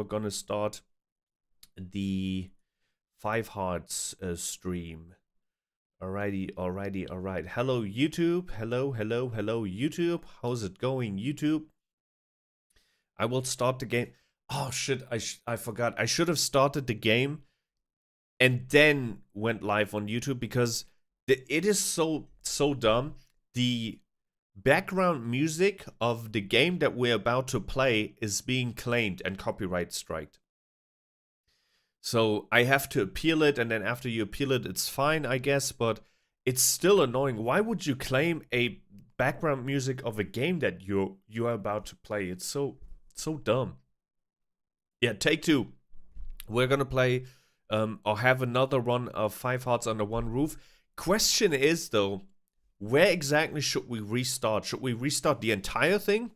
we're gonna start the 5 Hearts stream. Alrighty. Hello YouTube. Hello YouTube. How's it going, YouTube? I will start the game. Oh shit, I forgot. I should have started the game and then went live on YouTube because it is so dumb. The background music of the game that we're about to play is being claimed and copyright striked. So I have to appeal it, and then after you appeal it, it's fine, I guess, but it's still annoying. Why would you claim a background music of a game that you're about to play? It's so dumb. Yeah, take 2. We're gonna play or have another run of 5 Hearts Under One Roof. Question is though, where exactly should we restart? Should we restart the entire thing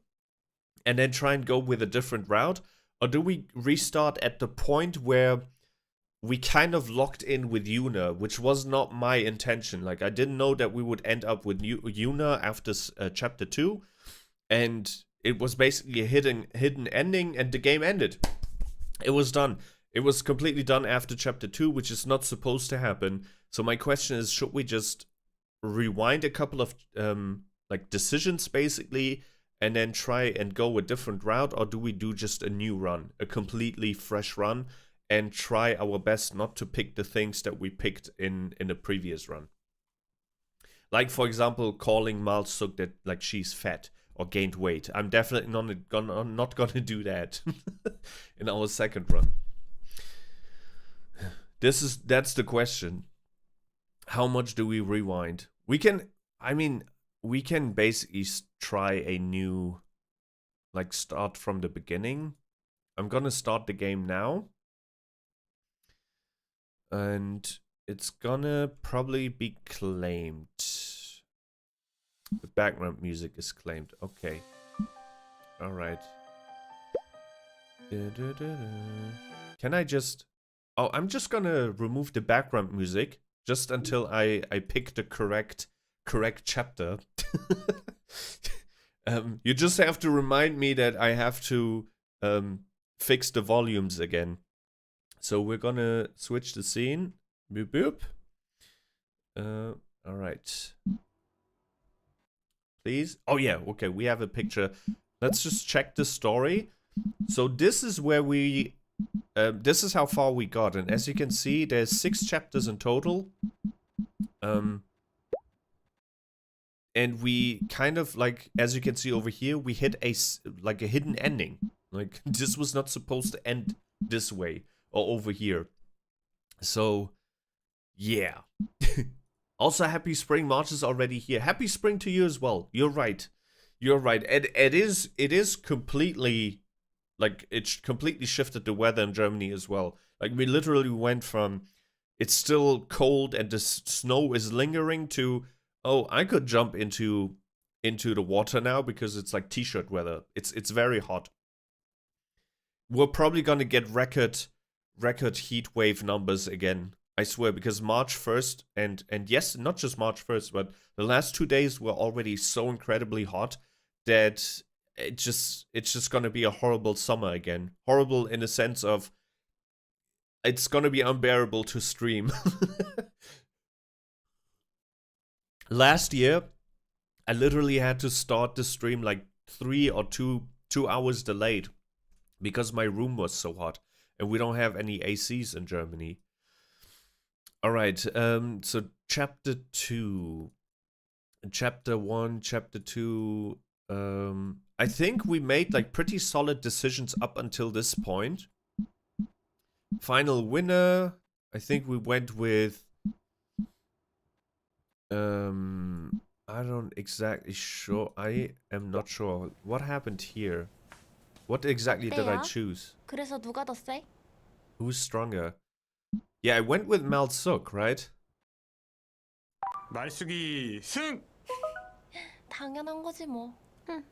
and then try and go with a different route? Or do we restart at the point where we kind of locked in with Yuna, which was not my intention. Like, I didn't know that we would end up with Yuna after chapter 2, and it was basically a hidden ending, and the game ended. It was done. It was completely done after chapter 2, which is not supposed to happen. So my question is, should we just rewind a couple of like decisions basically, and then try and go a different route, or do we do just a new run, a completely fresh run, and try our best not to pick the things that we picked in the previous run? Like, for example, calling Malsuk that like she's fat or gained weight. I'm definitely not gonna do that in our second run. That's the question. How much do we rewind? We can basically try a new, like, start from the beginning. I'm gonna start the game now. And it's gonna probably be claimed. The background music is claimed. Okay. Alright. Can I just... Oh, I'm just gonna remove the background music just until I pick the correct chapter. You just have to remind me that I have to fix the volumes again. So we're gonna switch the scene. Boop boop. Alright. Please. Oh yeah, okay, we have a picture. Let's just check the story. So this is where we... this is how far we got, and as you can see, there's 6 chapters in total. And we kind of, like, as you can see over here, we hit a hidden ending. Like, this was not supposed to end this way or over here. So, yeah. Also, happy spring. March is already here. Happy spring to you as well. You're right. You're right. And it is completely, like, it completely shifted the weather in Germany as well. Like, we literally went from it's still cold and the snow is lingering to, oh, I could jump into the water now because it's like t-shirt weather. It's very hot. We're probably gonna get record heat wave numbers again. I swear, because March 1st and yes, not just March 1st, but the last 2 days were already so incredibly hot that it's just gonna be a horrible summer again. Horrible in the sense of it's gonna be unbearable to stream. Last year, I literally had to start the stream like 3 or 2 hours delayed because my room was so hot and we don't have any ACs in Germany. All right, so chapter 2, chapter 1, chapter 2. I think we made like pretty solid decisions up until this point. Final winner, I think we went with I don't exactly sure. I am not sure what happened here. What exactly did I choose? 그래서 누가 더 세? Who's stronger? Yeah, I went with Malsuk, right? 말숙이 승! 당연한 거지 뭐.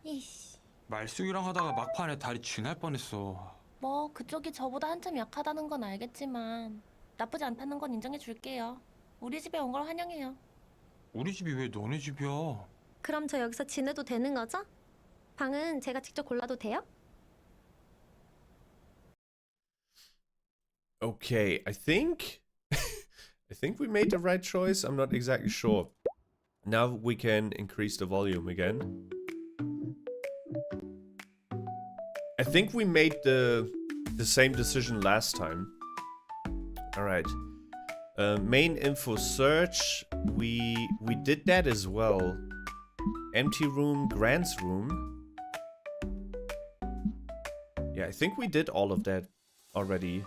이씨. 말숙이랑 하다가 막판에 다리 쥐날 뻔했어. 뭐 그쪽이 저보다 한참 약하다는 건 알겠지만 나쁘지 않다는 건 인정해 줄게요. 우리 집에 온 걸 환영해요. 우리 집이 왜 너네 집이야? 그럼 저 여기서 지내도 되는 거죠? 방은 제가 직접 골라도 돼요? Okay, I think I think we made the right choice. I'm not exactly sure. Now we can increase the volume again. I think we made the same decision last time. All right. Main info search. We did that as well. Empty room, Grant's room. Yeah, I think we did all of that already.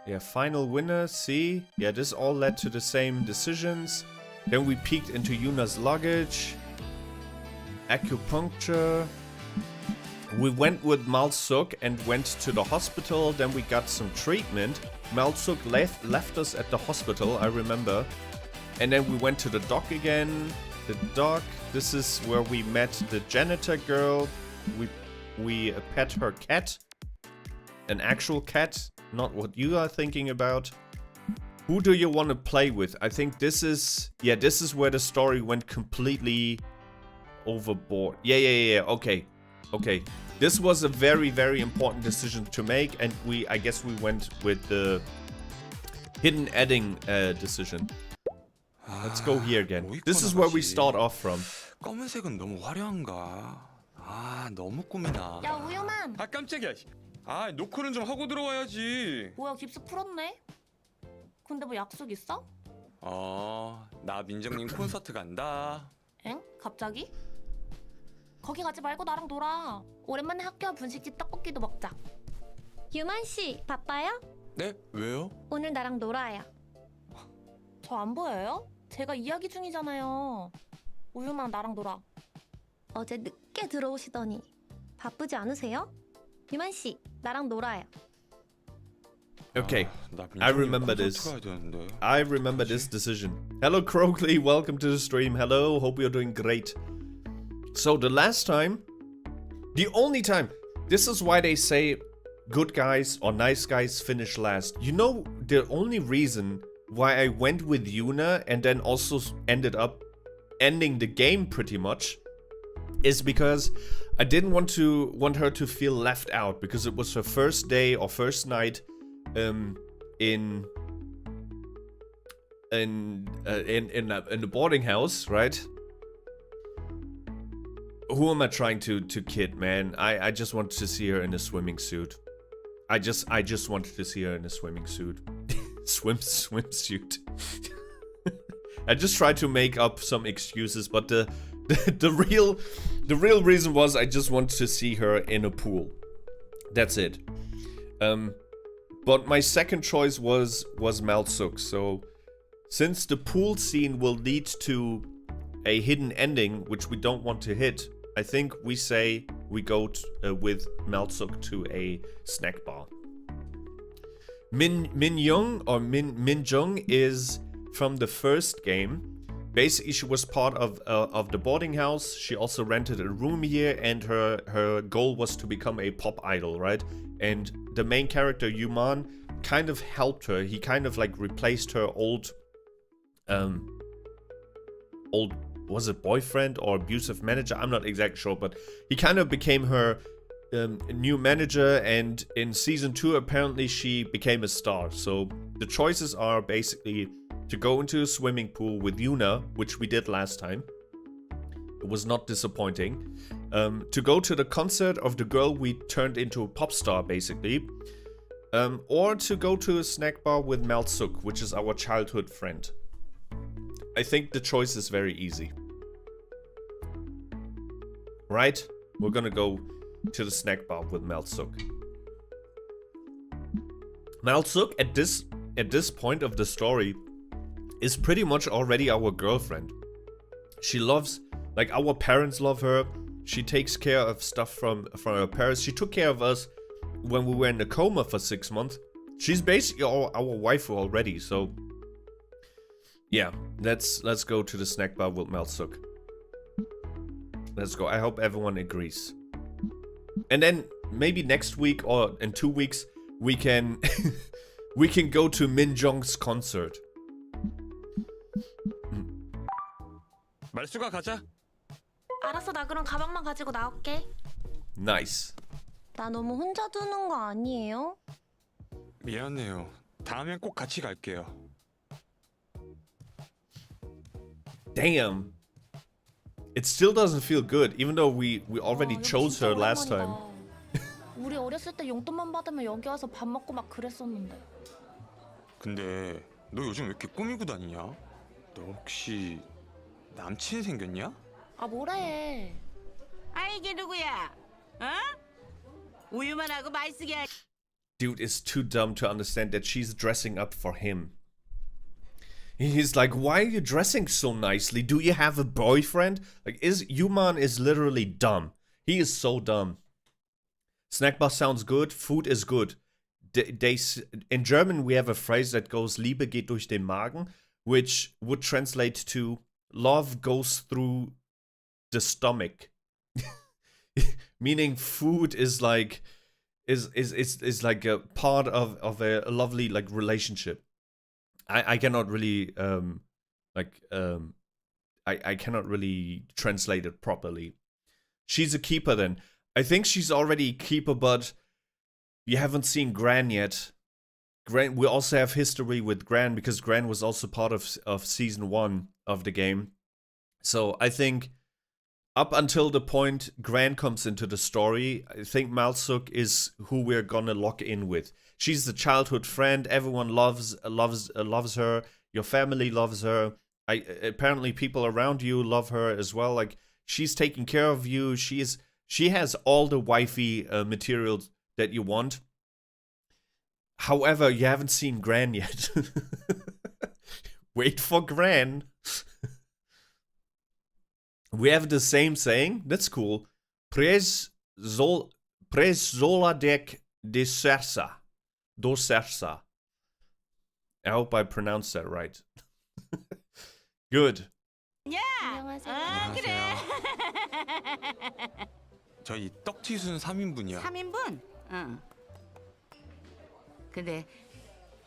Yeah, final winner, see? Yeah, this all led to the same decisions. Then we peeked into Yuna's luggage. Acupuncture. We went with Malsuk and went to the hospital. Then we got some treatment. Malsuk left us at the hospital, I remember. And then we went to the dock again. The dock. This is where we met the janitor girl. We pet her cat. An actual cat. Not what you are thinking about. Who do you want to play with? I think this is... Yeah, this is where the story went completely overboard. Yeah. Okay. This was a very, very important decision to make. And I guess we went with the hidden adding decision. Let's go here again. This is where we start off from. 검은색은 너무 화려한가? 아, 너무 꾸미나. 야, 우유만. 아, 깜짝이야. 아, 노크는 좀 하고 들어와야지. 뭐야, 깁스 풀었네? 근데 뭐 약속 있어? 나 민정님 콘서트 간다. 엥? 갑자기? 거기 가지 말고 나랑 놀아. 오랜만에 학교 앞 분식집 떡볶이도 먹자. 유만 씨, 바빠요? 네? 왜요? 오늘 나랑 놀아요. 저 안 보여요? 제가 이야기 중이잖아요. 우유만 나랑 놀아. 어제 늦게 들어오시더니 바쁘지 않으세요? 유만 씨, 나랑 놀아요. Okay, 나 I 민정님 remember 콘서트 this. 가야 되는데. I remember this decision. Hello, Crowley. Welcome to the stream. Hello. Hope you're doing great. So the last time, the only time, this is why they say good guys or nice guys finish last. You know, the only reason why I went with Yuna and then also ended up ending the game pretty much is because I didn't want her to feel left out, because it was her first day or first night in the boarding house, right? Who am I trying to kid, man? I just wanted to see her in a swimming suit. I just wanted to see her in a swimming suit. swimsuit. I just tried to make up some excuses, but the real reason was I just wanted to see her in a pool. That's it. But my second choice was Malsuk. So since the pool scene will lead to a hidden ending, which we don't want to hit, I think we say we go with Malsuk to a snack bar. Min Jung is from the first game. Basically, she was part of the boarding house. She also rented a room here, and her goal was to become a pop idol, right? And the main character, Yuman, kind of helped her. He kind of like replaced her old was it boyfriend or abusive manager? I'm not exactly sure, but he kind of became her new manager, and in season 2 apparently she became a star. So the choices are basically to go into a swimming pool with Yuna, which we did last time. It was not disappointing. To go to the concert of the girl we turned into a pop star, basically. Or to go to a snack bar with Malsuk, which is our childhood friend. I think the choice is very easy. Right? We're gonna go to the snack bar with Malsuk. Malsuk, at this point of the story, is pretty much already our girlfriend. She loves, like, our parents love her. She takes care of stuff from her parents. She took care of us when we were in a coma for 6 months. She's basically our waifu already, so yeah, let's go to the snack bar with Malsuk. Let's go. I hope everyone agrees. And then maybe next week or in 2 weeks we can we can go to Min Jong's concert. 말수가 가자. 알았어, 나 그럼 가방만 가지고 나올게. Nice. 나 너무 혼자 두는 거 아니에요? 미안해요. 다음엔 꼭 같이 갈게요. Damn. It still doesn't feel good, even though we already 와, 여기 chose 진짜 her last 오랜만이다. time. 우리 어렸을 때 용돈만 받으면 여기 와서 밥 먹고 막 그랬었는데. 근데 너 요즘 왜 이렇게 꾸미고 다니냐? 너 혹시 남친 생겼냐? 아 뭐래? 아 이게 누구야? 어? 우유만 하고 말 쓰게 할. Dude is too dumb to understand that she's dressing up for him. He's like, why are you dressing so nicely? Do you have a boyfriend? Like, Yuman is literally dumb. He is so dumb. Snack bar sounds good. Food is good. In German, we have a phrase that goes, Liebe geht durch den Magen, which would translate to, love goes through the stomach. Meaning food is like, is like a part of a lovely like relationship. I cannot really I cannot really translate it properly. She's a keeper then. I think she's already a keeper, but you haven't seen Gran yet. Gran, we also have history with Gran because Gran was also part of season 1 of the game. So I think up until the point Gran comes into the story, I think Malsuk is who we're gonna lock in with. She's the childhood friend. Everyone loves her. Your family loves her. Apparently people around you love her as well. Like, she's taking care of you. She has all the wifey materials that you want. However, you haven't seen Gran yet. Wait for Gran. We have the same saying. That's cool. Pres sola dek desersa. Dosersa. I hope I pronounced that right. Good. 야, 안녕하세요. 그래. 저희 떡튀순 3인분이요. 3인분? 응. 근데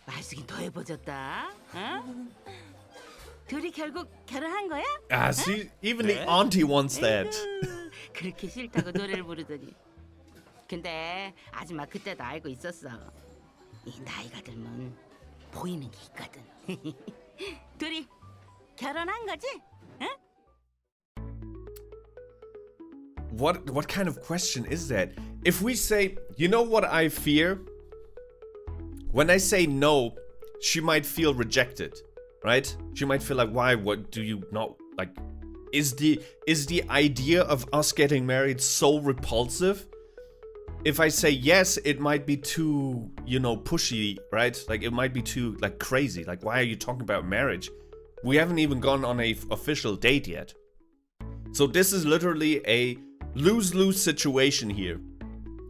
말숙이 더 예뻐졌다. 응? 둘이 결국 결혼한 거야? Ah, see, even the auntie wants that. 아이고, 그렇게 싫다고 노래를 부르더니. 근데 아줌마 그때도 알고 있었어. 이 나이가 들면 보이는 게 있거든. 둘이 결혼한 거지? 응? What kind of question is that? If we say, you know what I fear? When I say no, she might feel rejected, right? She might feel like, why? What do you not like? Is the idea of us getting married so repulsive? If I say yes, it might be too, pushy, right? Like, it might be too, like, crazy. Like, why are you talking about marriage? We haven't even gone on a official date yet. So this is literally a lose-lose situation here.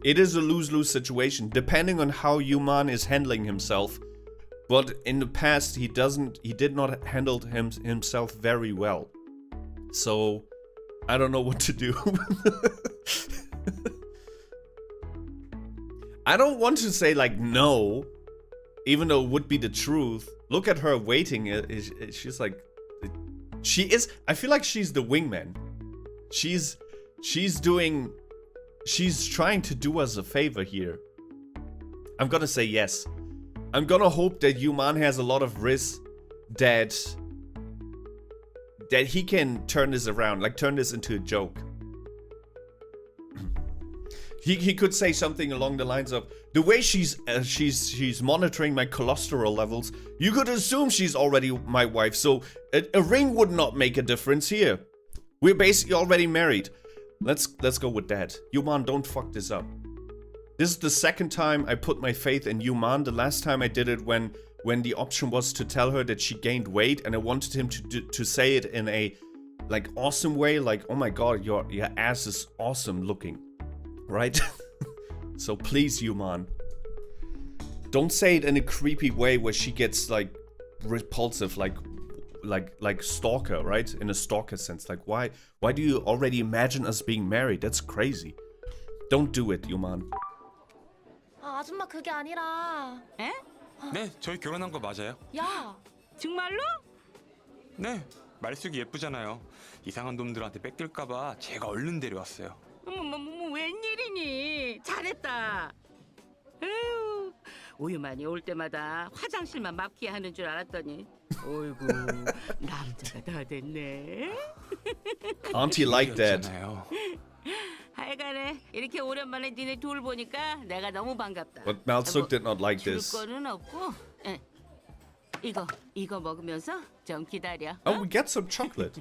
It is a lose-lose situation, depending on how Yuman is handling himself. But in the past, he did not handle himself very well. So, I don't know what to do. I don't want to say like no, even though it would be the truth. Look at her waiting. She's like, I feel like she's the wingman. She's trying to do us a favor here. I'm gonna say yes. I'm gonna hope that Yuman has a lot of risk that he can turn this around, like turn this into a joke. He could say something along the lines of, the way she's monitoring my cholesterol levels, you could assume she's already my wife, so a ring would not make a difference here. We're basically already married. Let's go with that. Yuman, don't fuck this up. This is the second time I put my faith in Yuman. The last time I did it when the option was to tell her that she gained weight, and I wanted him to say it in a like awesome way, like, oh my god, your ass is awesome looking. Right? So please, Yuman, don't say it in a creepy way where she gets like repulsive, like stalker, right? In a stalker sense. Like, why do you already imagine us being married? That's crazy. Don't do it, Yuman. 아, 아줌마 그게 아니라. 에? 네, 저희 결혼한 거 맞아요. 야, 정말로? 네, 말숙이 예쁘잖아요. 이상한 놈들한테 뺏길까봐 제가 얼른 데려왔어요. 웬일이니? 잘했다. 에휴, 우유만이 올 때마다 화장실만 막히게 하는 줄 알았더니 어이구 남자가 다 됐네. Auntie like that. 잖아요. 하여간에 이렇게 오랜만에 니네 둘 보니까 내가 너무 반갑다. But Malsuk did not like 줄 this. 거는 없고 예. 이거 먹으면서 좀 기다려. Oh, we get some chocolate.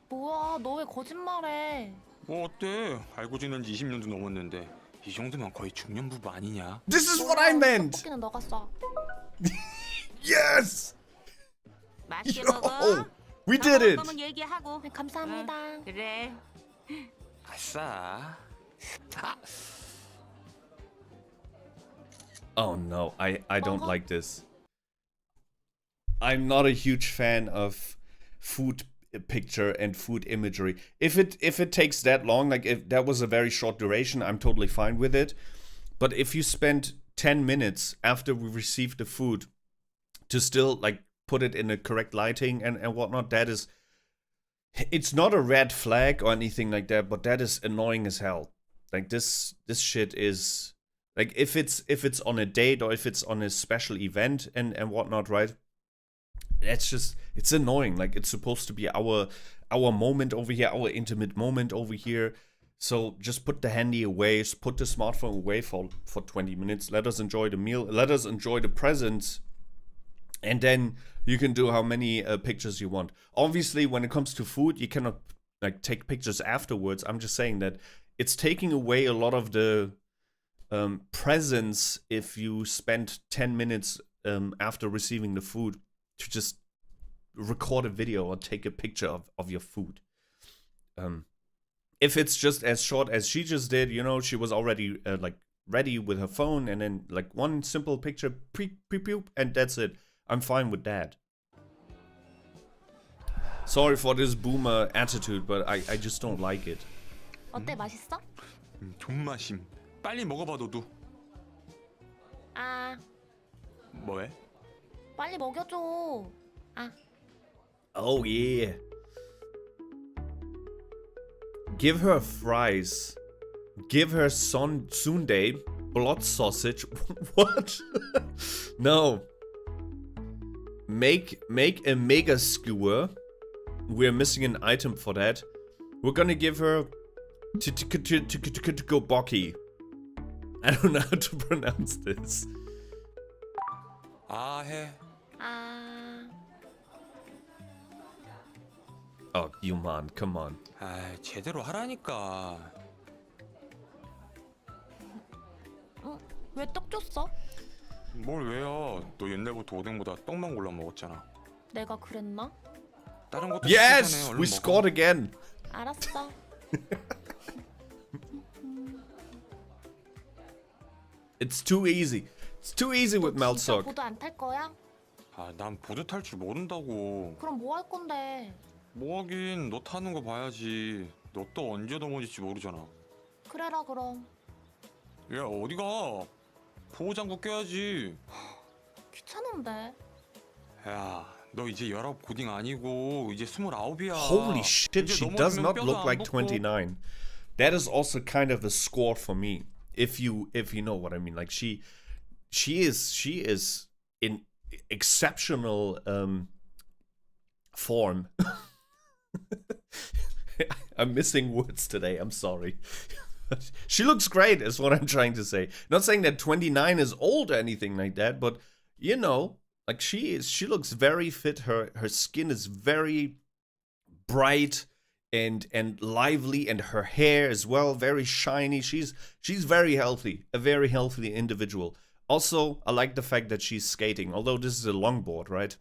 뭐야, 너 왜 거짓말해? 뭐 어때? 알고 지낸 지 20년도 넘었는데 이 정도면 거의 중년 부부 아니냐? This is what I meant. 떡볶이는 너가 쏴. Yes. 맛있게 Yo, 먹어. we did it. 그러면 얘기하고. 네, 감사합니다. 그래. 아싸. Oh no, I don't Uh-huh. like this. I'm not a huge fan of food picture and food imagery. If it takes that long, like if that was a very short duration, I'm totally fine with it. But if you spend 10 minutes after we received the food to still like put it in the correct lighting and whatnot, that is, it's not a red flag or anything like that, but that is annoying as hell. Like this shit is like if it's on a date or if it's on a special event and whatnot, right? It's annoying. Like it's supposed to be our moment over here, our intimate moment over here. So just put the handy away, put the smartphone away for 20 minutes. Let us enjoy the meal. Let us enjoy the presents. And then you can do how many pictures you want. Obviously, when it comes to food, you cannot like take pictures afterwards. I'm just saying that it's taking away a lot of the presence if you spend 10 minutes after receiving the food to just record a video or take a picture of your food. If it's just as short as she just did, you know, she was already like ready with her phone and then like one simple picture, and that's it. I'm fine with that. Sorry for this boomer attitude, but I just don't like it. 어때, 맛있어? 존맛임. 빨리 먹어봐 너도. 아, 뭐해? 빨리 먹여줘. 아, Oh yeah. Give her fries. Give her sundae, blood sausage. What? No. Make a mega skewer. We're missing an item for that. We're gonna give her tteokbokki. I don't know how to pronounce this. 아 해. 아, Oh, Yuman, come on. 아 제대로 하라니까. 왜 떡 줬어? 뭘 왜요? 너 옛날부터 오뎅보다 떡만 골라 먹었잖아. 내가 그랬나? 다른 것도 Yes, 시키잖아요. 얼른 we 먹어. scored again. 알았어. It's too easy. It's too easy with 진짜 Malsok. 보드 안 탈 거야? 아, 난 보드 탈 줄 모른다고. 그럼 뭐 할 건데? 뭐 하긴 너 타는 거 봐야지. 너 또 언제 넘어질지 모르잖아. 그래라 그럼. 야 어디가? 보호장구 껴야지. 귀찮은데. 야, 너 이제 19 고딩 아니고 이제 29이야. Holy shit, 이제 she does 넘어지면 not 뼈도 look 안 like 붙고. 29. That is also kind of a score for me. If you know what I mean. Like she is in exceptional form. I'm missing words today. I'm sorry. She looks great is what I'm trying to say. Not saying that 29 is old or anything like that, but you know, like she looks very fit. Her skin is very bright and lively, and her hair as well, very shiny. She's very healthy, a very healthy individual. Also, I like the fact that she's skating, although this is a longboard, right?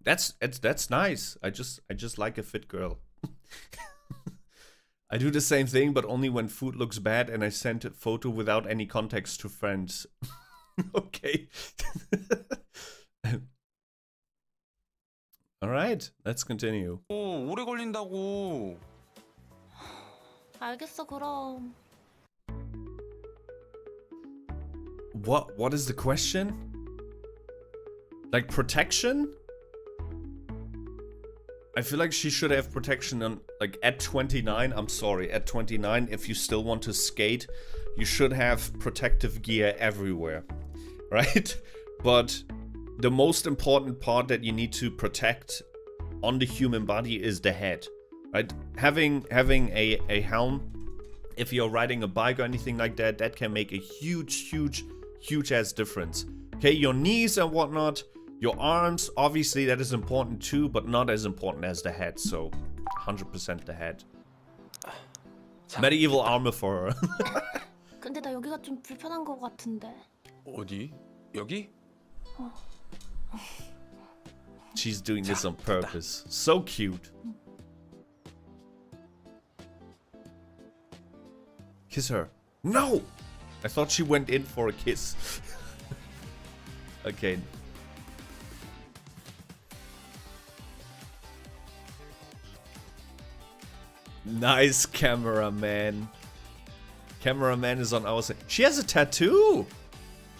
That's nice. I just like a fit girl. I do the same thing, but only when food looks bad and I send a photo without any context to friends. Okay. All right, let's continue. 오, 오래 걸린다고. 알겠어 그럼. What is the question? Like protection? I feel like she should have protection on, like, at 29. I'm sorry, at 29, if you still want to skate, you should have protective gear everywhere, right? But the most important part that you need to protect on the human body is the head, right? Having a helm, if you're riding a bike or anything like that, that can make a huge ass difference. Okay, your knees and whatnot. Your arms, obviously that is important too, but not as important as the head, so 100% the head. Medieval armor for her. 근데 나 여기가 좀 불편한 것 같은데. 어디? 여기? She's doing this on purpose. So cute. Kiss her. No! I thought she went in for a kiss. Okay. Nice cameraman. Cameraman is on our side. She has a tattoo!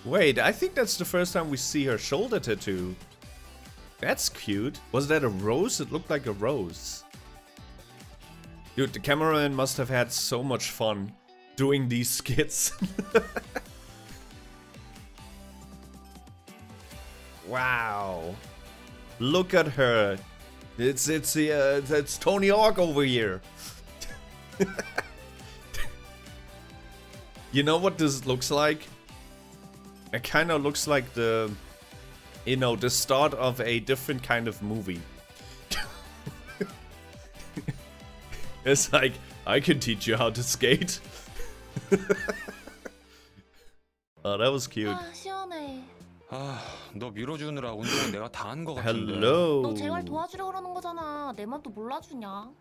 Wait, I think that's the first time we see her shoulder tattoo. That's cute. Was that a rose? It looked like a rose. Dude, the cameraman must have had so much fun doing these skits. Wow. Look at her. It's Tony Hawk over here. You know what this looks like? It kind of looks like the start of a different kind of movie. It's like, I can teach you how to skate. Oh, that was cute. 아, 시원해. 너 밀어주느라 운동은 내가 다 한 거 같은데. Hello. 너 제발 도와주려 그러는 거잖아. 내 맘도 몰라주냐?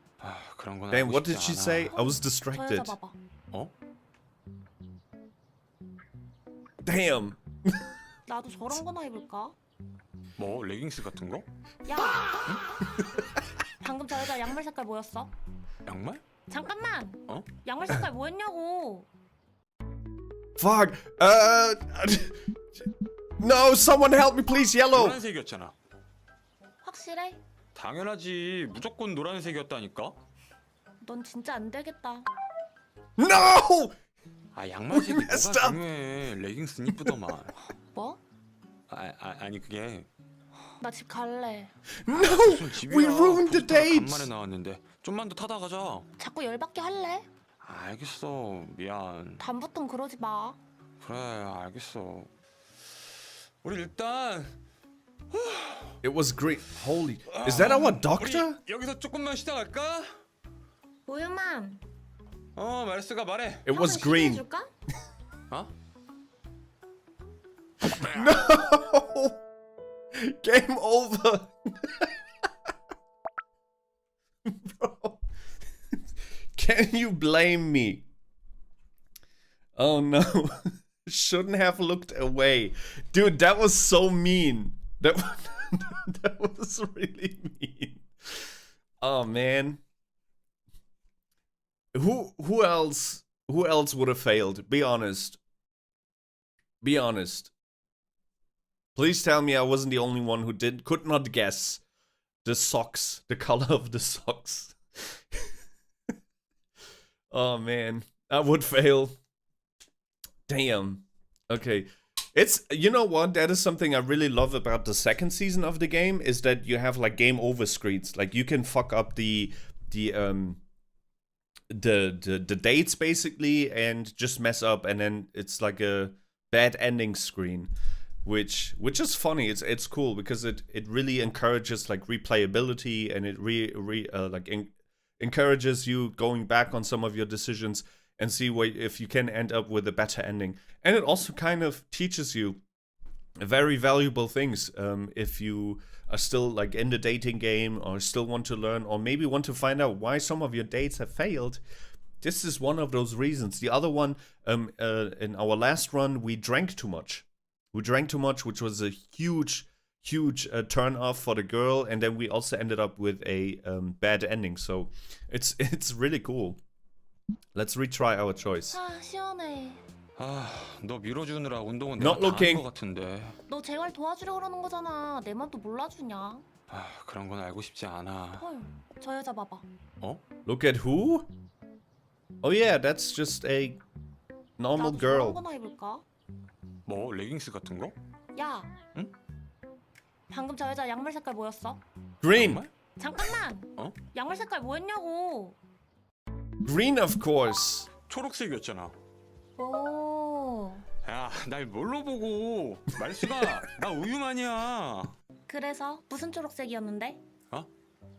그런 건 Damn, 알고 what 싶지 did she 않아. say? I was 저 distracted. 여자 봐봐. 어? Damn. 나도 저런 거나 입을까? 뭐 레깅스 같은 거? 야! 방금 저 여자 양말 색깔 뭐였어? 양말? 잠깐만! 어? 양말 색깔 뭐였냐고! Fuck. No, someone help me, please. Yellow. 노란색이었잖아. 확실해? 당연하지. 무조건 노란색이었다니까. 넌 진짜 안 되겠다. No. 양말색이 뭐가 messed up. 중요해. 레깅스는 이쁘더만. 뭐? 아니 그게 나 집 갈래. No. 무슨 집이야. We ruined the 포스터가 dates. 간만에 나왔는데 좀만 더 타다 가자. 자꾸 열받게 할래? 알겠어. 미안. 다음부턴 그러지 마. 그래 알겠어. 우리 일단 It was great. Holy. Is that our doctor? 우리 여기서 조금만 쉬다 갈까? 우유만. 말스가 말해. It was green. 해줄까? 어? No. Game over. Bro. Can you blame me? Oh no. Shouldn't have looked away. Dude, that was so mean. That was really mean. Oh man. Who else would have failed? Be honest. Be honest. Please tell me I wasn't the only one who could not guess the socks, the color of the socks. Oh man, I would fail. Damn. Okay. It's, you know what? That is something I really love about the second season of the game, is that you have like game over screens. Like you can fuck up the dates basically and just mess up, and then it's like a bad ending screen, which is funny. It's cool because it really encourages like replayability, and it encourages you going back on some of your decisions and see if you can end up with a better ending. And it also kind of teaches you very valuable things if you are still like in the dating game, or still want to learn, or maybe want to find out why some of your dates have failed. This is one of those reasons. The other one, in our last run, we drank too much. We drank too much, which was a huge turn off for the girl, and then we also ended up with a bad ending. So it's really cool. Let's retry our choice. 아, 시원해. 너 밀어주느라 운동은 Not 내가 다 한 looking. 거 같은데. 너 제발 도와주려 그러는 거잖아. 내 맘도 몰라주냐? 아, 그런 건 알고 싶지 않아. 헐, 저 여자 봐봐. 어? Look at who? Oh yeah, that's just a normal 나도 저런 girl. 거나 입을까? 뭐 레깅스 같은 거? 야. 응? 방금 저 여자 양말 색깔 뭐였어? Green. 정말? 잠깐만. 어? 양말 색깔 뭐였냐고. Green, of course. 초록색이었잖아. 오. 야, 날 뭘로 보고? 말수가 나 우유만이야. 그래서 무슨 초록색이었는데? 어?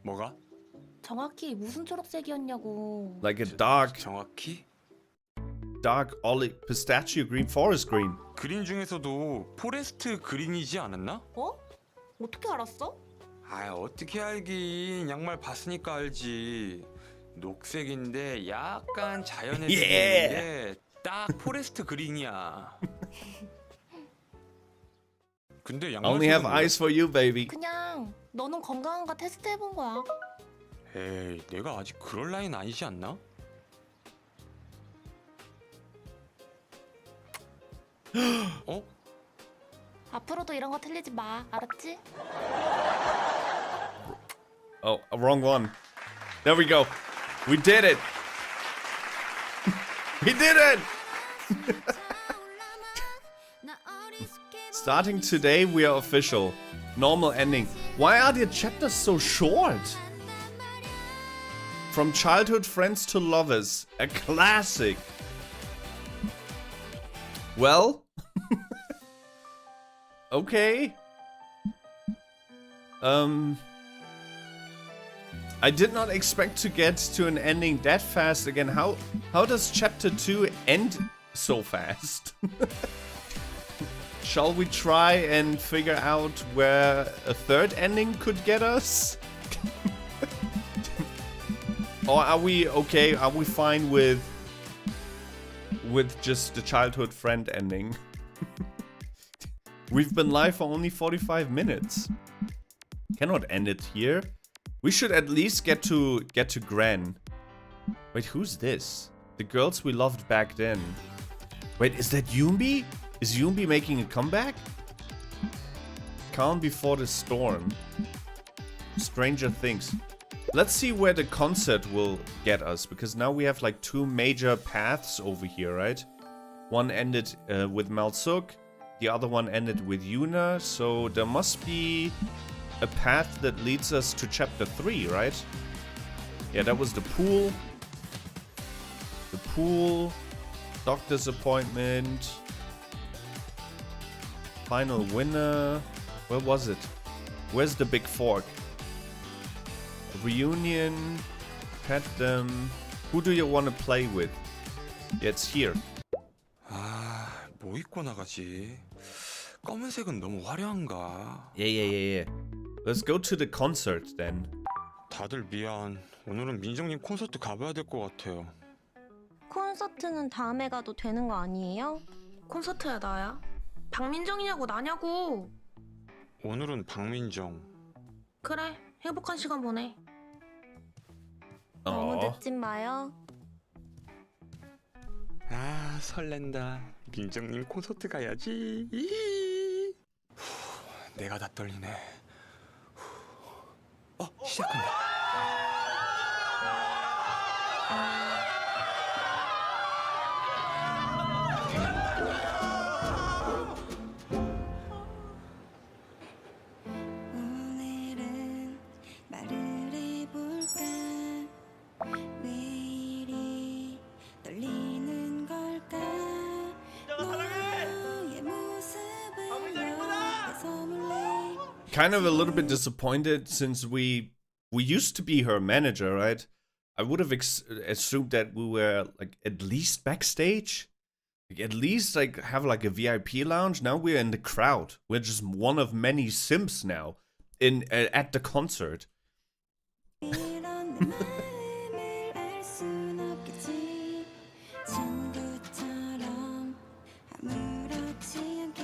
뭐가? 정확히 무슨 초록색이었냐고. Like a dark 정확히? olive pistachio green, forest green. 그린 중에서도 포레스트 그린이지 않았나? 어? 어떻게 알았어? 아, 어떻게 알긴. 양말 봤으니까 알지. 녹색인데 약간 자연의 색인데 딱 포레스트 그린이야. 근데 양말 Only have 색은 뭐야? eyes for you, baby. 그냥 너는 건강한가 테스트 해본 거야. 에이, 내가 아직 그럴 나이는 아니지 않나? 어? 앞으로도 이런 거 틀리지 마. 알았지? Oh, wrong one. There we go. We did it. We did it. Starting today, we are official. Normal ending. Why are the chapters so short? From childhood friends to lovers. A classic. Well. Okay. I did not expect to get to an ending that fast again. How does chapter 2 end so fast? Shall we try and figure out where a third ending could get us? Or are we okay? Are we fine with just the childhood friend ending? We've been live for only 45 minutes. Cannot end it here. We should at least get to Gran. Wait, who's this? The girls we loved back then. Wait, is that Yumbi? Is Yumbi making a comeback? Calm before the storm. Stranger Things. Let's see where the concert will get us, because now we have like two major paths over here, right? One ended with Malsuk, the other one ended with Yuna, so there must be a path that leads us to chapter 3, right? Yeah, that was the pool. The pool. Doctor's appointment. Final winner. Where was it? Where's the big fork? Reunion. Pet them. Who do you want to play with? Yeah, it's here. 아, 뭐 입고 나가지? 검은색은 너무 화려한가? Yeah. Let's go to the concert then. 다들 미안. 오늘은 민정님 콘서트 가봐야 될 것 같아요. 콘서트는 다음에 가도 되는 거 아니에요? 콘서트야 나야? 박민정이냐고 나냐고. 오늘은 박민정. 그래 행복한 시간 보내. 너무 Aw. 늦진 마요. 아, 설렌다. 민정님 콘서트 가야지. 내가 다 떨리네. 시작한다. 오늘은 말을 해볼까? 왜 이리 떨리는 걸까? 너의 모습을 옆에서 몰래 Kind of a little bit disappointed since we used to be her manager, right? I would have assumed that we were like at least backstage, like at least like have like a VIP lounge. Now we're in the crowd. We're just one of many simps now in at the concert. 이런 내 마음을 알 순 없겠지. 친구처럼 아무렇지 않게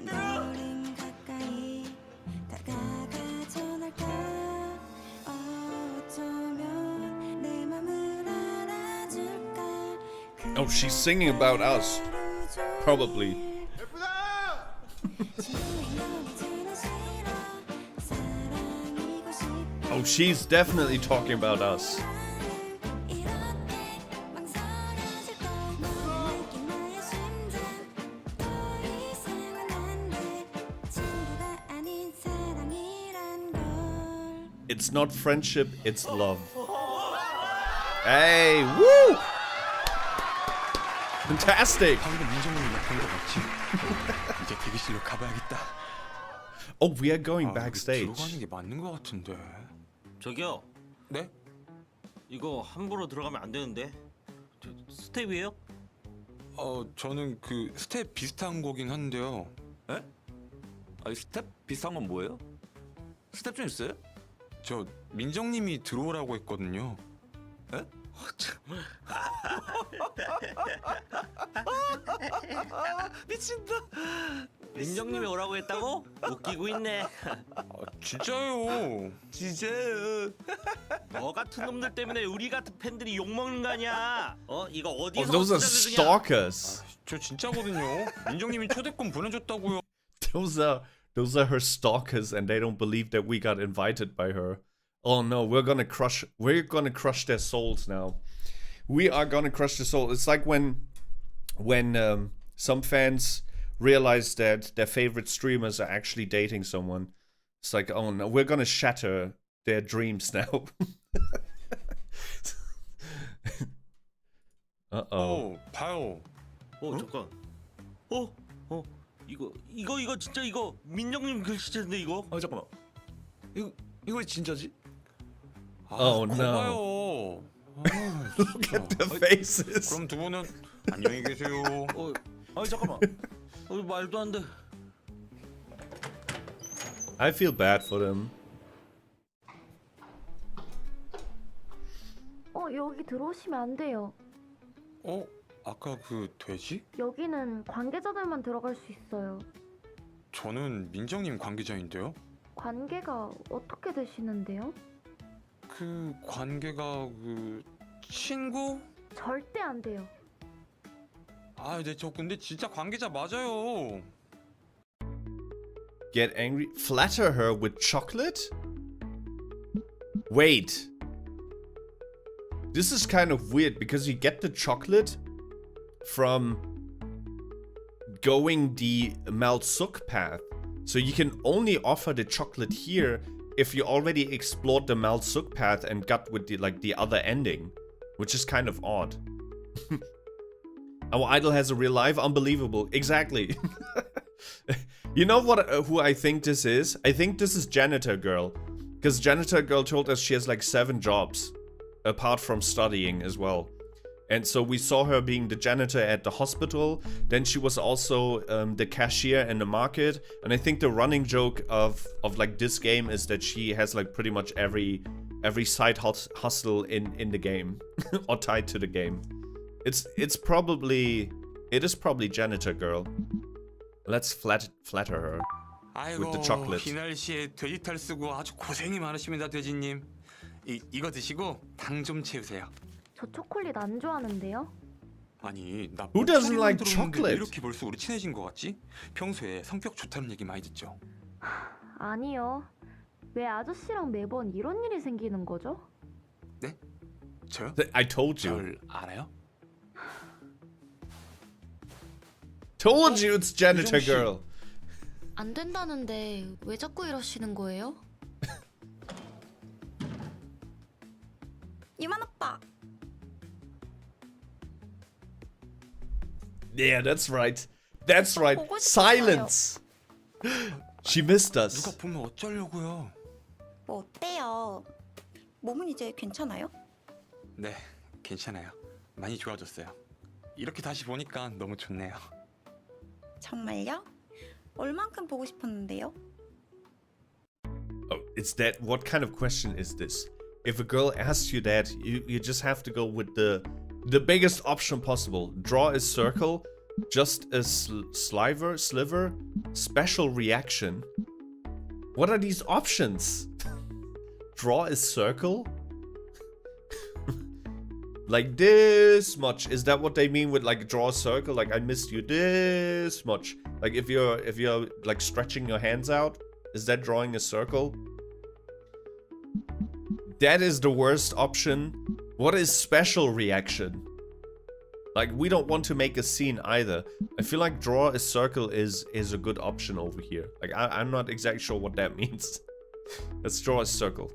너를 가까이 다가가 전할까. 어쩌면 내 맘을 알아줄까. Oh, she's singing about us, probably. she's definitely talking about us. 이렇게 망설여질 걸 느낀 나의 심장 더 이상은 안돼 친구가 아닌 사랑이란 걸 It's not friendship, it's love. Hey, woo! Fantastic! 방금 민정님이 나쁜 거 같지? 이제 대기실로 가봐야겠다. Oh, we are going 아, backstage. 들어가는 게 맞는 거 같은데. 저기요, 네? 이거 함부로 들어가면 안 되는데. 저 스텝이에요? 저는 그 스텝 비슷한 거긴 한데요. 에? 아니 스텝 비슷한 건 뭐예요? 스텝 좀 있어요? 저 민정님이 들어오라고 했거든요. 에? 미친다. 민정님이 오라고 했다고? 웃기고 있네. 진짜요. 진짜요. 너 같은 놈들 때문에 우리 같은 팬들이 욕 먹는 거 아니야? 이거 Oh, 어디서 those are 찾아주냐? stalkers. 저 진짜거든요. 민정님이 초대권 보내줬다고요. Those are her stalkers, and they don't believe that we got invited by her. Oh no, we're gonna crush their souls now. We are gonna crush their soul. It's like when some fans realize that their favorite streamers are actually dating someone. It's like, oh no, we're gonna shatter their dreams now. Uh-oh. 봐요. 잠깐. 이거 진짜 이거 민정님 글씨체인데 이거? 잠깐만. 이거 진짜지? Oh, no. 봐요. Look at the faces. 그럼 두 분은 안녕히 계세요. 잠깐만. 말도 안 돼. I feel bad for them. 여기 들어오시면 안 돼요. 아까 그 돼지? 여기는 관계자들만 들어갈 수 있어요. 저는 민정님 관계자인데요. 관계가 어떻게 되시는데요? 그 관계가 그 친구? 절대 안 돼요. 네, 저 근데 진짜 관계자 맞아요. Get angry? Flatter her with chocolate? Wait. This is kind of weird because you get the chocolate from going the Malsuk path. So you can only offer the chocolate here if you already explored the Malsuk path and got with the other ending, which is kind of odd. Our idol has a real life? Unbelievable. Exactly. You know who I think this is? I think this is Janitor Girl. Because Janitor Girl told us she has like 7 jobs. Apart from studying as well. And so we saw her being the janitor at the hospital. Then she was also the cashier in the market. And I think the running joke of like this game is that she has like pretty much every side hustle in the game. Or tied to the game. It is probably Janitor Girl. Let's flatter her. With the chocolate. 이 날씨에 돼지탈 쓰고 아주 고생이 많으십니다, 돼지님. 이거 드시고 당 좀 채우세요. 저 초콜릿 안 좋아하는데요? 아니, 나 Who doesn't 목소리만 like 들었는데 chocolate? 왜 이렇게 벌써 우리 친해진 거 같지? 평소에 성격 좋다는 얘기 많이 듣죠. 아니요. 왜 아저씨랑 매번 이런 일이 생기는 거죠? 네? 저요? I told you. 절 알아요? Told you it's Janitor 유정 씨. Girl. 안 된다는데 왜 자꾸 이러시는 거예요? 유만 오빠 Yeah, that's right. That's right. 보고 싶어요. Silence. She missed us. 누가 보면 어쩌려고요? 뭐 어때요? 몸은 이제 괜찮아요? 네, 괜찮아요. 많이 좋아졌어요. 이렇게 다시 보니까 너무 좋네요. 정말요? 얼만큼 보고 싶었는데요? Oh, it's that. What kind of question is this? If a girl asks you that, you just have to go with the biggest option possible. Draw a circle, just a sliver, special reaction. What are these options? Draw a circle? Like this much. Is that what they mean with like draw a circle? Like I missed you this much. Like if you're like stretching your hands out, is that drawing a circle? That is the worst option. What is special reaction? Like, we don't want to make a scene either. I feel like draw a circle is a good option over here. Like, I'm not exactly sure what that means. Let's draw a circle.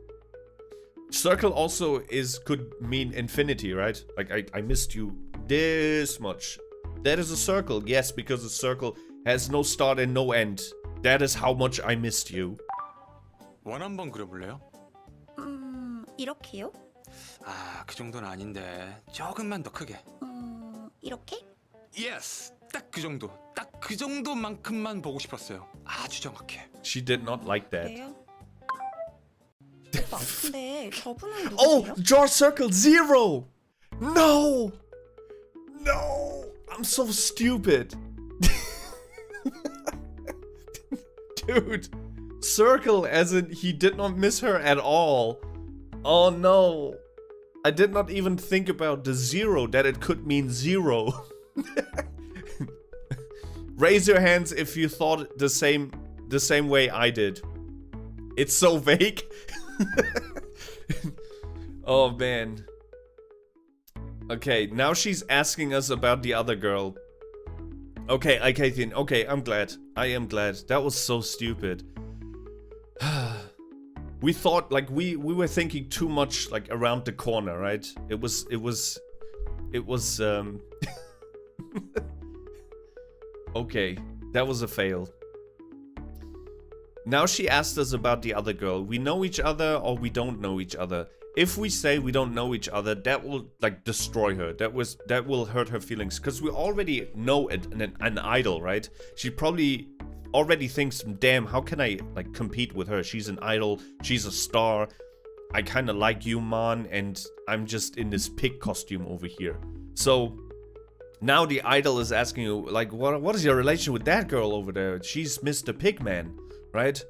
Circle also could mean infinity, right? Like, I missed you this much. That is a circle, yes, because a circle has no start and no end. That is how much I missed you. 원 한번 그려볼래요? 이렇게요? 아, 그 정도는 아닌데 조금만 더 크게. 이렇게? Yes, 딱 그 정도. 딱 그 정도만큼만 보고 싶었어요. 아주 정확해. She did not like that. 그래요? 오빠, 근데 저분은 누구세요? Oh, draw circle 0. No. No. I'm so stupid. Dude. Circle as in he did not miss her at all. Oh no. I did not even think about the 0, that it could mean 0. Raise your hands if you thought the same way I did. It's so vague. Oh man. Okay, now she's asking us about the other girl. Okay, okay, I'm glad. I am glad. That was so stupid. We thought, like, we were thinking too much, like, around the corner, right? It was okay, that was a fail. Now she asked us about the other girl. We know each other or we don't know each other. If we say we don't know each other, that will, like, destroy her. That will hurt her feelings. Because we already know an idol, right? She probably already thinks, damn, how can I, like, compete with her? She's an idol. She's a star. I kind of like you, man. And I'm just in this pig costume over here. So now the idol is asking you, like, what is your relation with that girl over there? She's Mr. Pigman, right?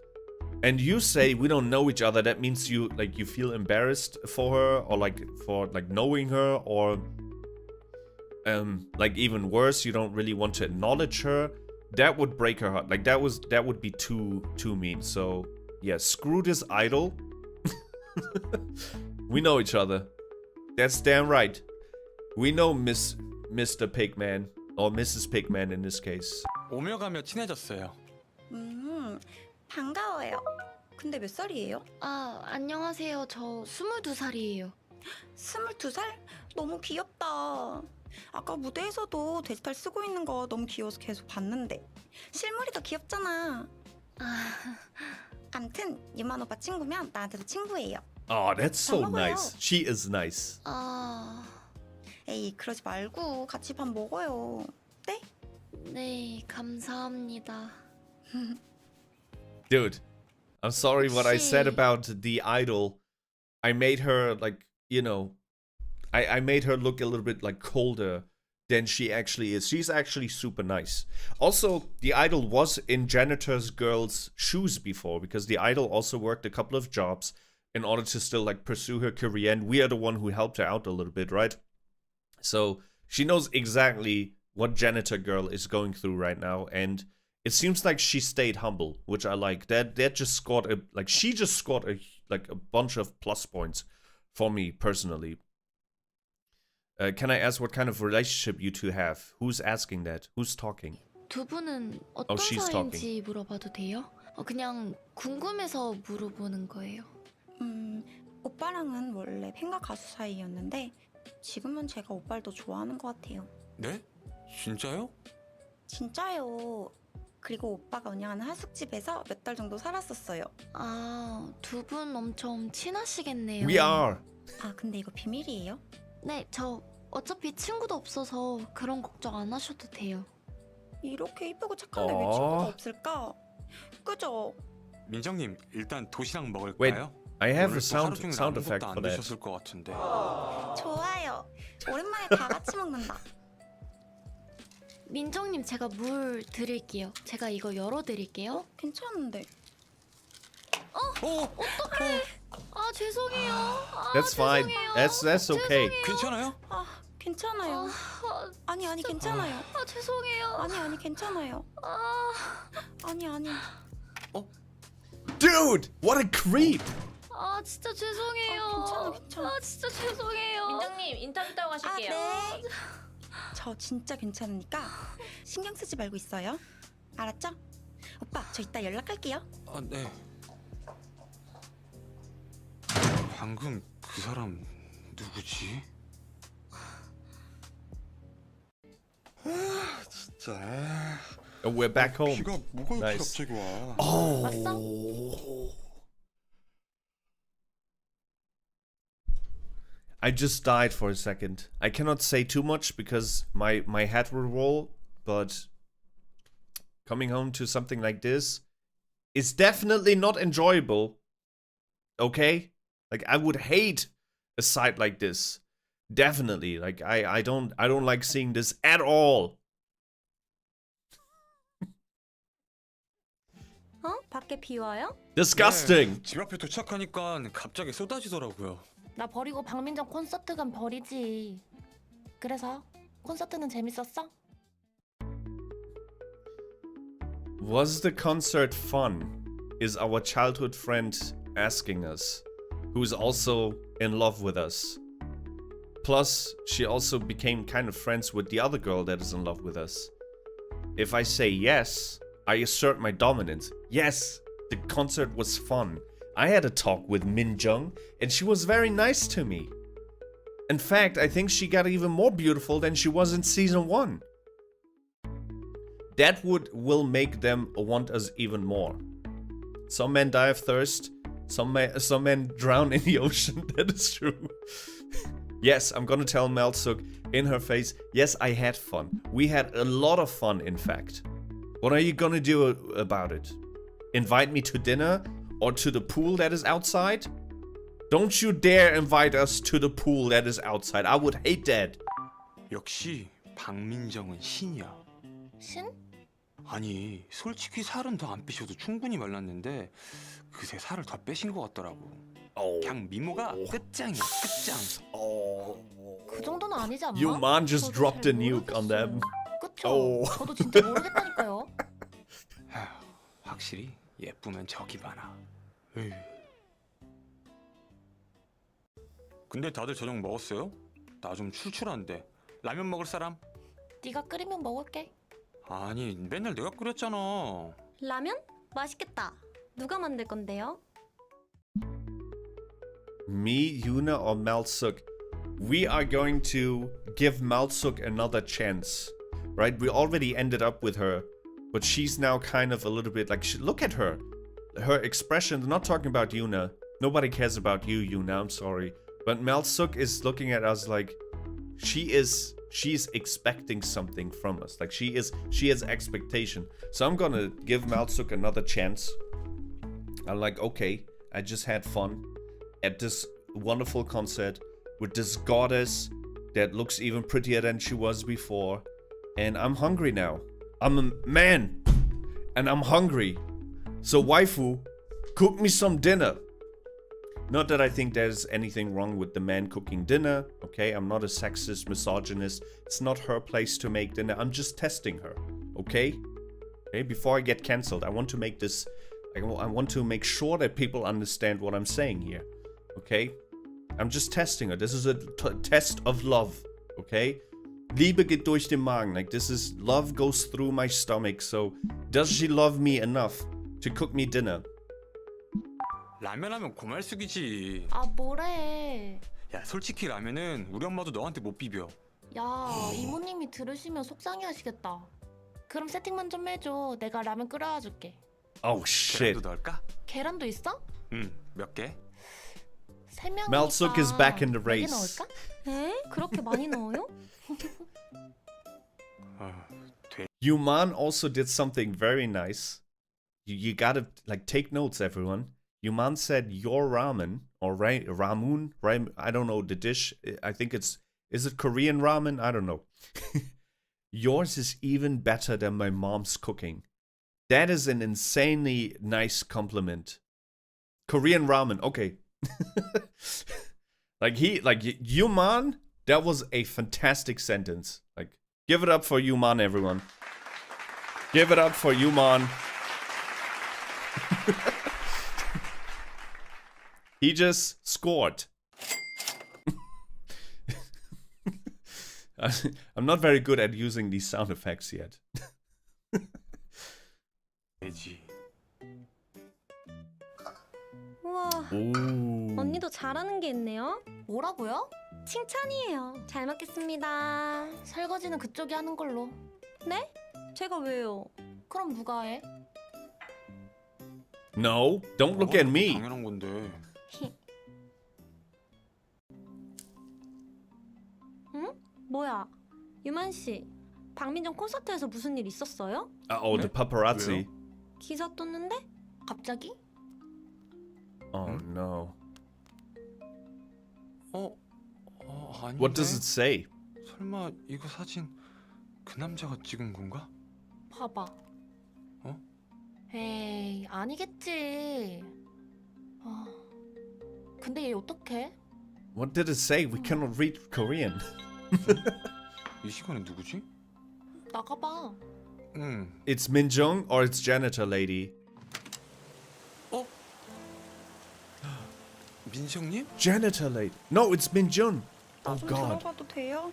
And you say we don't know each other. That means you feel embarrassed for her, or for knowing her, or like even worse, you don't really want to acknowledge her. That would break her heart. Like that would be too mean. So yeah, screw this idol. We know each other. That's damn right. We know Mr. Pigman, or Mrs. Pigman in this case. 오며 가며 친해졌어요. 반가워요. 근데 몇 살이에요? 아, 안녕하세요. 저 22살이에요. 22살? 너무 귀엽다. 아까 무대에서도 데지탈 쓰고 있는 거 너무 귀여워서 계속 봤는데 실물이 더 귀엽잖아. 암튼 유만 오빠 친구면 나한테도 친구예요. Oh, that's so 잘 먹어요. nice. She is nice. 에이, 그러지 말고 같이 밥 먹어요. 네? 네, 감사합니다. Dude, I'm sorry what I said about the idol. I made her, like, you know, I made her look a little bit, like, colder than she actually is. She's actually super nice. Also, the idol was in Janitor's Girl's shoes before, because the idol also worked a couple of jobs in order to still, like, pursue her career, and we are the one who helped her out a little bit, right? So she knows exactly what Janitor Girl is going through right now, and it seems like she stayed humble, which I like. That just scored she just scored a bunch of plus points for me personally. Can I ask what kind of relationship you two have? Who's asking that? Who's talking? 두 분은 어떤 she's 사이인지 물어봐도 돼요? 그냥 궁금해서 물어보는 거예요. 오빠랑은 원래 팬과 가수 사이였는데 지금은 제가 오빠를 더 좋아하는 것 같아요. 네? 진짜요? 진짜요. 그리고 오빠가 운영하는 하숙집에서 몇 달 정도 살았었어요. 아, 두 분 엄청 친하시겠네요. We are. 아, 근데 이거 비밀이에요? 네, 저 어차피 친구도 없어서 그런 걱정 안 하셔도 돼요. 이렇게 이쁘고 착한데 왜 친구가 없을까? 그죠? 민정님, 일단 도시락 먹을까요? Wait, I have 오늘 a 또 하루 sound 종일 effect 아무것도 안 for that. 드셨을 것 같은데. 좋아요. 오랜만에 다 같이 먹는다. 민정님, 제가 물 드릴게요. 제가 이거 열어드릴게요. 괜찮은데. 어떡해. 아, 죄송해요. 아, That's fine. 죄송해요. That's okay. 괜찮아요? 아, 괜찮아요. 아니, 괜찮아요. 아, 죄송해요. 아니, 괜찮아요. 아니. Dude, what a creep! 아 진짜 죄송해요. 괜찮아. 진짜 죄송해요. 민정님 인터뷰 따고 가실게요. 네. 저 진짜 괜찮으니까 신경 쓰지 말고 있어요. 알았죠? 오빠, 저 이따 연락할게요. 아, 네. 방금 그 사람 누구지? 아, 진짜. Oh, we're back home. 비가 뭐가 이렇게 Nice. 갑자기 와? Oh. I just died for a second. I cannot say too much because my head will roll, but coming home to something like this is definitely not enjoyable. Okay? Like I would hate a sight like this. Definitely. Like I don't like seeing this at all. 어? 밖에 비 와요? Disgusting. 네, 집 앞에 도착하니까 갑자기 쏟아지더라고요. 나 버리고 박민정 콘서트 간 버리지. 그래서 콘서트는 재밌었어? Was the concert fun? Is our childhood friend asking us, who's also in love with us. Plus, she also became kind of friends with the other girl that is in love with us. If I say yes, I assert my dominance. Yes, the concert was fun. I had a talk with Min Jung, and she was very nice to me. In fact, I think she got even more beautiful than she was in season 1. That will make them want us even more. Some men die of thirst. Some men drown in the ocean. That is true. Yes, I'm gonna tell Melsuk in her face. Yes, I had fun. We had a lot of fun, in fact. What are you gonna do about it? Invite me to dinner or to the pool that is outside? Don't you dare invite us to the pool that is outside. I would hate that. 역시 박민정은 신이야. 신? 아니, 솔직히 살은 더 안 빼셔도 충분히 말랐는데 그새 살을 더 빼신 것 같더라고. 그냥 미모가 끝장이야, 끝장. 그 정도는 아니지 않나? You man just 저도 dropped a 잘 nuke on them. 그쵸? 오. 저도 진짜 모르겠다니까요. 휴, 확실히 예쁘면 적이 많아. 에휴. 근데 다들 저녁 먹었어요? 나 좀 출출한데. 라면 먹을 사람? 네가 끓이면 먹을게. 아니, 맨날 내가 끓였잖아. 라면? 맛있겠다. 누가 만들 건데요? Me, Yuna, or Melsuk? We are going to give Melsuk another chance. Right? We already ended up with her. But she's now kind of a little bit like... Look at her. Her expression, they're not talking about Yuna. Nobody cares about you, Yuna, I'm sorry. But Melsuk is looking at us like... She's expecting something from us. Like she has expectation. So I'm gonna give Melsuk another chance. I'm like, okay, I just had fun at this wonderful concert with this goddess that looks even prettier than she was before. And I'm hungry now. I'm a man and I'm hungry. So waifu, cook me some dinner. Not that I think there's anything wrong with the man cooking dinner, okay? I'm not a sexist, misogynist. It's not her place to make dinner. I'm just testing her, okay? Okay, before I get cancelled, I want to make this... I want to make sure that people understand what I'm saying here, okay? I'm just testing her. This is a test of love, okay? Liebe geht durch den Magen. Like, this is... Love goes through my stomach, so... Does she love me enough to cook me dinner? 라면 하면 고말숙이지. 아 뭐래? 야, 솔직히 라면은 우리 엄마도 너한테 못 비벼. 야 이모님이 들으시면 속상해하시겠다. 그럼 세팅만 좀 해줘. 내가 라면 끓여와 줄게. Oh shit. 계란도 넣을까? 계란도 있어? 응, 몇 개? 3명이니까 Melsuk is back in the 4개 race. 넣을까? 에? 그렇게 많이 넣어요? Yuman also did something very nice. You gotta like take notes, everyone. Yuman said your ramen or ramun. I don't know the dish. I think is it Korean ramen? I don't know. Yours is even better than my mom's cooking. That is an insanely nice compliment. Korean ramen, okay. like Yuman, that was a fantastic sentence. Like, give it up for Yuman, everyone. Give it up for Yuman. He just scored. I'm not very good at using these sound effects yet. 돼지. 우와, Ooh. 언니도 잘하는 게 있네요. 뭐라고요? 칭찬이에요. 잘 먹겠습니다. 설거지는 그쪽이 하는 걸로. 네? 제가 왜요? 그럼 누가 해? No, don't look at me. 당연한 건데. 응? 뭐야? 유만 씨, 박민정 콘서트에서 무슨 일 있었어요? Oh, the paparazzi. 기사 떴는데? 갑자기? Oh no. 아닌데. What does it say? 설마 이거 사진 그 남자가 찍은 건가? 봐봐. 어? 에이, 아니겠지. 근데 얘 어떡해? What did it say? We cannot read Korean. 이 시간에 누구지? 나가봐. It's Minjung or it's janitor lady. 민정님? Janitor lady. No, it's Minjun. 나 Oh 좀 God. 들어가도 돼요?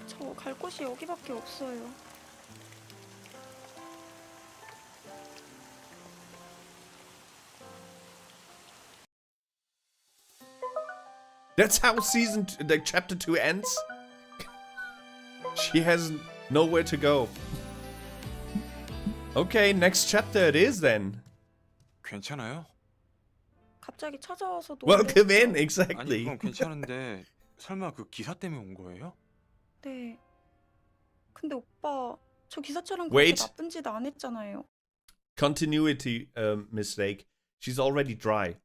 저 갈 곳이 여기밖에 없어요. That's how like chapter 2 ends. She has nowhere to go. Okay, next chapter it is then. 괜찮아요? 갑자기 찾아와서 Welcome in, 아니 exactly. 그건 괜찮은데 설마 그 기사 때문에 온 거예요? 네. 근데 오빠, 저 기사처럼 Wait. 그렇게 나쁜 짓 안 했잖아요. Continuity mistake. She's already dry.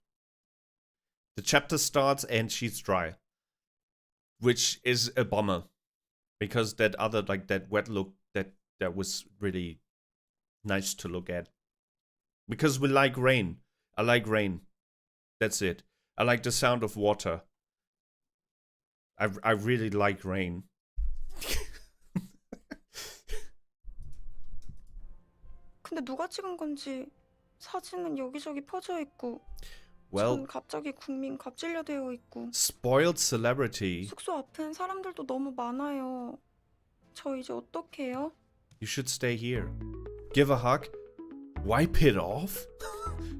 The chapter starts and she's dry. Which is a bummer. Because that other, like that wet look, that was really nice to look at. Because we like rain. I like rain. That's it. I like the sound of water. I really like rain. 근데 누가 찍은 건지 사진은 여기저기 퍼져 있고 Well, 전 갑자기 국민 갑질려 되어 있고 spoiled celebrity. 숙소 앞엔 사람들도 너무 많아요. 저 이제 어떡해요? You should stay here. Give a hug. Wipe it off?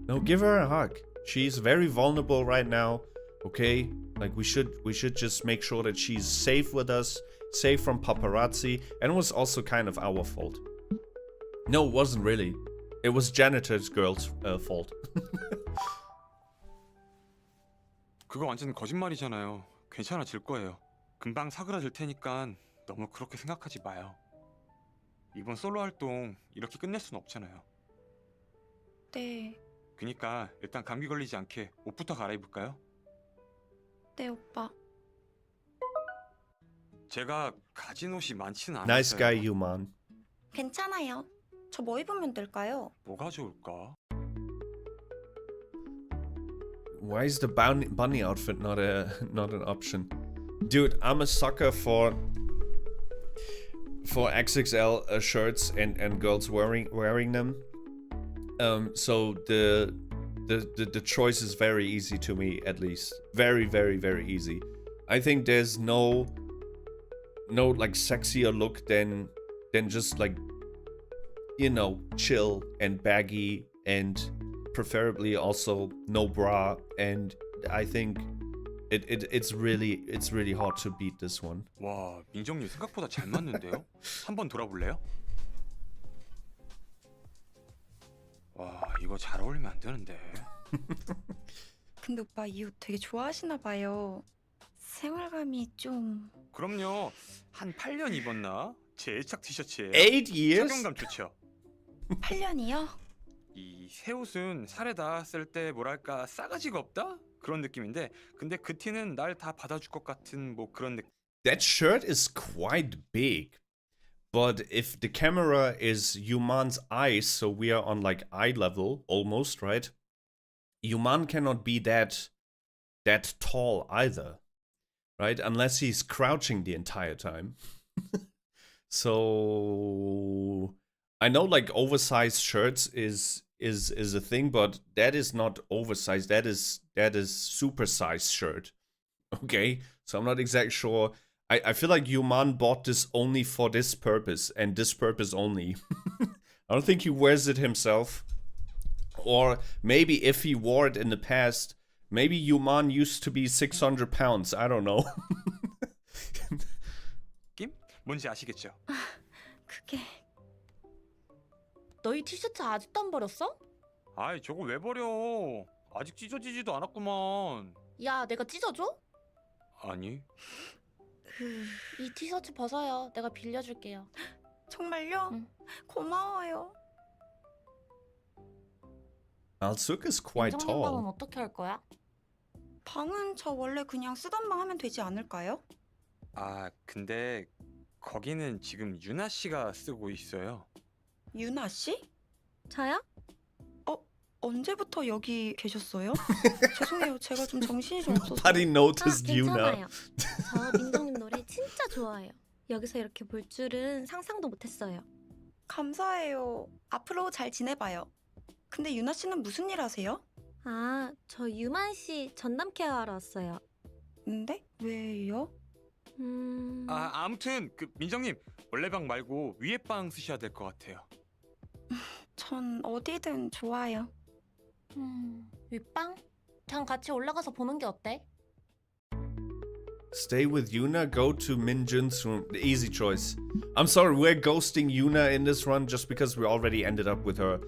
No, give her a hug. She's very vulnerable right now. Okay? Like we should just make sure that she's safe with us, safe from paparazzi, and it was also kind of our fault. No, it wasn't really. It was janitor's girl's fault. 그거 완전 거짓말이잖아요. 괜찮아질 거예요. 금방 사그라질 테니까 너무 그렇게 생각하지 마요. 이번 솔로 활동 이렇게 끝낼 순 없잖아요. 네, 그니까 일단 감기 걸리지 않게 옷부터 갈아입을까요? 네 오빠. 제가 가진 옷이 많지는 않아요. Nice guy, Yuman. 괜찮아요. 저 뭐 입으면 될까요? 뭐가 좋을까? Why is the bunny outfit not an option? Dude, I'm a sucker for XXL shirts and girls wearing them. So the choice is very easy to me, at least. Very, very, very easy. I think there's no like sexier look than just like, you know, chill and baggy and preferably also no bra, and I think it's really hard to beat this one. 와, 민정님 생각보다 잘 맞는데요? 한번 돌아볼래요? 와, 이거 잘 어울리면 안 되는데. 근데 오빠 이 옷 되게 좋아하시나 봐요. 생활감이 좀... 그럼요. 한 8년 입었나? 제 애착 티셔츠예요. 8 years? 착용감 좋죠. 8년이요? 이 새 옷은 살에 닿았을 때 뭐랄까 싸가지가 없다? 그런 느낌인데 근데 그 티는 날 다 받아줄 것 같은 뭐 그런 느낌. That shirt is quite big. But if the camera is Yuman's eyes, so we are on like eye level almost, right? Yuman cannot be that tall either, right? Unless he's crouching the entire time. So I know like oversized shirts is is a thing, but that is not oversized. That is supersized shirt. Okay, so I'm not exactly sure. I feel like Yuman bought this only for this purpose and this purpose only. I don't think he wears it himself. Or maybe if he wore it in the past, maybe Yuman used to be 600 pounds. I don't know. 느낌? 뭔지 아시겠죠? 그게 너희 티셔츠 아직도 안 버렸어? 아이 저거 왜 버려? 아직 찢어지지도 않았구만. 야, 내가 찢어줘? 아니 이 티셔츠 벗어요. 내가 빌려줄게요. 정말요? 응. 고마워요. Malsuk is quite 민정님 방은 tall. 어떻게 할 거야? 방은 저 원래 그냥 쓰던 방 하면 되지 않을까요? 아 근데 거기는 지금 유나 씨가 쓰고 있어요. 유나 씨? 저요? 언제부터 여기 계셨어요? 죄송해요. 제가 좀 정신이 좀 없어서. Nobody noticed Yuna. 괜찮아요. 저 민정님 노래 진짜 좋아해요. 여기서 이렇게 볼 줄은 상상도 못했어요. 감사해요. 앞으로 잘 지내봐요. 근데 유나 씨는 무슨 일 하세요? 아, 저 유만 씨 전남 케어하러 왔어요. 근데 왜요? 아무튼 그 민정님 원래 방 말고 위에 방 쓰셔야 될 것 같아요. 전 어디든 좋아요. 윗방? 그냥 같이 올라가서 보는 게 어때? Stay with Yuna, go to Minjun's room. The easy choice. I'm sorry, we're ghosting Yuna in this run just because we already ended up with her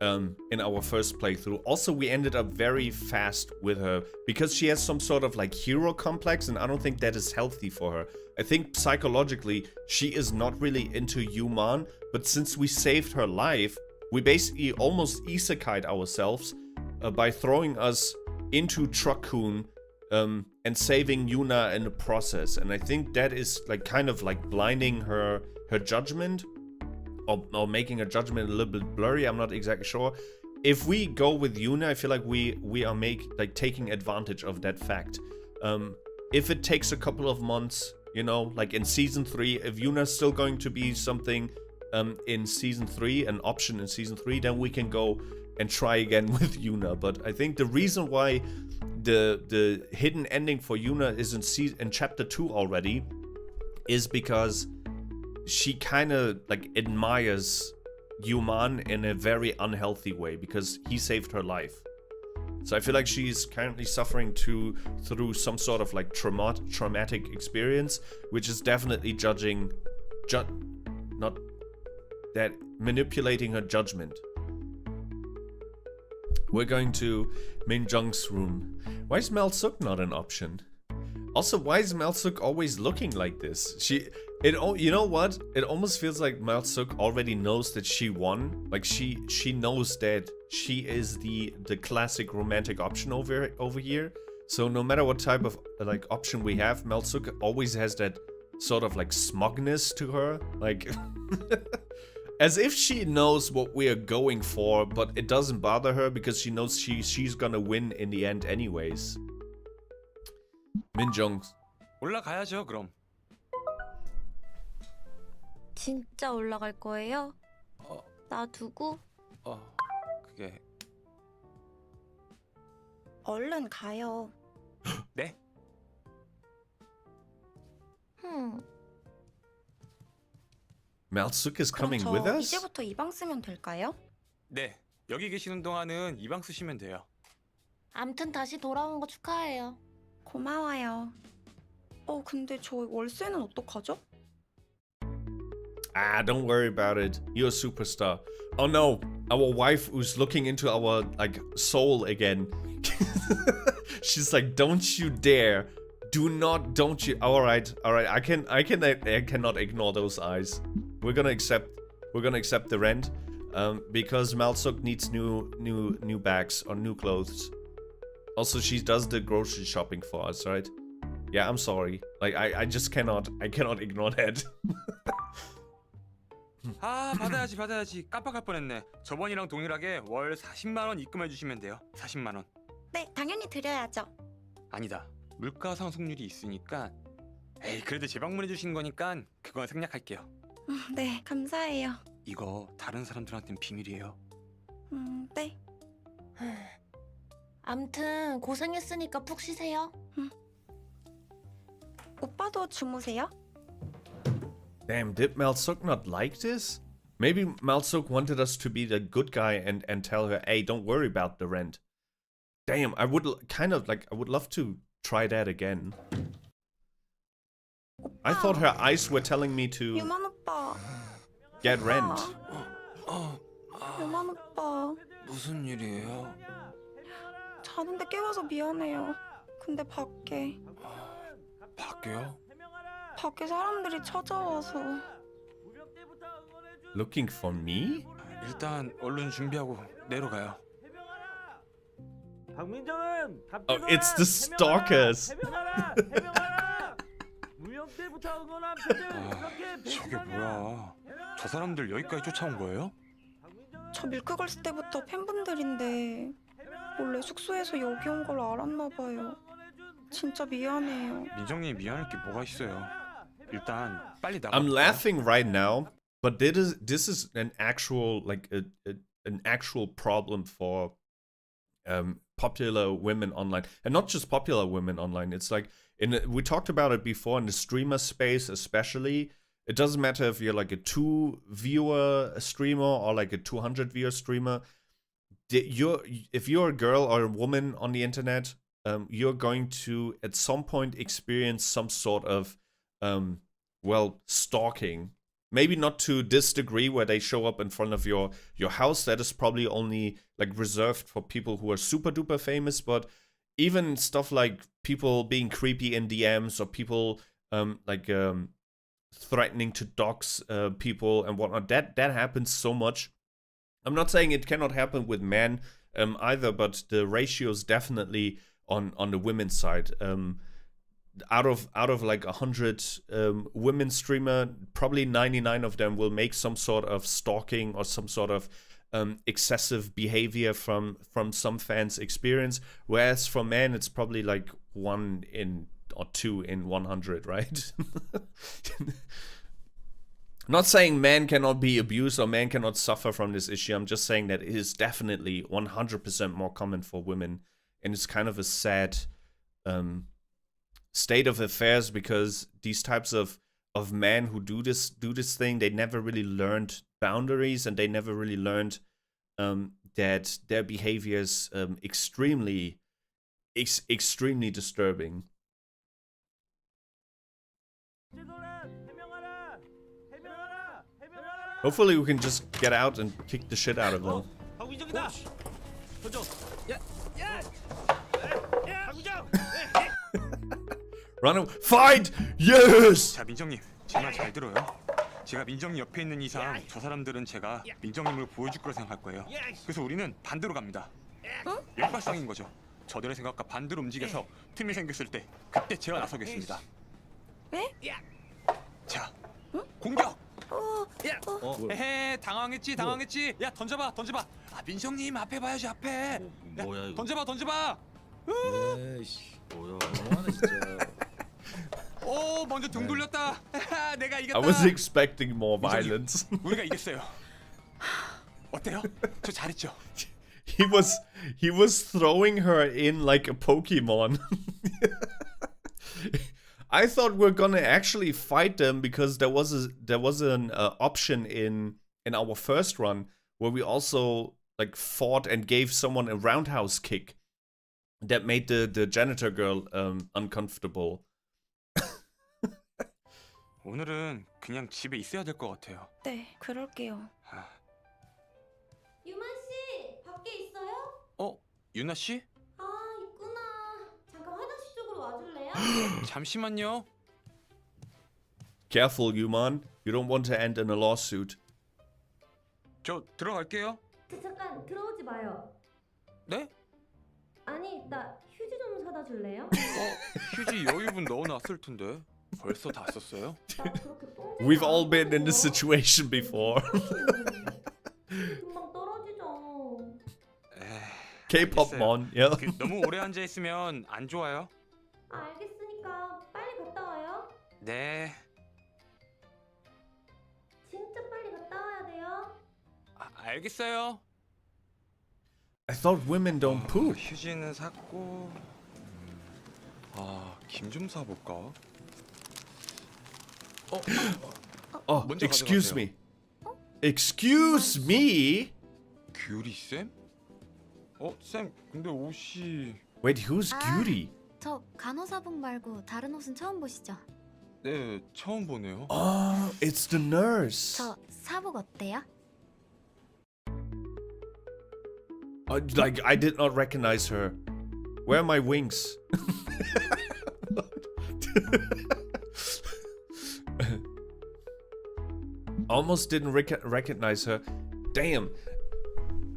in our first playthrough. Also, we ended up very fast with her because she has some sort of like hero complex, and I don't think that is healthy for her. I think psychologically she is not really into Yuman, but since we saved her life, we basically almost isekai'd ourselves by throwing us into Truckun and saving Yuna in the process. And I think that is like kind of like blinding her judgment or making her judgment a little bit blurry. I'm not exactly sure. If we go with Yuna, I feel like we are taking advantage of that fact. If it takes a couple of months, you know, like in season 3, if Yuna's still going to be something in season 3, an option in season 3, then we can go and try again with Yuna. But I think the reason why the hidden ending for Yuna is in chapter 2 already is because she kind of like admires Yuman in a very unhealthy way because he saved her life. So I feel like she's currently suffering through some sort of like traumatic experience, which is definitely manipulating her judgment. We're going to Minjung's room. Why is Malsuk not an option? Also, why is Malsuk always looking like this? You know what? It almost feels like Malsuk already knows that she won. Like she knows that she is the classic romantic option over here. So no matter what type of like option we have, Malsuk always has that sort of like smugness to her, like as if she knows what we are going for, but it doesn't bother her because she knows she's gonna win in the end anyways. Minjung. 올라가야죠 그럼. 진짜 올라갈 거예요? 놔두고? 그게 얼른 가요. 네? Malsuk is 그럼 coming 저 with us? 이제부터 이 방 쓰면 될까요? 네. 여기 계시는 동안은 이 방 쓰시면 돼요. 암튼 다시 돌아온 거 축하해요. 고마워요. 근데 저 월세는 어떡하죠? Don't worry about it. You're a superstar. Oh no, our wife who's looking into our like soul again. She's like, don't you dare. Don't you. All right. I cannot ignore those eyes. We're gonna accept the rent. Because Malsuk needs new bags or new clothes. Also, she does the grocery shopping for us, right? Yeah, I'm sorry. Like I just cannot ignore that. 받아야지. 깜빡할 뻔했네. 저번이랑 동일하게 월 40만 원 입금해 주시면 돼요. 40만 원. 네, 당연히 드려야죠. 아니다. 물가 상승률이 있으니까. 에이, 그래도 재방문해 주신 거니까 그건 생략할게요. 네, 감사해요. 이거 다른 사람들한텐 비밀이에요. 네. 암튼 고생했으니까 푹 쉬세요. 오빠도 주무세요? Damn, did Malsuk not like this? Maybe Malsuk wanted us to be the good guy and tell her, hey, don't worry about the rent. Damn, I would I would love to try that again. I thought her eyes were telling me to 유만 오빠. get rent. 유만 오빠. 무슨 일이에요? 자는데 깨워서 미안해요. 근데 밖에 밖에요? 밖에 사람들이 찾아와서. Looking for me? 일단 얼른 준비하고 내려가요. 박민정은 Oh, it's the stalkers. 무명때부터 응원한 팬들 저게 뭐야? 저 사람들 여기까지 쫓아온 거예요? 저 밀크걸스 때부터 팬분들인데 원래 숙소에서 여기 온 걸 알았나 봐요. 진짜 미안해요. 민정님 미안할 게 뭐가 있어요? 일단 빨리 나가. I'm laughing right now, but this is an actual an actual problem for popular women online, and not just popular women online. It's like we talked about it before in the streamer space, especially. It doesn't matter if you're like a 2-viewer streamer or like a 200-viewer streamer. If you're a girl or a woman on the internet, you're going to at some point experience some sort of stalking. Maybe not to this degree where they show up in front of your house. That is probably only like reserved for people who are super duper famous. But even stuff like people being creepy in DMs or people threatening to dox people and whatnot, that happens so much. I'm not saying it cannot happen with men either, but the ratio is definitely on the women's side. Out of like 100 women streamer, probably 99 of them will make some sort of stalking or some sort of excessive behavior from some fans' experience, whereas for men it's probably like 1 in or 2 in 100, right? Not saying men cannot be abused or men cannot suffer from this issue. I'm just saying that it is definitely 100% more common for women, and it's kind of a sad state of affairs, because these types of men who do this thing, they never really learned boundaries, and they never really learned that their behavior is extremely disturbing. Hopefully we can just get out and kick the shit out of them. 박민정이다. 던져. 야. 박민정. Run away. Fight! Yes! 자, 민정님, 제 말 잘 들어요. 제가 민정님 옆에 있는 이상 저 사람들은 제가 민정님을 보여줄 거라 생각할 거예요. 그래서 우리는 반대로 갑니다. 역발상인 거죠. 저들의 생각과 반대로 움직여서 틈이 생겼을 때 그때 제가 나서겠습니다. 네? 자, 공격! 에헤, 당황했지. 야, 던져봐. 아, 민정님 앞에 봐야지, 앞에. 뭐야 이거? 던져봐. 에이씨, 뭐야? 너무하네 진짜. 오, 먼저 등 돌렸다. 내가 이겼다. I was expecting more violence. 우리가 이겼어요. 어때요? 저 잘했죠? He was throwing her in like a Pokemon. I thought we're gonna actually fight them, because there was an option in our first run where we also like fought and gave someone a roundhouse kick that made the janitor girl uncomfortable. 오늘은 그냥 집에 있어야 될 것 같아요. 네, 그럴게요. 유만 씨, 밖에 있어요? 유나 씨? 아, 있구나. 잠깐 화장실 쪽으로 와줄래요? 잠시만요. Careful, Yuman. You don't want to end in a lawsuit. 저 들어갈게요. 잠깐 들어오지 마요. 네? 아니, 나 휴지 좀 사다 줄래요? 휴지 여유분 넣어놨을 텐데 벌써 다 썼어요? 나 그렇게 똥 We've all been in this situation before. 금방 떨어지죠. K-pop 알겠어요. mon, yeah. 너무 오래 앉아 있으면 안 좋아요. 알겠으니까 빨리 갔다 와요. 네. 진짜 빨리 갔다 와야 돼요. 알겠어요. thought women don't poop. 휴지는 샀고. 김 좀 사볼까? Oh, 먼저 excuse 가져가세요. me. Excuse me? 규리 쌤? 쌤, 근데 옷이... Wait, who's Cutie? 저 간호사복 말고 다른 옷은 처음 보시죠? 네, 처음 보네요. Oh, it's the nurse. 저 사복 어때요? Like, I did not recognize her. Where are my wings? Almost didn't recognize her. Damn.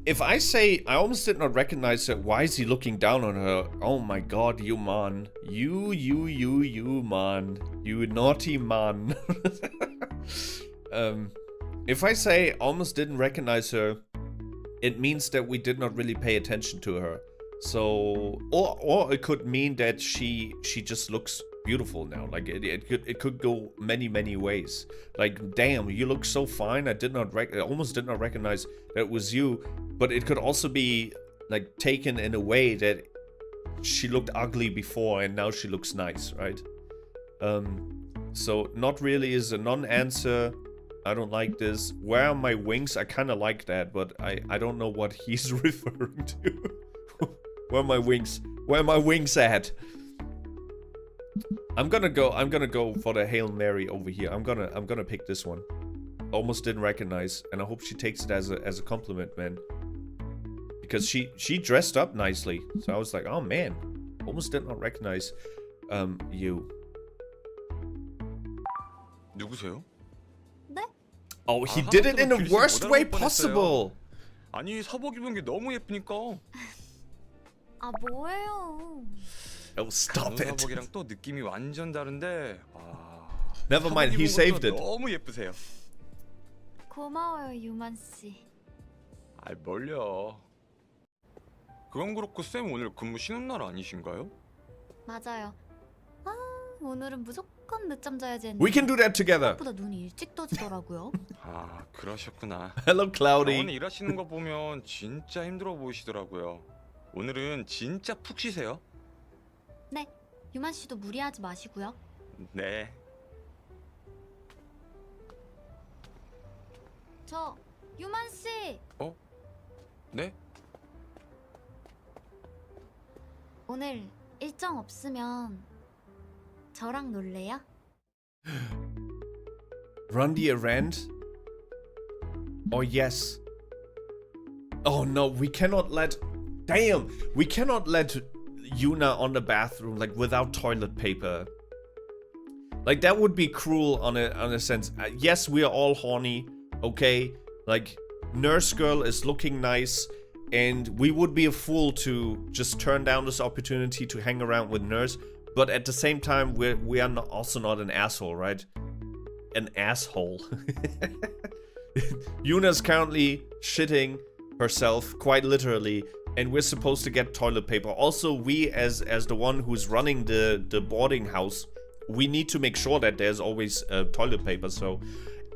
If I say I almost did not recognize her, why is he looking down on her? Oh my god, you man. You man. You naughty man. If I say almost didn't recognize her, it means that we did not really pay attention to her. So, or it could mean that she just looks beautiful now. Like it could go many ways. Like, damn, you look so fine. I almost did not recognize that it was you. But it could also be like taken in a way that she looked ugly before and now she looks nice, right? So not really is a non-answer. I don't like this. Where are my wings? I kind of like that, but I don't know what he's referring to. Where are my wings? Where are my wings at? I'm gonna go for the Hail Mary over here. I'm gonna pick this one. Almost didn't recognize, and I hope she takes it as a compliment, man. Because she dressed up nicely, so I was like, oh man, almost did not recognize you. 누구세요? 네? Oh, he did it in the worst way possible. 아니, 사복 입은 게 너무 예쁘니까. 아 뭐예요? Oh, stop it. 사복이랑 또 느낌이 완전 다른데. Never mind, he saved it. 너무 예쁘세요. 고마워요 유만 씨. 뭘요? 그건 그렇고 쌤 오늘 근무 쉬는 날 아니신가요? 맞아요. 아 오늘은 무조건 늦잠 자야지 했는데 We can do that together. 생각보다 눈이 일찍 떠지더라고요. 그러셨구나. Hello, Cloudy. 오늘 일하시는 거 보면 진짜 힘들어 보이시더라고요. 오늘은 진짜 푹 쉬세요. 네, 유만 씨도 무리하지 마시고요. 네. 저 유만 씨. 네? 오늘 일정 없으면 저랑 놀래요? Run the errand? Oh, yes. Oh, no, we cannot let... Damn! We cannot let Yuna on the bathroom, like, without toilet paper. Like, that would be cruel on a sense. Yes, we are all horny, okay? Like, Nurse Girl is looking nice, and we would be a fool to just turn down this opportunity to hang around with Nurse. But at the same time, we are also not an asshole, right? An asshole. Yuna's currently shitting herself, quite literally, and we're supposed to get toilet paper. Also, we, as the one who's running the boarding house, we need to make sure that there's always toilet paper. So,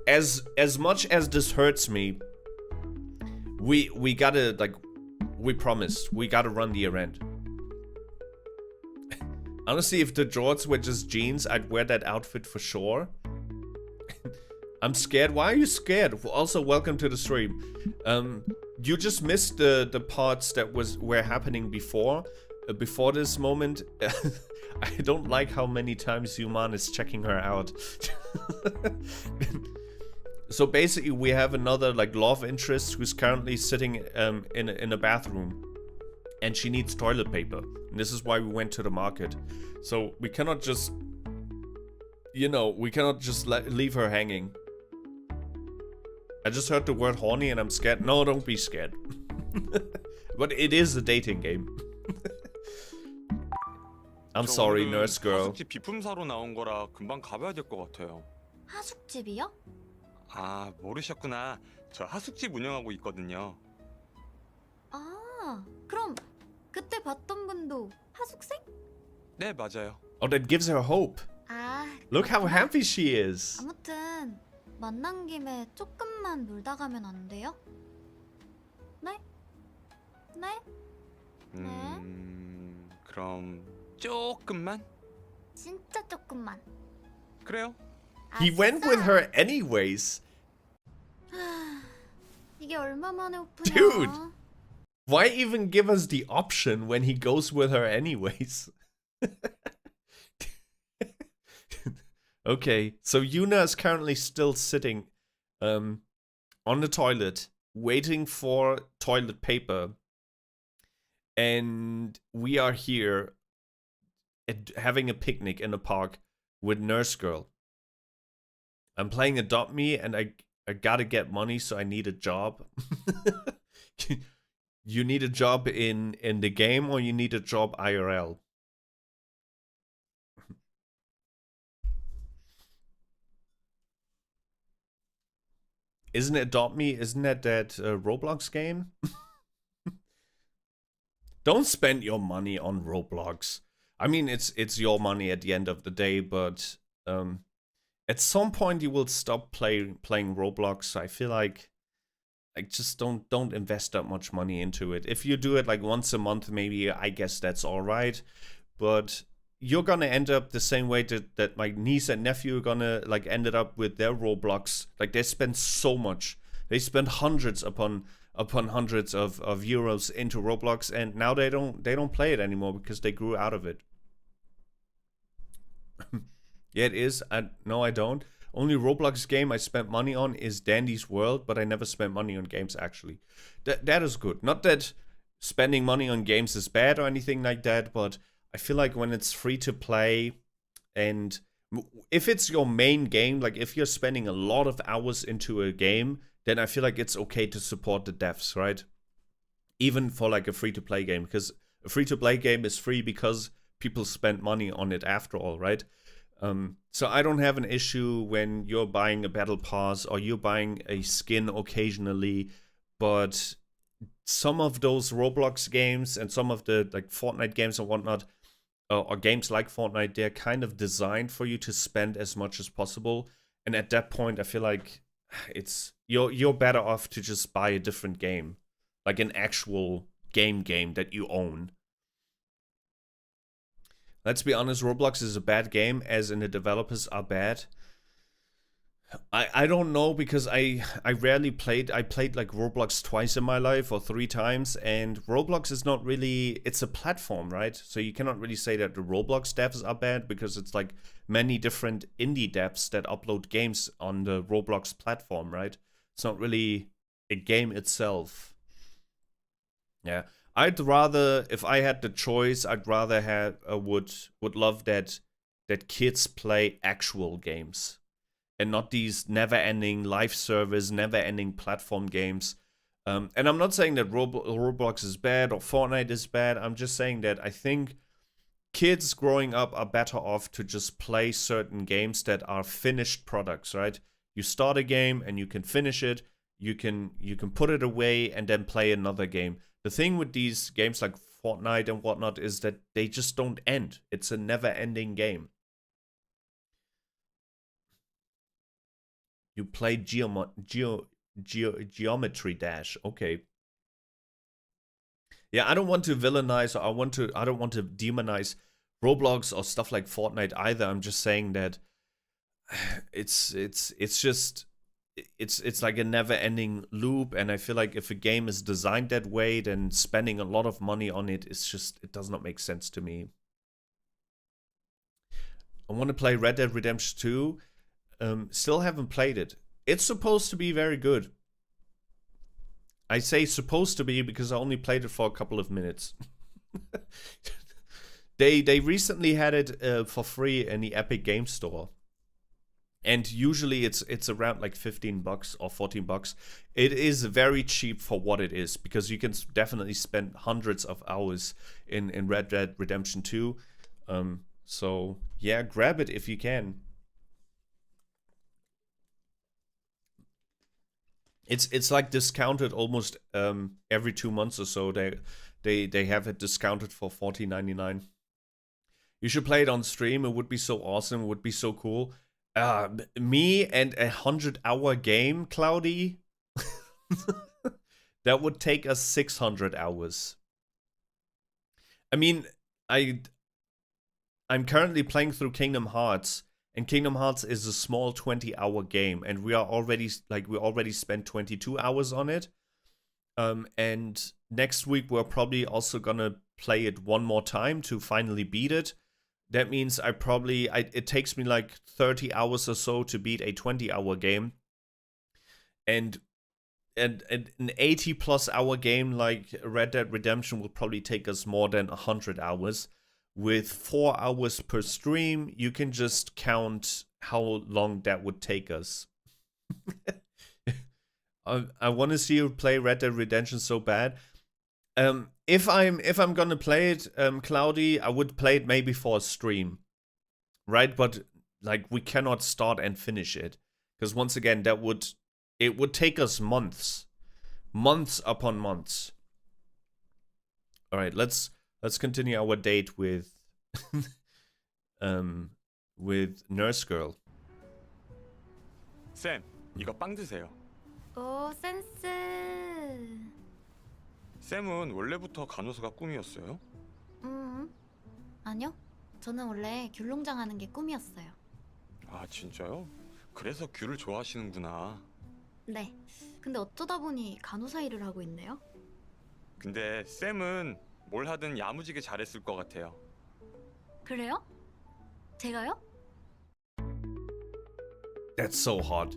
as much as this hurts me, we gotta, like, we promised, we gotta run the errand. Honestly, if the jorts were just jeans, I'd wear that outfit for sure. I'm scared. Why are you scared? Also, welcome to the stream. You just missed the parts that were happening before this moment. I don't like how many times Yuman is checking her out. So basically, we have another, like, love interest who's currently sitting in a bathroom, and she needs toilet paper. And this is why we went to the market. So we cannot just, you know, we cannot just leave her hanging. I just heard the word horny and I'm scared. No, don't be scared. But it is a dating game. I'm sorry, Nurse Girl. 하숙집 비품 사러 나온 거라 금방 가봐야 될 것 같아요. 하숙집이요? 모르셨구나. 저 하숙집 운영하고 있거든요. 아, 그럼 그때 봤던 분도 하숙생? 네, 맞아요. Oh, that gives her hope. 아, Look how happy she is. 아무튼 만난 김에 조금만 놀다 가면 안 돼요? 네? 네? 그럼 조금만. 진짜 조금만. 그래요. He went with her anyways. 이게 얼마 만에 오프냐? Dude. Why even give us the option when he goes with her anyways? Okay, so Yuna is currently still sitting on the toilet, waiting for toilet paper. And we are here having a picnic in a park with Nurse Girl. I'm playing Adopt Me, and I gotta get money, so I need a job. You need a job in the game, or you need a job IRL? Isn't it Adopt Me? Isn't that Roblox game? Don't spend your money on Roblox. I mean, it's your money at the end of the day, but at some point you will stop playing Roblox. I feel like just don't invest that much money into it. If you do it like once a month, maybe, I guess that's all right. But you're gonna end up the same way that my niece and nephew are gonna like ended up with their Roblox. Like, they spend so much. They spend hundreds upon hundreds of euros into Roblox, and now they don't play it anymore because they grew out of it. Yeah, it is. No, I don't. Only Roblox game I spent money on is Dandy's World, but I never spent money on games, actually. That is good. Not that spending money on games is bad or anything like that, but I feel like when it's free to play, and if it's your main game, like if you're spending a lot of hours into a game, then I feel like it's okay to support the devs, right? Even for like a free-to-play game, because a free-to-play game is free because people spend money on it after all, right? So I don't have an issue when you're buying a battle pass or you're buying a skin occasionally, but some of those Roblox games and some of the like Fortnite games and whatnot, or games like Fortnite, they're kind of designed for you to spend as much as possible. And at that point, I feel like you're better off to just buy a different game, like an actual game that you own. Let's be honest, Roblox is a bad game, as in the developers are bad. I don't know, because I rarely played. I played like Roblox twice in my life, or 3 times, and Roblox is not really, it's a platform, right? So you cannot really say that the Roblox devs are bad, because it's like many different indie devs that upload games on the Roblox platform, right? It's not really a game itself. Yeah. I'd rather, if I had the choice, I'd rather have would love that kids play actual games, and not these never-ending live service, never-ending platform games. And I'm not saying that Roblox is bad or Fortnite is bad. I'm just saying that I think kids growing up are better off to just play certain games that are finished products, right? You start a game and you can finish it. You can put it away and then play another game. The thing with these games like Fortnite and whatnot is that they just don't end. It's a never-ending game. You play Geometry Dash. Okay. Yeah, I don't want to villainize, or I don't want to demonize Roblox or stuff like Fortnite either. I'm just saying that it's like a never-ending loop, and I feel like if a game is designed that way, then spending a lot of money on it it does not make sense to me. I want to play Red Dead Redemption 2. Still haven't played it. It's supposed to be very good. I say supposed to be because I only played it for a couple of minutes. They recently had it for free in the Epic Game Store. And usually it's around like $15 or $14. It is very cheap for what it is, because you can definitely spend hundreds of hours in Red Dead Redemption 2. So yeah, grab it if you can. It's like discounted almost every 2 months or so. They have it discounted for $14.99. You should play it on stream. It would be so awesome. It would be so cool. Me and a 100-hour game, Cloudy. that would take us 600 hours. I mean, I'm currently playing through Kingdom Hearts, and Kingdom Hearts is a small 20-hour game, and we already spent 22 hours on it. And next week we're probably also gonna play it one more time to finally beat it. That means it takes me like 30 hours or so to beat a 20-hour game. And an 80+ hour game like Red Dead Redemption will probably take us more than 100 hours. With 4 hours per stream, you can just count how long that would take us. I want to see you play Red Dead Redemption so bad. If I'm gonna play it, Cloudy, I would play it maybe for a stream, right? But like we cannot start and finish it because once again it would take us months upon months. All right, let's continue our date with with Nurse Girl. 쌤, 이거 빵 드세요. 오, 센스. 쌤은 원래부터 간호사가 꿈이었어요? 아니요. 저는 원래 귤농장 하는 게 꿈이었어요. 아, 진짜요? 그래서 귤을 좋아하시는구나. 네. 근데 어쩌다 보니 간호사 일을 하고 있네요. 근데 쌤은 뭘 하든 야무지게 잘했을 것 같아요. 그래요? 제가요? That's so hot.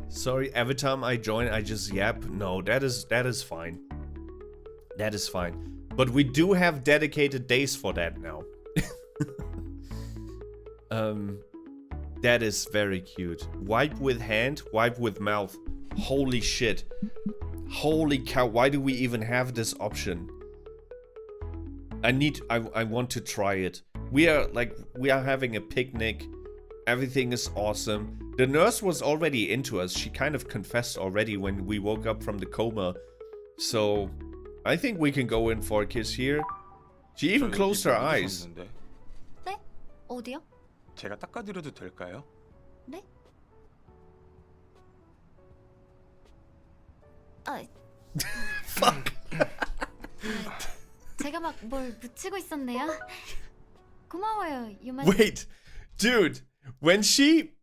Sorry, every time I join, I just yap. No, that is fine. That is fine. But we do have dedicated days for that now. That is very cute. Wipe with hand, wipe with mouth. Holy shit. Holy cow, why do we even have this option? I want to try it. We are having a picnic. Everything is awesome. The nurse was already into us. She kind of confessed already when we woke up from the coma. So, I think we can go in for a kiss here. She even closed her eyes. 네? 어디요? 제가 닦아드려도 될까요? 네? 아, Fuck. 제가 막 뭘 묻히고 있었네요. 고마워요, 유만. Wait, dude. When she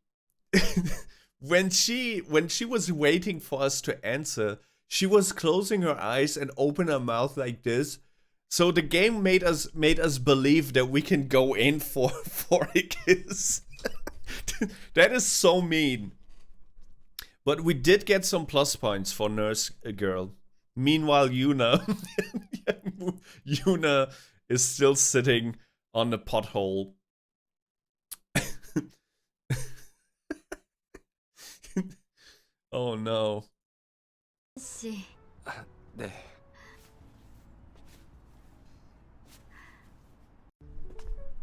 was waiting for us to answer, she was closing her eyes and open her mouth like this. So the game made us believe that we can go in for a kiss. That is so mean. But we did get some plus points for Nurse Girl. Meanwhile, Yuna is still sitting on the pothole. Oh no. 씨. 네.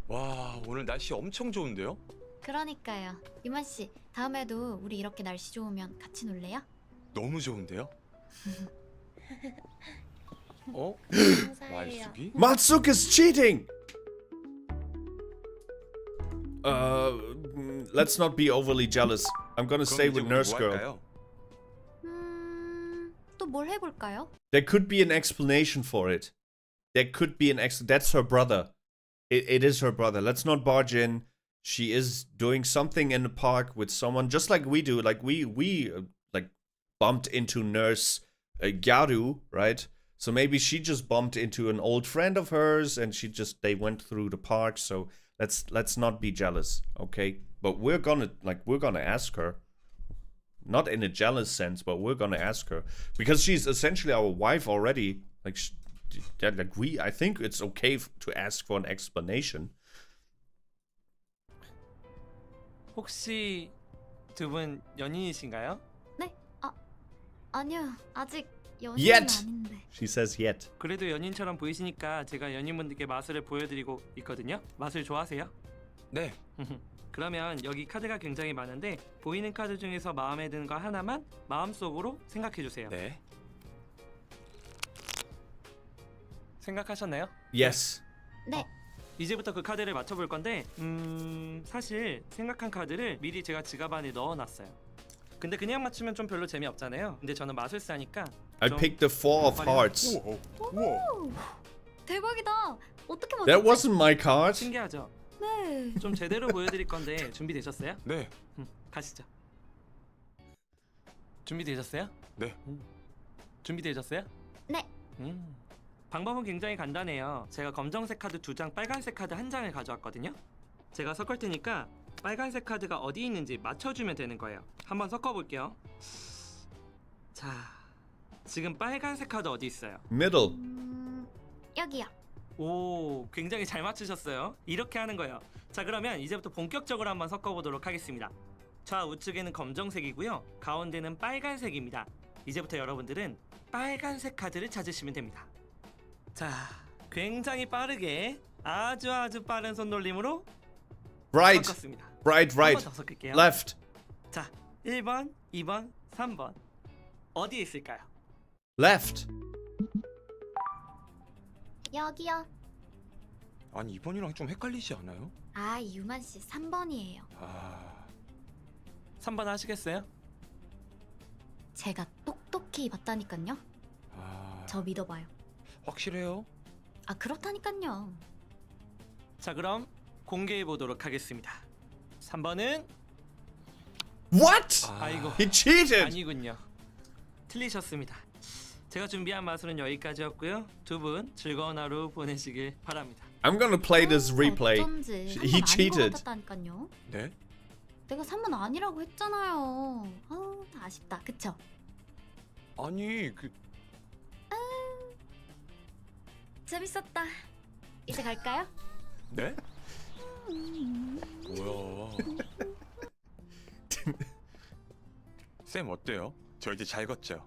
와, 오늘 날씨 엄청 좋은데요? 그러니까요. 유만 씨, 다음에도 우리 이렇게 날씨 좋으면 같이 놀래요? 너무 좋은데요? 어? 말숙이? Matsuka's cheating! Let's not be overly jealous. I'm gonna stay with Nurse Girl. 또 뭘 해볼까요? There could be an explanation for it. There could be that's her brother. It is her brother. Let's not barge in. She is doing something in the park with someone, just like we do. Like we bumped into Nurse Gyaru, right? So maybe she just bumped into an old friend of hers, and they went through the park. So let's not be jealous, okay? But we're gonna ask her. Not in a jealous sense, but we're gonna ask her because she's essentially our wife already. I think it's okay to ask for an explanation. 혹시 두 분 연인이신가요? 네? 아니요. 아직 연인은 Yet. 아닌데. She says yet. 그래도 연인처럼 보이시니까 제가 연인분들께 마술을 보여드리고 있거든요. 마술 좋아하세요? 네. 그러면 여기 카드가 굉장히 많은데 보이는 카드 중에서 마음에 드는 거 하나만 마음속으로 생각해주세요. 네. 생각하셨나요? Yes. 네. 이제부터 그 카드를 맞춰볼 건데 사실 생각한 카드를 미리 제가 지갑 안에 넣어놨어요. 근데 그냥 맞추면 좀 별로 재미없잖아요. 근데 저는 마술사니까 I 좀 picked the 4 of hearts. 대박이다. 어떻게 맞췄지? That wasn't my card. 신기하죠? 네. 좀 제대로 보여드릴 건데 준비되셨어요? 네. 가시죠. 준비되셨어요? 네. 준비되셨어요? 네. 방법은 굉장히 간단해요. 제가 검정색 카드 2장, 빨간색 카드 1장을 가져왔거든요. 제가 섞을 테니까 빨간색 카드가 어디 있는지 맞춰주면 되는 거예요. 한번 섞어볼게요. 자, 지금 빨간색 카드 어디 있어요? Middle. 여기요. 오, 굉장히 잘 맞추셨어요. 이렇게 하는 거예요. 자, 그러면 이제부터 본격적으로 한번 섞어보도록 하겠습니다. 좌우측에는 검정색이고요. 가운데는 빨간색입니다. 이제부터 여러분들은 빨간색 카드를 찾으시면 됩니다. 자, 굉장히 빠르게 아주 빠른 손놀림으로 Right. 섞었습니다. Right, 한 right. 번 더 섞을게요. Left. 자, 1번, 2번, 3번 어디에 있을까요? Left. 여기요. 아니 이번이랑 좀 헷갈리지 않아요? 아, 유만 씨 3번이에요. 아, 3번 하시겠어요? 제가 똑똑히 봤다니까요. 저 믿어봐요. 확실해요? 아, 그렇다니까요. 자, 그럼 공개해 보도록 하겠습니다. 3번은 What? 아이고, He cheated. 아니군요. 틀리셨습니다. 제가 준비한 마술은 여기까지였고요. 두 분 즐거운 하루 보내시길 바랍니다. I'm gonna play this replay. 어쩐지 He 3번 cheated. 아닌 것 같았다니까요. 네? 내가 3번 아니라고 했잖아요. 아우, 아쉽다. 그쵸? 아니 그 재밌었다. 이제 갈까요? 네? 뭐야? 쌤 어때요? 저 이제 잘 걷죠?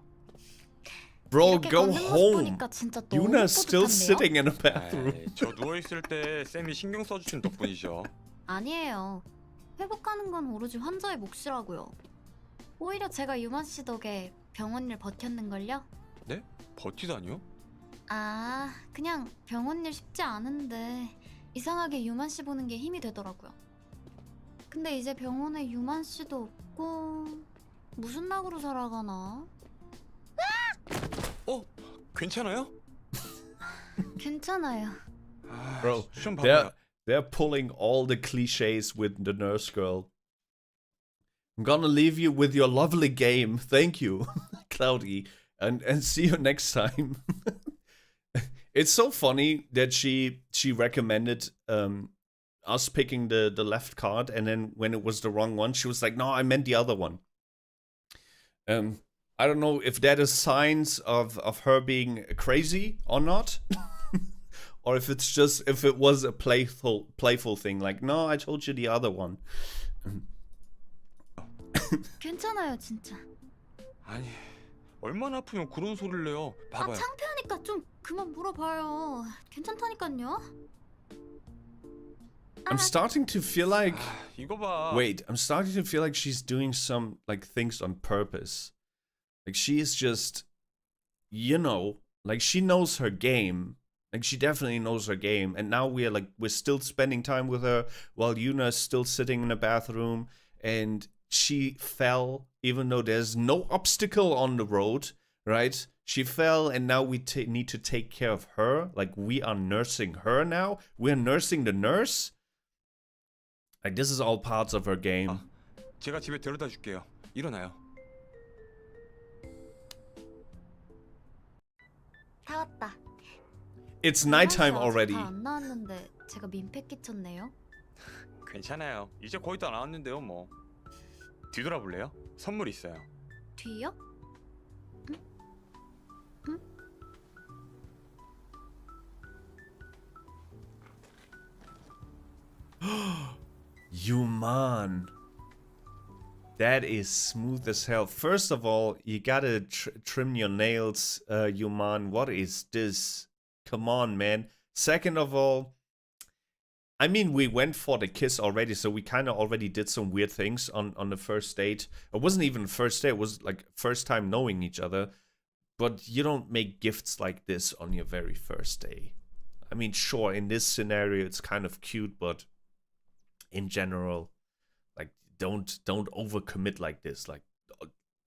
Bro, 이렇게 go 걷는 모습 home. 보니까 진짜 너무 Yuna's still 뿌듯한데요? sitting in a bathroom. 에이, 저 누워 있을 때 쌤이 신경 써주신 덕분이죠. 아니에요. 회복하는 건 오로지 환자의 몫이라고요. 오히려 제가 유만 씨 덕에 병원 일 버텼는걸요? 네? 버티다니요? 아, 그냥 병원 일 쉽지 않은데 이상하게 유만 씨 보는 게 힘이 되더라고요. 근데 이제 병원에 유만 씨도 없고 무슨 낙으로 살아가나? 괜찮아요? 괜찮아요. 아, Bro, 좀 봐봐요. they're pulling all the cliches with the nurse girl. I'm gonna leave you with your lovely game. Thank you, Cloudy, and see you next time. It's so funny that she recommended us picking the left card, and then when it was the wrong one, she was like, "No, I meant the other one." I don't know if that is signs of her being crazy or not. Or if it's just if it was a playful thing, like no, I told you the other one. 괜찮아요, 진짜. 아니 얼마나 아프면 그런 소리를 내요? 아, 봐봐요. 창피하니까 좀 그만 물어봐요. 괜찮다니까요. I'm starting to feel like 이거 봐. wait, I'm starting to feel like she's doing some like things on purpose. Like she's just, you know, like she knows her game. Like she definitely knows her game. And now we're still spending time with her while Yuna is still sitting in the bathroom, and she fell even though there's no obstacle on the road, right? She fell, and now we need to take care of her. Like we are nursing her now. We're nursing the nurse. Like this is all parts of her game. 제가 집에 데려다 줄게요. 일어나요. 다 왔다. It's nighttime already. 다안 나왔는데 제가 민폐 끼쳤네요. 괜찮아요. 이제 거의 다 나왔는데요, 뭐. 뒤돌아볼래요? 선물 있어요. 뒤요? Yuman. That is smooth as hell. First of all, you gotta trim your nails, Yuman. What is this? Come on, man. Second of all, I mean, we went for the kiss already, so we kind of already did some weird things on the first date. It wasn't even the first date, it was like first time knowing each other. But you don't make gifts like this on your very first day. I mean, sure, in this scenario, it's kind of cute, but in general, like, don't overcommit like this. Like,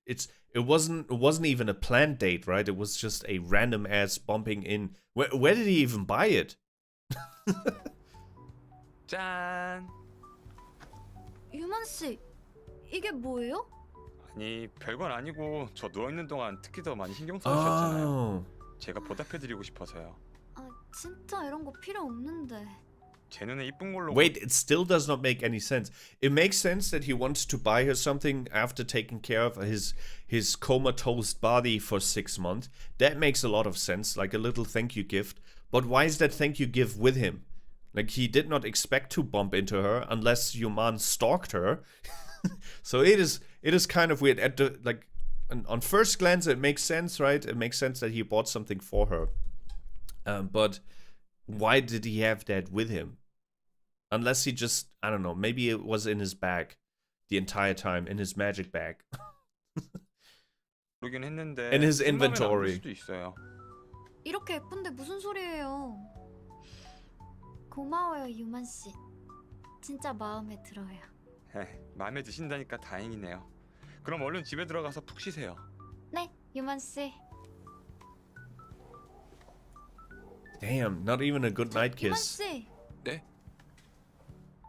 it wasn't even a planned date, right? It was just a random ass bumping in. Where did he even buy it? 짠. 유만 씨, 이게 뭐예요? 아니 별건 아니고 저 누워 있는 동안 특히 더 많이 신경 써주셨잖아요. Oh. 제가 보답해드리고 싶어서요. 아, 진짜 이런 거 필요 없는데. 제 눈에 이쁜 걸로. Wait, it still does not make any sense. It makes sense that he wants to buy her something after taking care of his comatose body for 6 months. That makes a lot of sense, like a little thank you gift. But why is that thank you gift with him? Like, he did not expect to bump into her unless Yuman stalked her. So it is kind of weird. At the on first glance, it makes sense, right? It makes sense that he bought something for her. But why did he have that with him? Unless he just, I don't know, maybe it was in his bag the entire time, in his magic bag. 모르긴 했는데. In his 생각나면 안 볼 inventory. 수도 있어요. 이렇게 예쁜데 무슨 소리예요? 고마워요, 유만 씨. 진짜 마음에 들어요. 마음에 드신다니까 다행이네요. 그럼 얼른 집에 들어가서 푹 쉬세요. 네, 유만 씨. Damn, not even a good night 유만 kiss. 씨. 네?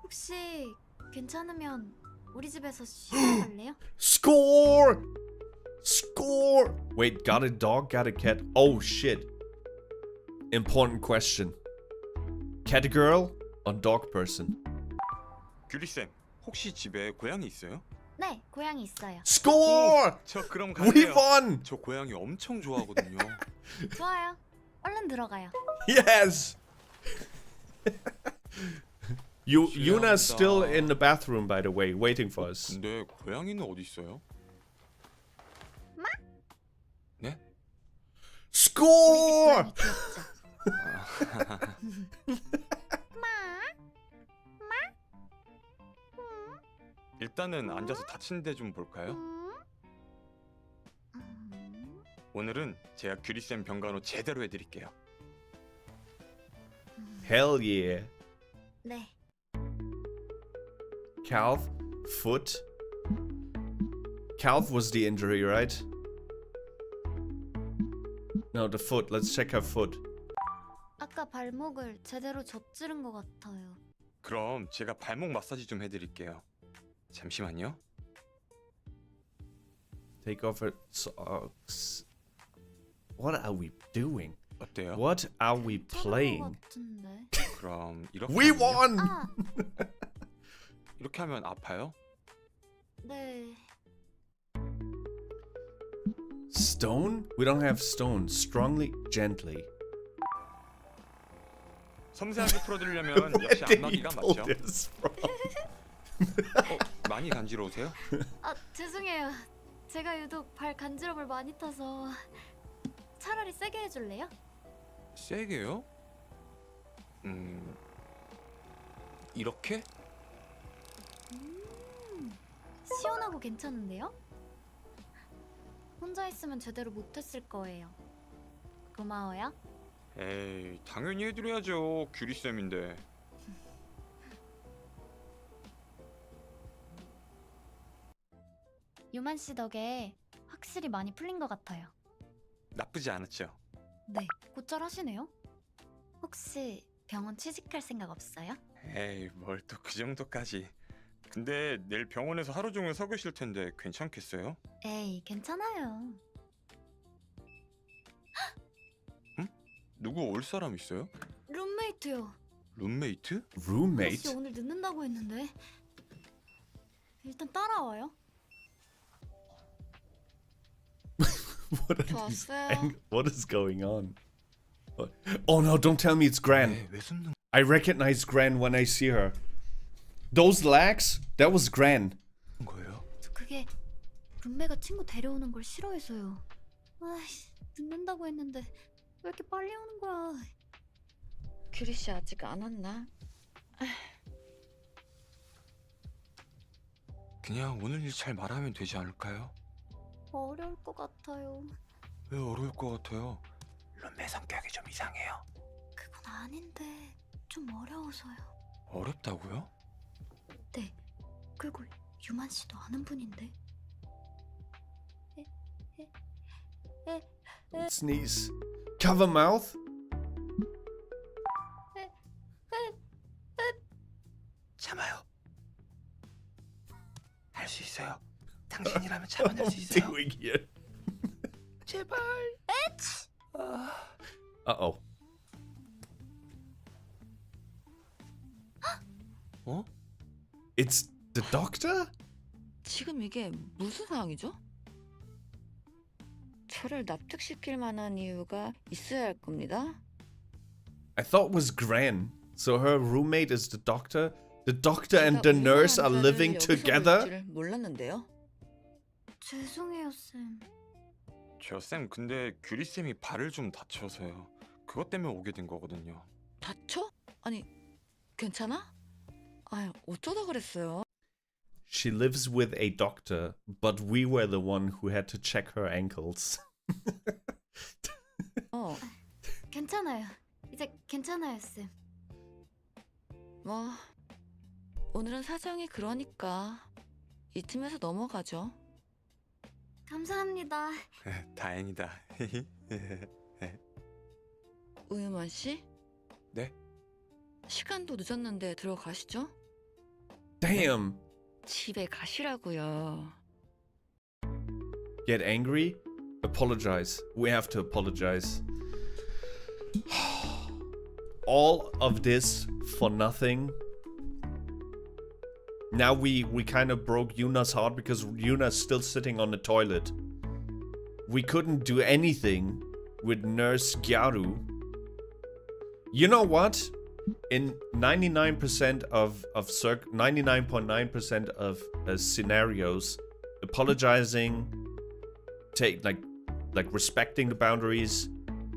혹시 괜찮으면 우리 집에서 쉬러 갈래요? Score! Score! Wait, got a dog, got a cat. Oh shit. Important question. Cat girl or dog person? 규리쌤, 혹시 집에 고양이 있어요? 네, 고양이 있어요. Score! 저 그럼 We 갈게요. won! 저 고양이 엄청 좋아하거든요. 좋아요. 얼른 들어가요. Yes! Yuna's 실례합니다. still in the bathroom, by the way, waiting for us. 근데 고양이는 어디 있어요? 네? Score! 고양이 귀엽죠? 일단은 앉아서 다친 데 좀 볼까요? 오늘은 제가 규리쌤 병간호 제대로 해드릴게요. Hell yeah. 네. Calf, foot. Calf was the injury, right? No, the foot. Let's check her foot. 아까 발목을 제대로 접지른 것 같아요. 그럼 제가 발목 마사지 좀 해드릴게요. 잠시만요. Take off her socks. What are we doing? 어때요? What are we playing? 것 같은데. 그럼 이렇게 We 하면요? won! 아, 이렇게 하면 아파요? 네. Stone? We don't have stone. Strongly, gently. 섬세하게 풀어드리려면 역시 안마기가 맞죠? this from? 많이 간지러우세요? 아, 죄송해요. 제가 유독 발 간지럼을 많이 타서 차라리 세게 해줄래요? 세게요? 이렇게? 시원하고 괜찮은데요? 혼자 있으면 제대로 못했을 거예요. 고마워요. 에이, 당연히 해드려야죠. 규리쌤인데. 유만 씨 덕에 확실히 많이 풀린 것 같아요. 나쁘지 않았죠? 네, 곧잘 하시네요. 혹시 병원 취직할 생각 없어요? 에이, 뭘 또 그 정도까지. 근데 내일 병원에서 하루 종일 서 계실 텐데 괜찮겠어요? 에이, 괜찮아요. 누구 올 사람 있어요? 룸메이트요. 룸메이트? Roommate? 씨 오늘 늦는다고 했는데. 일단 따라와요. What are these 좋았어요. What is going on? Oh no, don't tell me it's Gran. 왜 숨는 I recognize Gran when I see her. Those legs? That was Gran. 거예요? 그게 룸메가 친구 데려오는 걸 싫어해서요. 아이씨, 늦는다고 했는데 왜 이렇게 빨리 오는 거야? 규리 씨 아직 안 왔나? 그냥 오늘 일 잘 말하면 되지 않을까요? 어려울 것 같아요. 왜 어려울 것 같아요? 룸메 성격이 좀 이상해요. 그건 아닌데 좀 어려워서요. 어렵다고요? 네, 그리고 유만 씨도 아는 분인데. Sneeze. Cover mouth? 참아요. 할 수 있어요. 당신이라면 참아낼 수 있어요. Doing here? 제발. Uh-oh. 어? It's the doctor? 지금 이게 무슨 상황이죠? 저를 납득시킬 만한 이유가 있어야 할 겁니다. I thought it was Gran. So her roommate is the doctor? The doctor and the nurse are living together? 몰랐는데요. 죄송해요, 쌤. 쌤 근데 규리 쌤이 발을 좀 다쳐서요. 그것 때문에 오게 된 거거든요. 다쳐? 아니, 괜찮아? 아, 어쩌다 그랬어요? She lives with a doctor, but we were the one who had to check her ankles. 괜찮아요. 이제 괜찮아요, 쌤. 뭐 오늘은 사정이 그러니까 이쯤에서 넘어가죠. 감사합니다. 다행이다. 우유만 씨? 네? 시간도 늦었는데 들어가시죠? Damn! 집에 가시라고요. Get angry? Apologize. We have to apologize. All of this for nothing. Now we kind of broke Yuna's heart because Yuna's still sitting on the toilet. We couldn't do anything with Nurse Gyaru. You know what? In 99% of 99.9% of scenarios, apologizing, like respecting the boundaries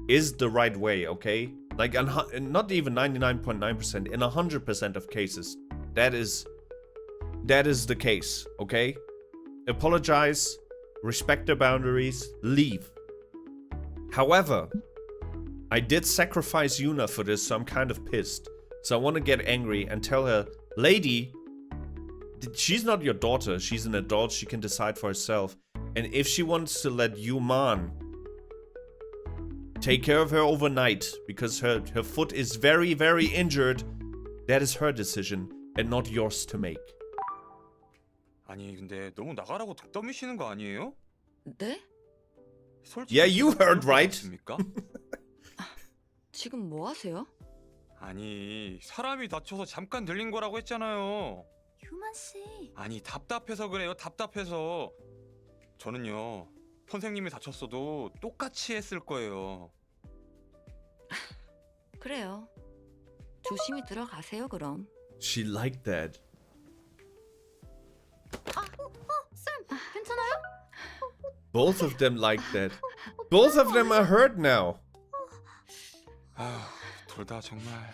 is the right way, okay? Like not even 99.9%, in 100% of cases, that is the case, okay? Apologize, respect the boundaries, leave. However, I did sacrifice Yuna for this, so I'm kind of pissed. So I want to get angry and tell her, lady, she's not your daughter. She's an adult. She can decide for herself. And if she wants to let Yuman take care of her overnight because her foot is very, very injured, that is her decision and not yours to make. 아니 근데 너무 나가라고 등 떠미시는 거 아니에요? 네? Yeah, you heard right. 지금 뭐 하세요? 아니 사람이 다쳐서 잠깐 들린 거라고 했잖아요. 유만 씨. 아니 답답해서 그래요. 답답해서. 저는요 선생님이 다쳤어도 똑같이 했을 거예요. 그래요. 조심히 들어가세요 그럼. She liked that. 쌤, 괜찮아요? Both of them liked that. Both of them are hurt now. 아, 둘 다 정말.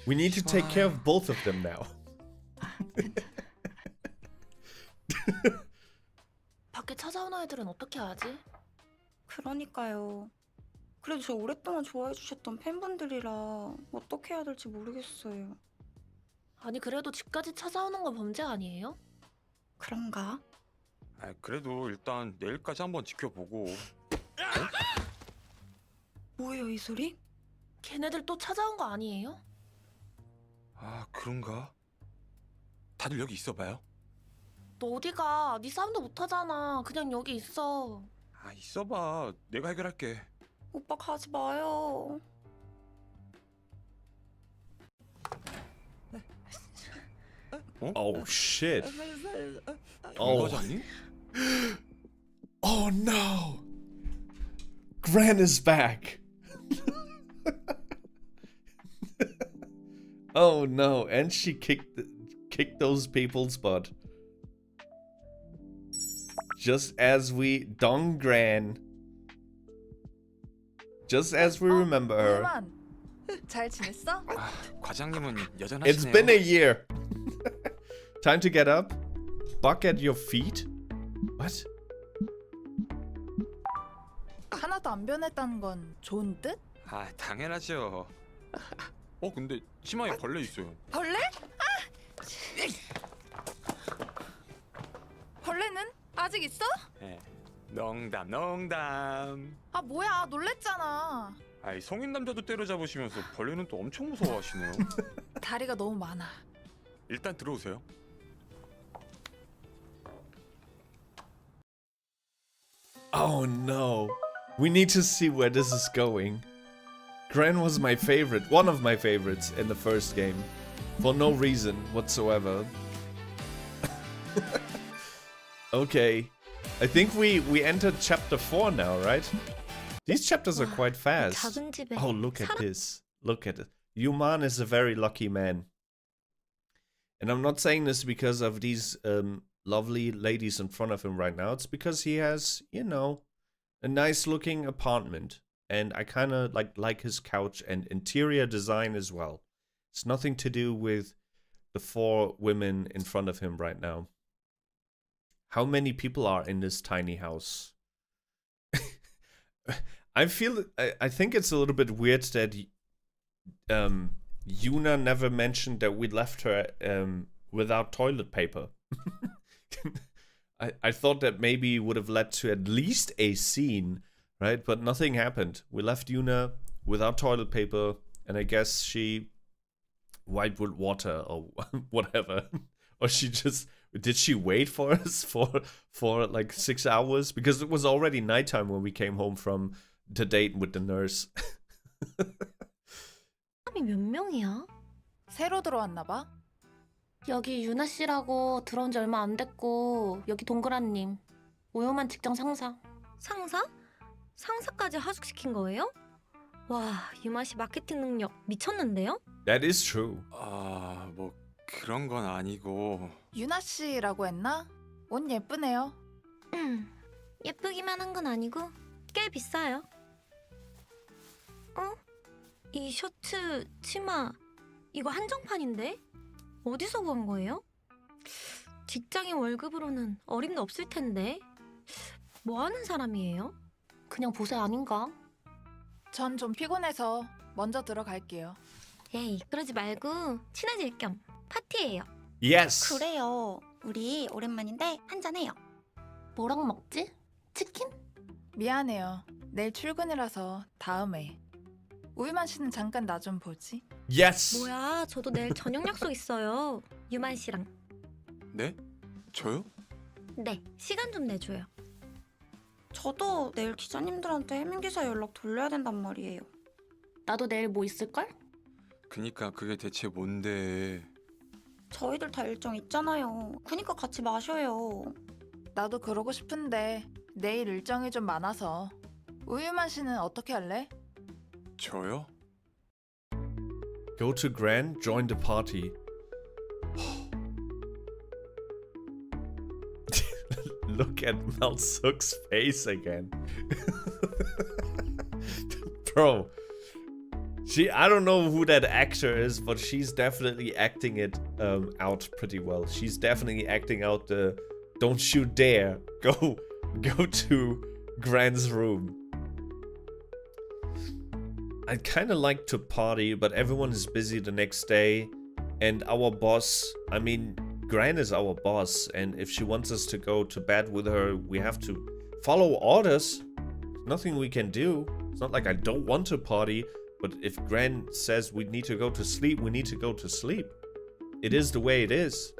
We need to take care of both of them now. 밖에 찾아오는 애들은 어떻게 하지? 그러니까요. 그래도 저 오랫동안 좋아해 주셨던 팬분들이라 어떻게 해야 될지 모르겠어요. 아니 그래도 집까지 찾아오는 건 범죄 아니에요? 그런가? 아, 그래도 일단 내일까지 한번 지켜보고. 뭐예요 이 소리? 걔네들 또 찾아온 거 아니에요? 아, 그런가? 다들 여기 있어봐요. 너 어디가? 네 싸움도 못하잖아. 그냥 여기 있어. 아, 있어봐. 내가 해결할게. 오빠 가지 마요. Oh shit. 안 가자니? Oh no. Gran is back. Oh no, and she kicked those people's butt. Just as we dong Gran. Just as we remember her. 잘 지냈어? 아, 과장님은 여전하시네요. It's been a year. Time to get up. Buck at your feet. What? 하나도 안 변했다는 건 좋은 뜻? 아, 당연하죠. 근데 치마에 벌레 있어요. 벌레? 벌레는 아직 있어? 네. 농담 농담. 아 뭐야 놀랬잖아. 아이 성인 남자도 때려잡으시면서 벌레는 또 엄청 무서워하시네요. 다리가 너무 많아. 일단 들어오세요. Oh no. We need to see where this is going. Gran was my favorite, one of my favorites in the first game. For no reason whatsoever. Okay. I think we entered chapter 4 now, right? These chapters are quite fast. 작은 집에 Oh, look at this. Look at it. Yuman is a very lucky man. And I'm not saying this because of these lovely ladies in front of him right now. It's because he has, you know, a nice looking apartment. And I kind of like his couch and interior design as well. It's nothing to do with the 4 women in front of him right now. How many people are in this tiny house? I think it's a little bit weird that Yuna never mentioned that we left her without toilet paper. I thought that maybe would have led to at least a scene, right? But nothing happened. We left Yuna without toilet paper, and I guess she wiped with water or whatever. Or she just... Did she wait for us for like 6 hours? Because it was already nighttime when we came home from the date with the nurse. 사람이 몇 명이야? 새로 들어왔나 봐. 여기 유나 씨라고 들어온 지 얼마 안 됐고 여기 동그란님 오요만 직장 상사. 상사? 상사까지 하숙시킨 거예요? 와, 유마 씨 마케팅 능력 미쳤는데요? That is true. 아, 뭐 그런 건 아니고. 유나 씨라고 했나? 옷 예쁘네요. 예쁘기만 한 건 아니고 꽤 비싸요. 이 셔츠, 치마 이거 한정판인데? 어디서 구한 거예요? 직장인 월급으로는 어림도 없을 텐데. 뭐 하는 사람이에요? 그냥 보세 아닌가? 전 좀 피곤해서 먼저 들어갈게요. 에이, 그러지 말고 친해질 겸 파티예요. Yes. 그래요. 우리 오랜만인데 한잔해요. 뭐랑 먹지? 치킨? 미안해요. 내일 출근이라서 다음에. 우유만 씨는 잠깐 나 좀 보지. Yes. 뭐야, 저도 내일 저녁 약속 있어요. 유만 씨랑. 네? 저요? 네, 시간 좀 내줘요. 저도 내일 기자님들한테 해민기사 연락 돌려야 된단 말이에요. 나도 내일 뭐 있을걸? 그니까 그게 대체 뭔데? 저희들 다 일정 있잖아요. 그니까 같이 마셔요. 나도 그러고 싶은데 내일 일정이 좀 많아서. 우유만 씨는 어떻게 할래? 저요? Go to Gran, join the party. Look at Malsuk's face again. Bro. I don't know who that actor is, but she's definitely acting it out pretty well. She's definitely acting out the don't you dare go to Gran's room. I'd kind of like to party, but everyone is busy the next day. And our boss, I mean, Gran is our boss. And if she wants us to go to bed with her, we have to follow orders. Nothing we can do. It's not like I don't want to party. But if Gran says we need to go to sleep, we need to go to sleep. It is the way it is.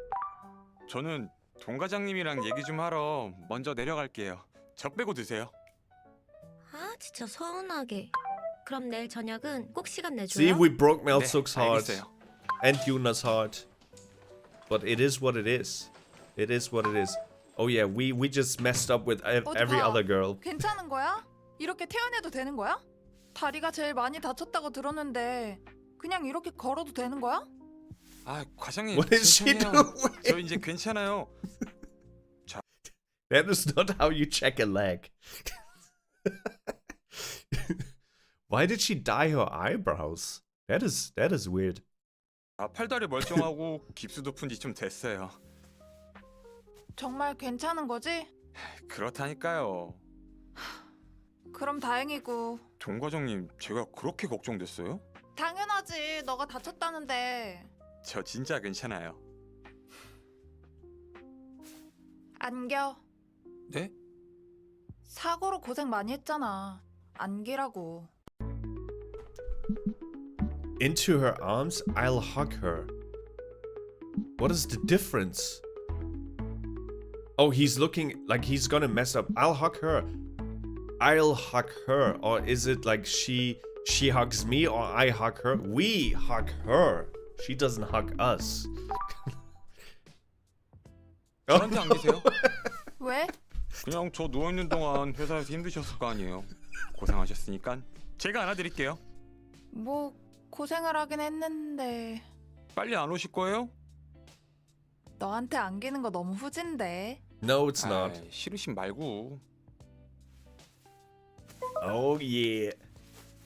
저는 동 과장님이랑 얘기 좀 하러 먼저 내려갈게요. 저 빼고 드세요. 아, 진짜 서운하게. 그럼 내일 저녁은 꼭 시간 내줘요. See, we broke Malsuk's 네, heart 알겠어요. and Yuna's heart. But it is what it is. It is what it is. Oh yeah, we just messed up with every other girl. 괜찮은 거야? 이렇게 태연해도 되는 거야? 다리가 제일 많이 다쳤다고 들었는데 그냥 이렇게 걸어도 되는 거야? 아, 과장님. What is she 괜찮아요. doing? 저 이제 괜찮아요. That is not how you check a leg. Why did she dye her eyebrows? That is weird. 아, 팔다리 멀쩡하고 깁스도 푼 지 좀 됐어요. 정말 괜찮은 거지? 그렇다니까요. 그럼 다행이고. 동 과장님, 제가 그렇게 걱정됐어요? 당연하지. 너가 다쳤다는데. 저 진짜 괜찮아요. 안겨. 네? 사고로 고생 많이 했잖아. 안기라고. Into her arms, I'll hug her. What is the difference? Oh, he's looking like he's gonna mess up. I'll hug her. I'll hug her. Or is it like she hugs me or I hug her? We hug her. She doesn't hug us. 저한테 안 계세요? 왜? 그냥 저 누워있는 동안 회사에서 힘드셨을 거 아니에요. 고생하셨으니까 제가 안아드릴게요. 뭐 고생을 하긴 했는데 빨리 안 오실 거예요? 너한테 안기는 거 너무 후진데. No, it's not. 아이, 싫으신 말고. Oh yeah.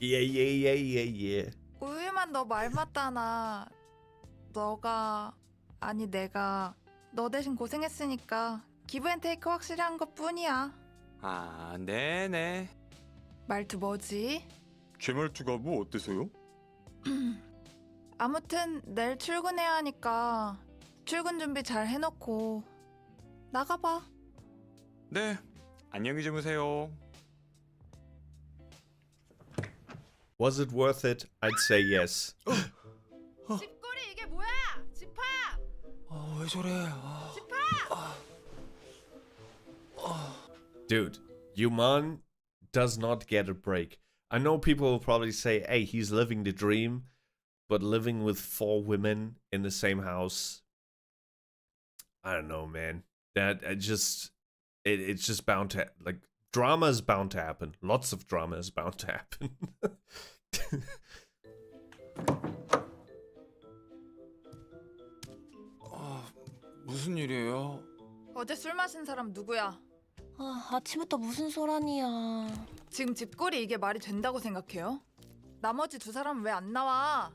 Yeah. 우유만 너 말 맞다나. 너가 아니 내가 너 대신 고생했으니까 기브앤테이크 확실히 한 것뿐이야. 아, 네네. 말투 뭐지? 제 말투가 뭐 어때서요? 아무튼 내일 출근해야 하니까 출근 준비 잘 해놓고 나가봐. 네, 안녕히 주무세요. Was it worth it? I'd say yes. 집꼬리 이게 뭐야? 집합! 왜 저래? Dude, Yuman does not get a break. I know people will probably say, hey, he's living the dream, but living with 4 women in the same house, I don't know, man. That it's just bound to, like, drama is bound to happen. Lots of drama is bound to happen. 무슨 일이에요? 어제 술 마신 사람 누구야? 아침부터 무슨 소란이야. 지금 집꼬리 이게 말이 된다고 생각해요? 나머지 2 사람은 왜 안 나와?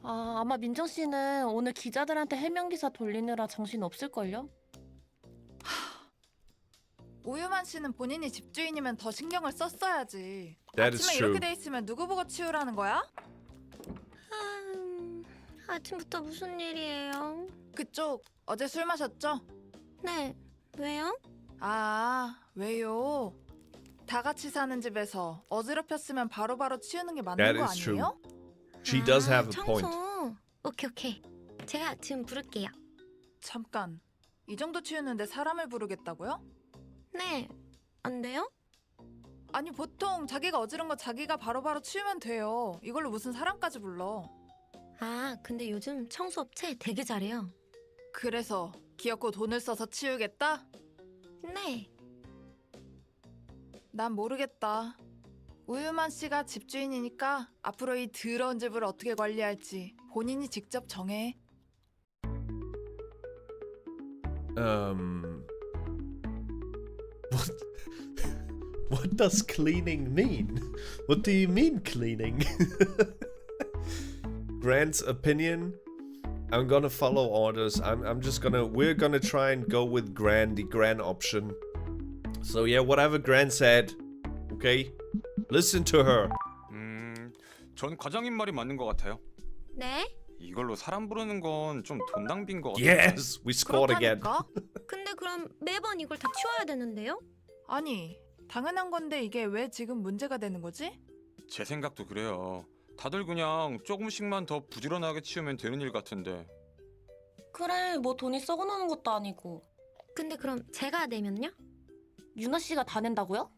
아마 민정 씨는 오늘 기자들한테 해명 기사 돌리느라 정신 없을걸요? 우유만 씨는 본인이 집주인이면 더 신경을 썼어야지. That is 아침에 true. 이렇게 돼 있으면 누구 보고 치우라는 거야? 아침부터 무슨 일이에요? 그쪽 어제 술 마셨죠? 네, 왜요? 왜요? 다 같이 사는 집에서 어지럽혔으면 바로바로 치우는 게 맞는 That 거 is true. 아니에요? She does have a 청소. point. 오케이. 제가 지금 부를게요. 잠깐, 이 정도 치우는데 사람을 부르겠다고요? 네, 안 돼요? 아니 보통 자기가 어지른 거 자기가 바로바로 치우면 돼요. 이걸로 무슨 사람까지 불러. 근데 요즘 청소업체 되게 잘해요. 그래서 귀엽고 돈을 써서 치우겠다? 네. 난 모르겠다. 우유만 씨가 집주인이니까 앞으로 이 더러운 집을 어떻게 관리할지 본인이 직접 정해. What does cleaning mean? What do you mean cleaning? Grant's opinion. I'm gonna follow orders. We're gonna try and go with the Grant option. So yeah, whatever Grant said, okay? Listen to her. 전 과장님 말이 맞는 것 같아요. 네? 이걸로 사람 부르는 건 좀 돈 낭비인 것 같아요. Yes, we scored again. 그렇다니까? 근데 그럼 매번 이걸 다 치워야 되는데요? 아니, 당연한 건데 이게 왜 지금 문제가 되는 거지? 제 생각도 그래요. 다들 그냥 조금씩만 더 부지런하게 치우면 되는 일 같은데. 그래, 뭐 돈이 썩어나는 것도 아니고. 근데 그럼 제가 내면요? 유나 씨가 다 낸다고요?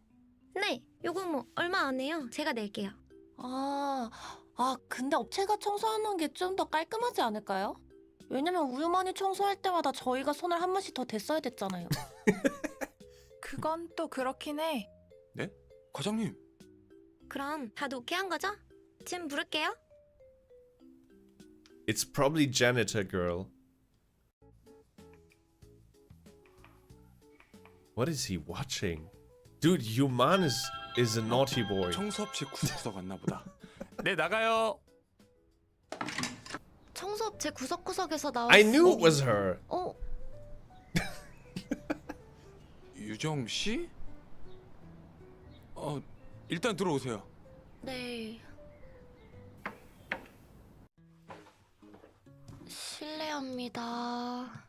네, 요거 뭐 얼마 안 해요. 제가 낼게요. 근데 업체가 청소하는 게 좀 더 깔끔하지 않을까요? 왜냐면 우유만이 청소할 때마다 저희가 손을 한 번씩 더 댔어야 됐잖아요. 그건 또 그렇긴 해. 네? 과장님. 그럼 다들 오케이 한 거죠? 지금 부를게요. It's probably janitor girl. What is he watching? Dude, Yuman is a naughty boy. 청소업체 구석구석 왔나 보다. 네, 나가요. 청소업체 구석구석에서 나왔어. I knew it was her. 유정 씨? 일단 들어오세요. 네. 실례합니다.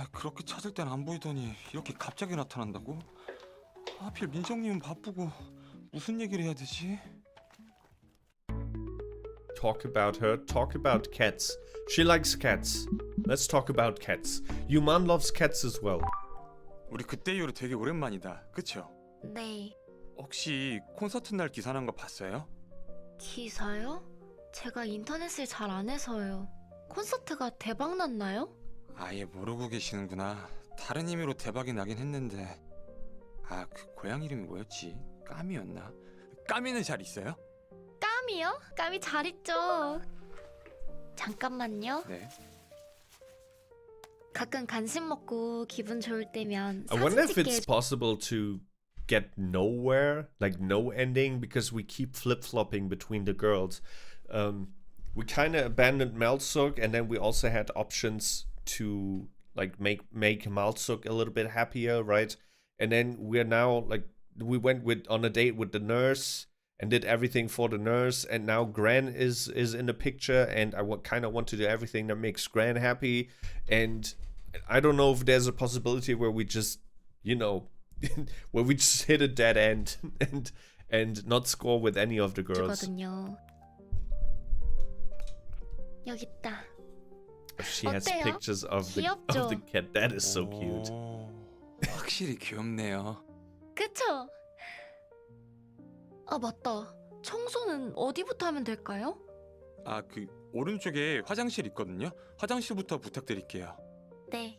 아, 그렇게 찾을 땐 안 보이더니 이렇게 갑자기 나타난다고? 하필 민정님은 바쁘고 무슨 얘기를 해야 되지? Talk about her. Talk about cats. She likes cats. Let's talk about cats. Yuman loves cats as well. 우리 그때 이후로 되게 오랜만이다. 그쵸? 네. 혹시 콘서트 날 기사 난 거 봤어요? 기사요? 제가 인터넷을 잘 안 해서요. 콘서트가 대박 났나요? 아예 모르고 계시는구나. 다른 의미로 대박이 나긴 했는데. 아, 그 고양 이름이 뭐였지? 까미였나? 까미는 잘 있어요? 까미요? 까미 잘 있죠. 잠깐만요. 네. 가끔 간식 먹고 기분 좋을 때면 I wonder 사진 if it's 찍게 possible to get nowhere, like no ending, because we keep flip-flopping between the girls. We kind of abandoned Malsuk, and then we also had options to like make Malsuk a little bit happier, right? And then we're now like we went on a date with the nurse and did everything for the nurse, and now Gran is in the picture, and I kind of want to do everything that makes Gran happy, and I don't know if there's a possibility where we just, you know, where we just hit a dead end and not score with any of the girls. 주거든요. 여기 있다. She has 어때요? pictures of the 귀엽죠? cat. That is so cute. 확실히 귀엽네요. 그쵸? 아 맞다. 청소는 어디부터 하면 될까요? 아, 그 오른쪽에 화장실 있거든요. 화장실부터 부탁드릴게요. 네.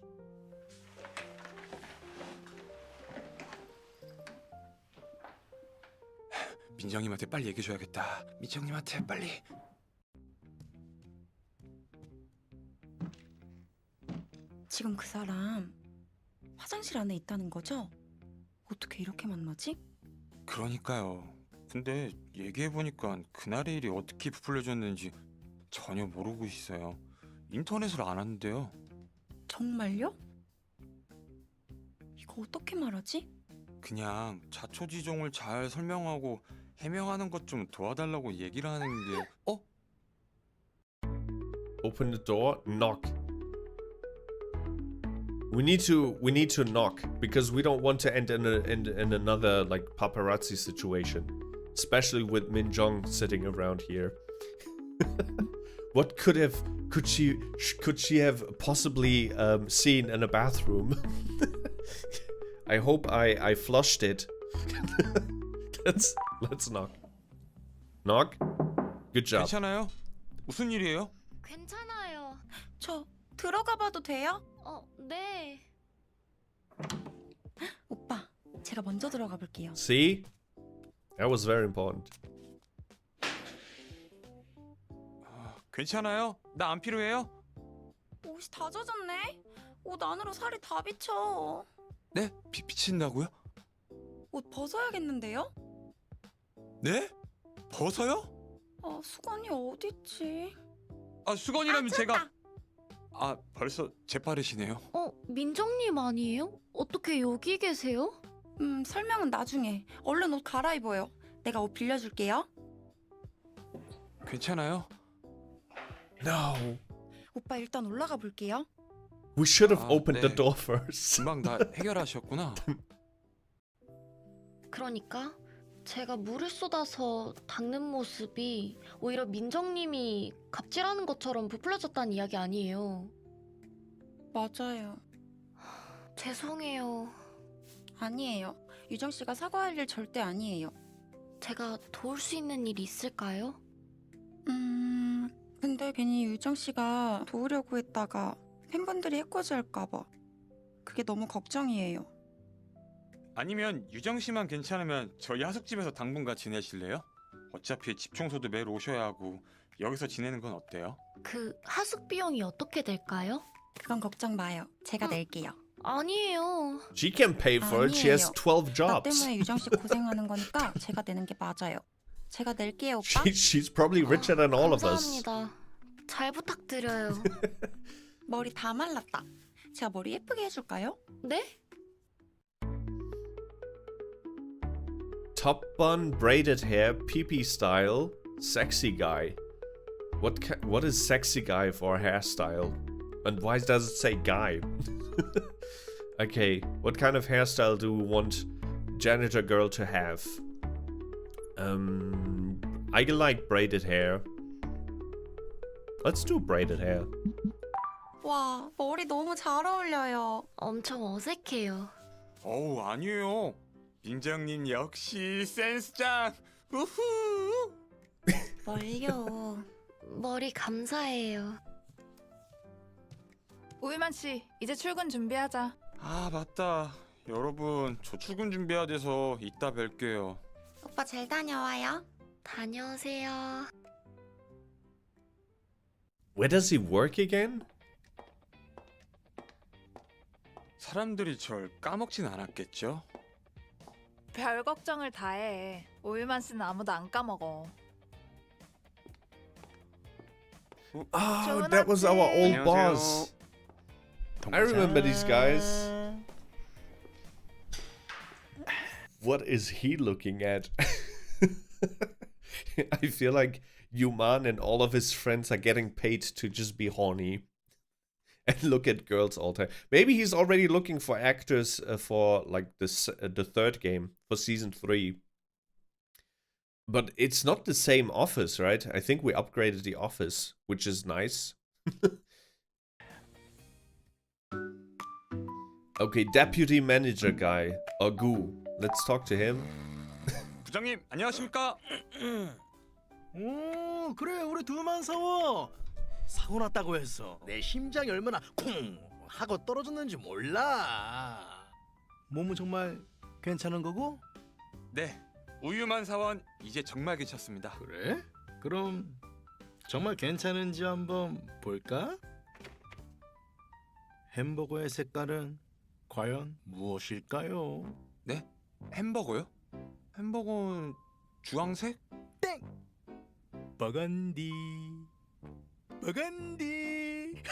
민정님한테 빨리 얘기해줘야겠다. 민정님한테 빨리. 지금 그 사람 화장실 안에 있다는 거죠? 어떻게 이렇게 만나지? 그러니까요. 근데 얘기해보니까 그날의 일이 어떻게 부풀려졌는지 전혀 모르고 있어요. 인터넷을 안 하는데요. 정말요? 이거 어떻게 말하지? 그냥 자초지종을 잘 설명하고 해명하는 것 좀 도와달라고 얘기를 하는 게 Open the door, knock. We need to knock because we don't want to end in another like paparazzi situation, especially with Minjong sitting around here. What could she have possibly seen in a bathroom? I hope I flushed it. Let's knock. Knock. Good job. 괜찮아요? 무슨 일이에요? 괜찮아요. 저 들어가 봐도 돼요? 네. 오빠, 제가 먼저 들어가 볼게요. See? That was very important. 괜찮아요? 나 안 필요해요? 옷이 다 젖었네? 옷 안으로 살이 다 비쳐. 네? 비친다고요? 옷 벗어야겠는데요? 네? 벗어요? 아, 수건이 어딨지? 아, 수건이라면 찾았다. 제가 벌써 재빠르시네요. 민정님 아니에요? 어떻게 여기 계세요? 설명은 나중에. 얼른 옷 갈아입어요. 내가 옷 빌려줄게요. 괜찮아요? No. 오빠 일단 올라가 볼게요. We should have opened 네. the door first. 금방 다 해결하셨구나. 그러니까 제가 물을 쏟아서 닦는 모습이 오히려 민정님이 갑질하는 것처럼 부풀려졌다는 이야기 아니에요. 맞아요. 죄송해요. 아니에요. 유정 씨가 사과할 일 절대 아니에요. 제가 도울 수 있는 일이 있을까요? 근데 괜히 유정 씨가 도우려고 했다가 팬분들이 해코지할까 봐. 그게 너무 걱정이에요. 아니면 유정 씨만 괜찮으면 저희 하숙집에서 당분간 지내실래요? 어차피 집 청소도 매일 오셔야 하고 여기서 지내는 건 어때요? 그 하숙 비용이 어떻게 될까요? 그건 걱정 마요. 제가 낼게요. 아니에요. She can pay for it. She has 12 나 jobs. 때문에 유정 씨 고생하는 거니까 제가 내는 게 맞아요. 제가 낼게요, 오빠. She's probably richer than all of us. 감사합니다. 잘 부탁드려요. 머리 다 말랐다. 제가 머리 예쁘게 해줄까요? 네? Top bun, braided hair, pee-pee style, sexy guy. What is sexy guy for a hairstyle? And why does it say guy? Okay, what kind of hairstyle do we want janitor girl to have? I like braided hair. Let's do braided hair. 와, 머리 너무 잘 어울려요. 엄청 어색해요. 어우 아니에요. 민정님 역시 센스짱. 우후. 뭘요? 머리 감사해요. 우유만 씨, 이제 출근 준비하자. 아 맞다. 여러분 저 출근 준비해야 돼서 이따 뵐게요. 오빠 잘 다녀와요. 다녀오세요. Where does he work again? 사람들이 절 까먹진 않았겠죠? 별 걱정을 다 해. 우유만 씨는 아무도 안 까먹어. Oh, that was our old boss. I remember these guys. What is he looking at? I feel like Yuman and all of his friends are getting paid to just be horny and look at girls all the time. Maybe he's already looking for actors for like the third game for season 3. But it's not the same office, right? I think we upgraded the office, which is nice. Okay, deputy manager guy, Agu. Let's talk to him. 부장님 안녕하십니까? 오, 그래 우리 두만 사워. 사고 났다고 해서 내 심장이 얼마나 쿵 하고 떨어졌는지 몰라. 몸은 정말 괜찮은 거고? 네, 우유만 사원 이제 정말 괜찮습니다. 그래? 그럼 정말 괜찮은지 한번 볼까? 햄버거의 색깔은 과연 무엇일까요? 네? 햄버거요? 햄버거는 주황색? 땡! 버건디. 버건디.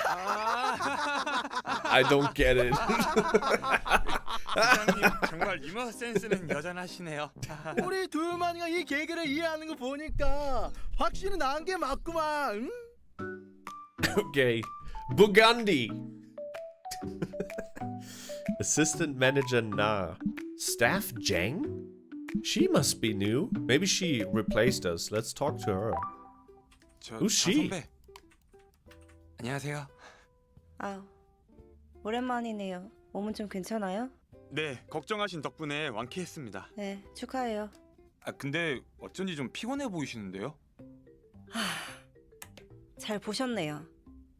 I don't get it. 부장님 정말 유머 센스는 여전하시네요. 우리 둘만이가 이 개그를 이해하는 거 보니까 확실히 나은 게 맞구만. 응? Okay, Burgundy. Assistant manager Na. Staff Jang? She must be new. Maybe she replaced us. Let's talk to her. Who's she? 선배. 안녕하세요. 아, 오랜만이네요. 몸은 좀 괜찮아요? 네, 걱정하신 덕분에 완쾌했습니다. 네, 축하해요. 아 근데 어쩐지 좀 피곤해 보이시는데요? 잘 보셨네요.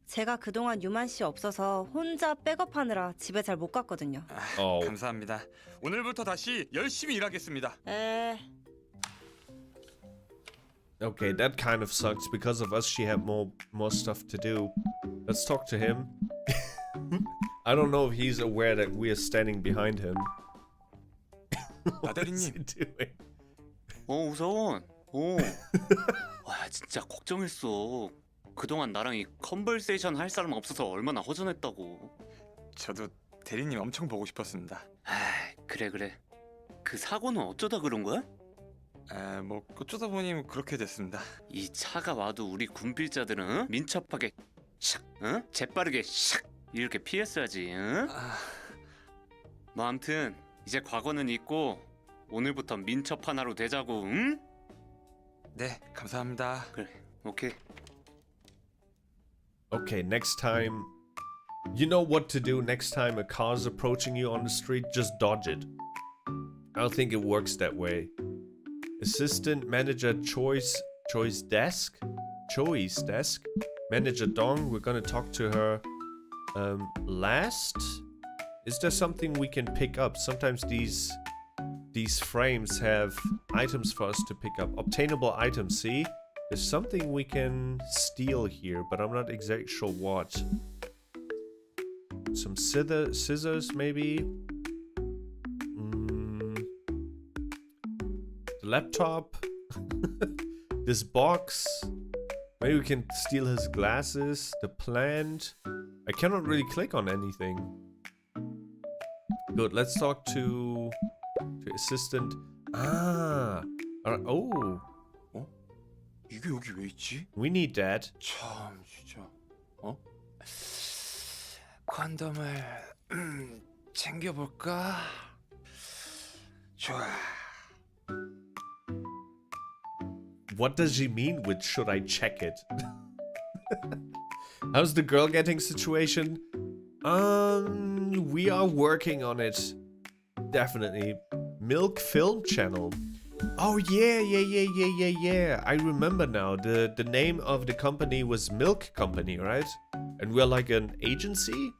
제가 그동안 유만 씨 없어서 혼자 백업하느라 집에 잘 못 갔거든요. 감사합니다. 오늘부터 다시 열심히 일하겠습니다. Okay, that kind of sucks. Because of us, she had more stuff to do. Let's talk to him. I don't know if he's aware that we are standing behind him. What is he doing? 우서원. 와, 진짜 걱정했어. 그동안 나랑 이 컨버세이션 할 사람 없어서 얼마나 허전했다고. 저도 대리님 엄청 보고 싶었습니다. 그래. 그 사고는 어쩌다 그런 거야? 뭐 어쩌다 보니 그렇게 됐습니다. 이 차가 와도 우리 군필자들은 민첩하게 샥, 재빠르게 샥 이렇게 피했어야지. 뭐 아무튼 이제 과거는 잊고 오늘부터 민첩 하나로 되자고. 응? 네, 감사합니다. 그래, 오케이. Okay, next time, you know what to do. Next time a car's approaching you on the street, just dodge it. I don't think it works that way. Assistant manager choice desk, manager Dong. We're gonna talk to her last. Is there something we can pick up? Sometimes these frames have items for us to pick up. Obtainable items. See, there's something we can steal here, but I'm not exactly sure what. Some scissors maybe. Laptop. This box. Maybe we can steal his glasses. The plant. I cannot really click on anything. Good. Let's talk to assistant. Oh. 이게 여기 왜 있지? We need that. 참 진짜. 콘돔을 챙겨볼까? 좋아. What does she mean with should I check it? How's the girl getting situation? We are working on it. Definitely. Milk Film Channel. Oh yeah. I remember now. The name of the company was Milk Company, right? And we're like an agency?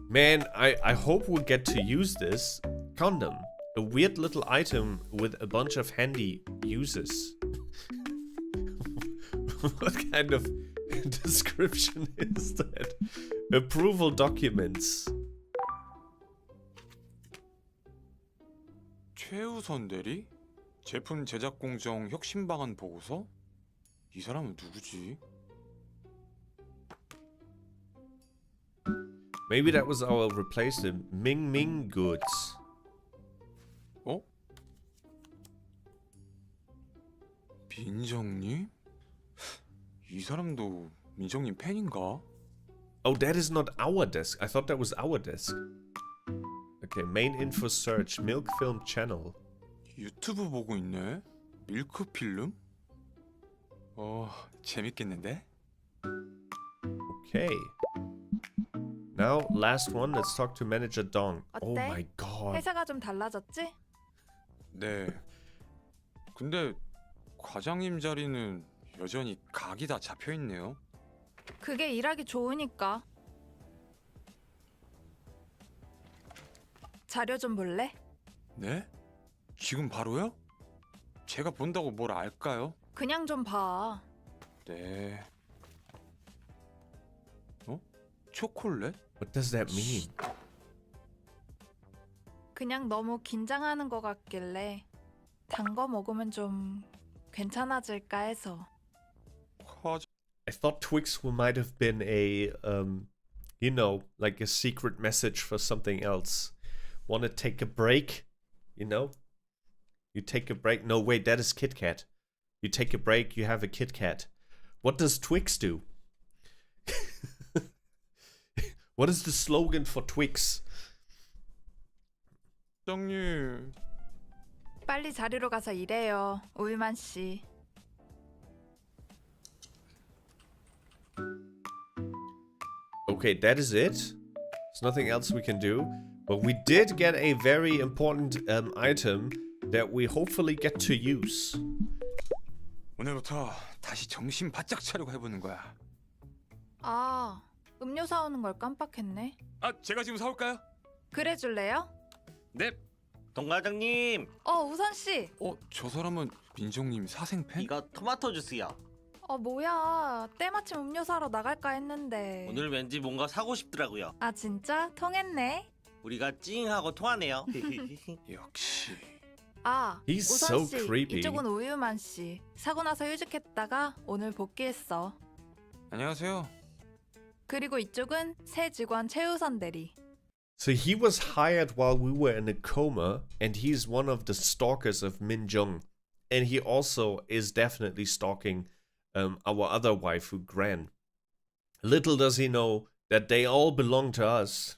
Man, I hope we'll get to use this. Condom. A weird little item with a bunch of handy uses. What kind of description is that? Approval documents. 최우선 대리? 제품 제작 공정 혁신 방안 보고서? 이 사람은 누구지? Maybe that was our replacement. Ming Goods. 어? 민정님? 이 사람도 민정님 팬인가? Oh, that is not our desk. I thought that was our desk. Okay, main info search. Milk Film Channel. 유튜브 보고 있네? 밀크 필름? 재밌겠는데? Okay. Now, last one. Let's talk to Manager Dong. Oh 어때? my god. 회사가 좀 달라졌지? 네. 근데 과장님 자리는 여전히 각이 다 잡혀 있네요. 그게 일하기 좋으니까. 자료 좀 볼래? 네? 지금 바로요? 제가 본다고 뭘 알까요? 그냥 좀 봐. 네. 초콜릿? What does that mean? 그냥 너무 긴장하는 것 같길래 단 거 먹으면 좀 괜찮아질까 해서. I thought Twix might have been a, you know, like a secret message for something else. Want to take a break? You know? You take a break. No, wait, that is Kit Kat. You take a break, you have a Kit Kat. What does Twix do? What is the slogan for Twix? 부장님. 빨리 자리로 가서 일해요, 우유만 씨. Okay, that is it. There's nothing else we can do. But we did get a very important item that we hopefully get to use. 오늘부터 다시 정신 바짝 차리고 해보는 거야. 아, 음료 사오는 걸 깜빡했네. 제가 지금 사올까요? 그래 줄래요? 네. 동 과장님. 우선 씨. 저 사람은 민정님 사생 팬? 이거 토마토 주스요. 뭐야. 때마침 음료 사러 나갈까 했는데. 오늘 왠지 뭔가 사고 싶더라고요. 아, 진짜? 통했네. 우리가 찡하고 통하네요. 역시. He's 우선 so 씨, creepy. 이쪽은 우유만 씨. 사고 나서 휴직했다가 오늘 복귀했어. 안녕하세요. 그리고 이쪽은 새 직원 최우선 대리. So he was hired while we were in a coma, and he's one of the stalkers of Min Jung. And he also is definitely stalking our other waifu, Gran. Little does he know that they all belong to us.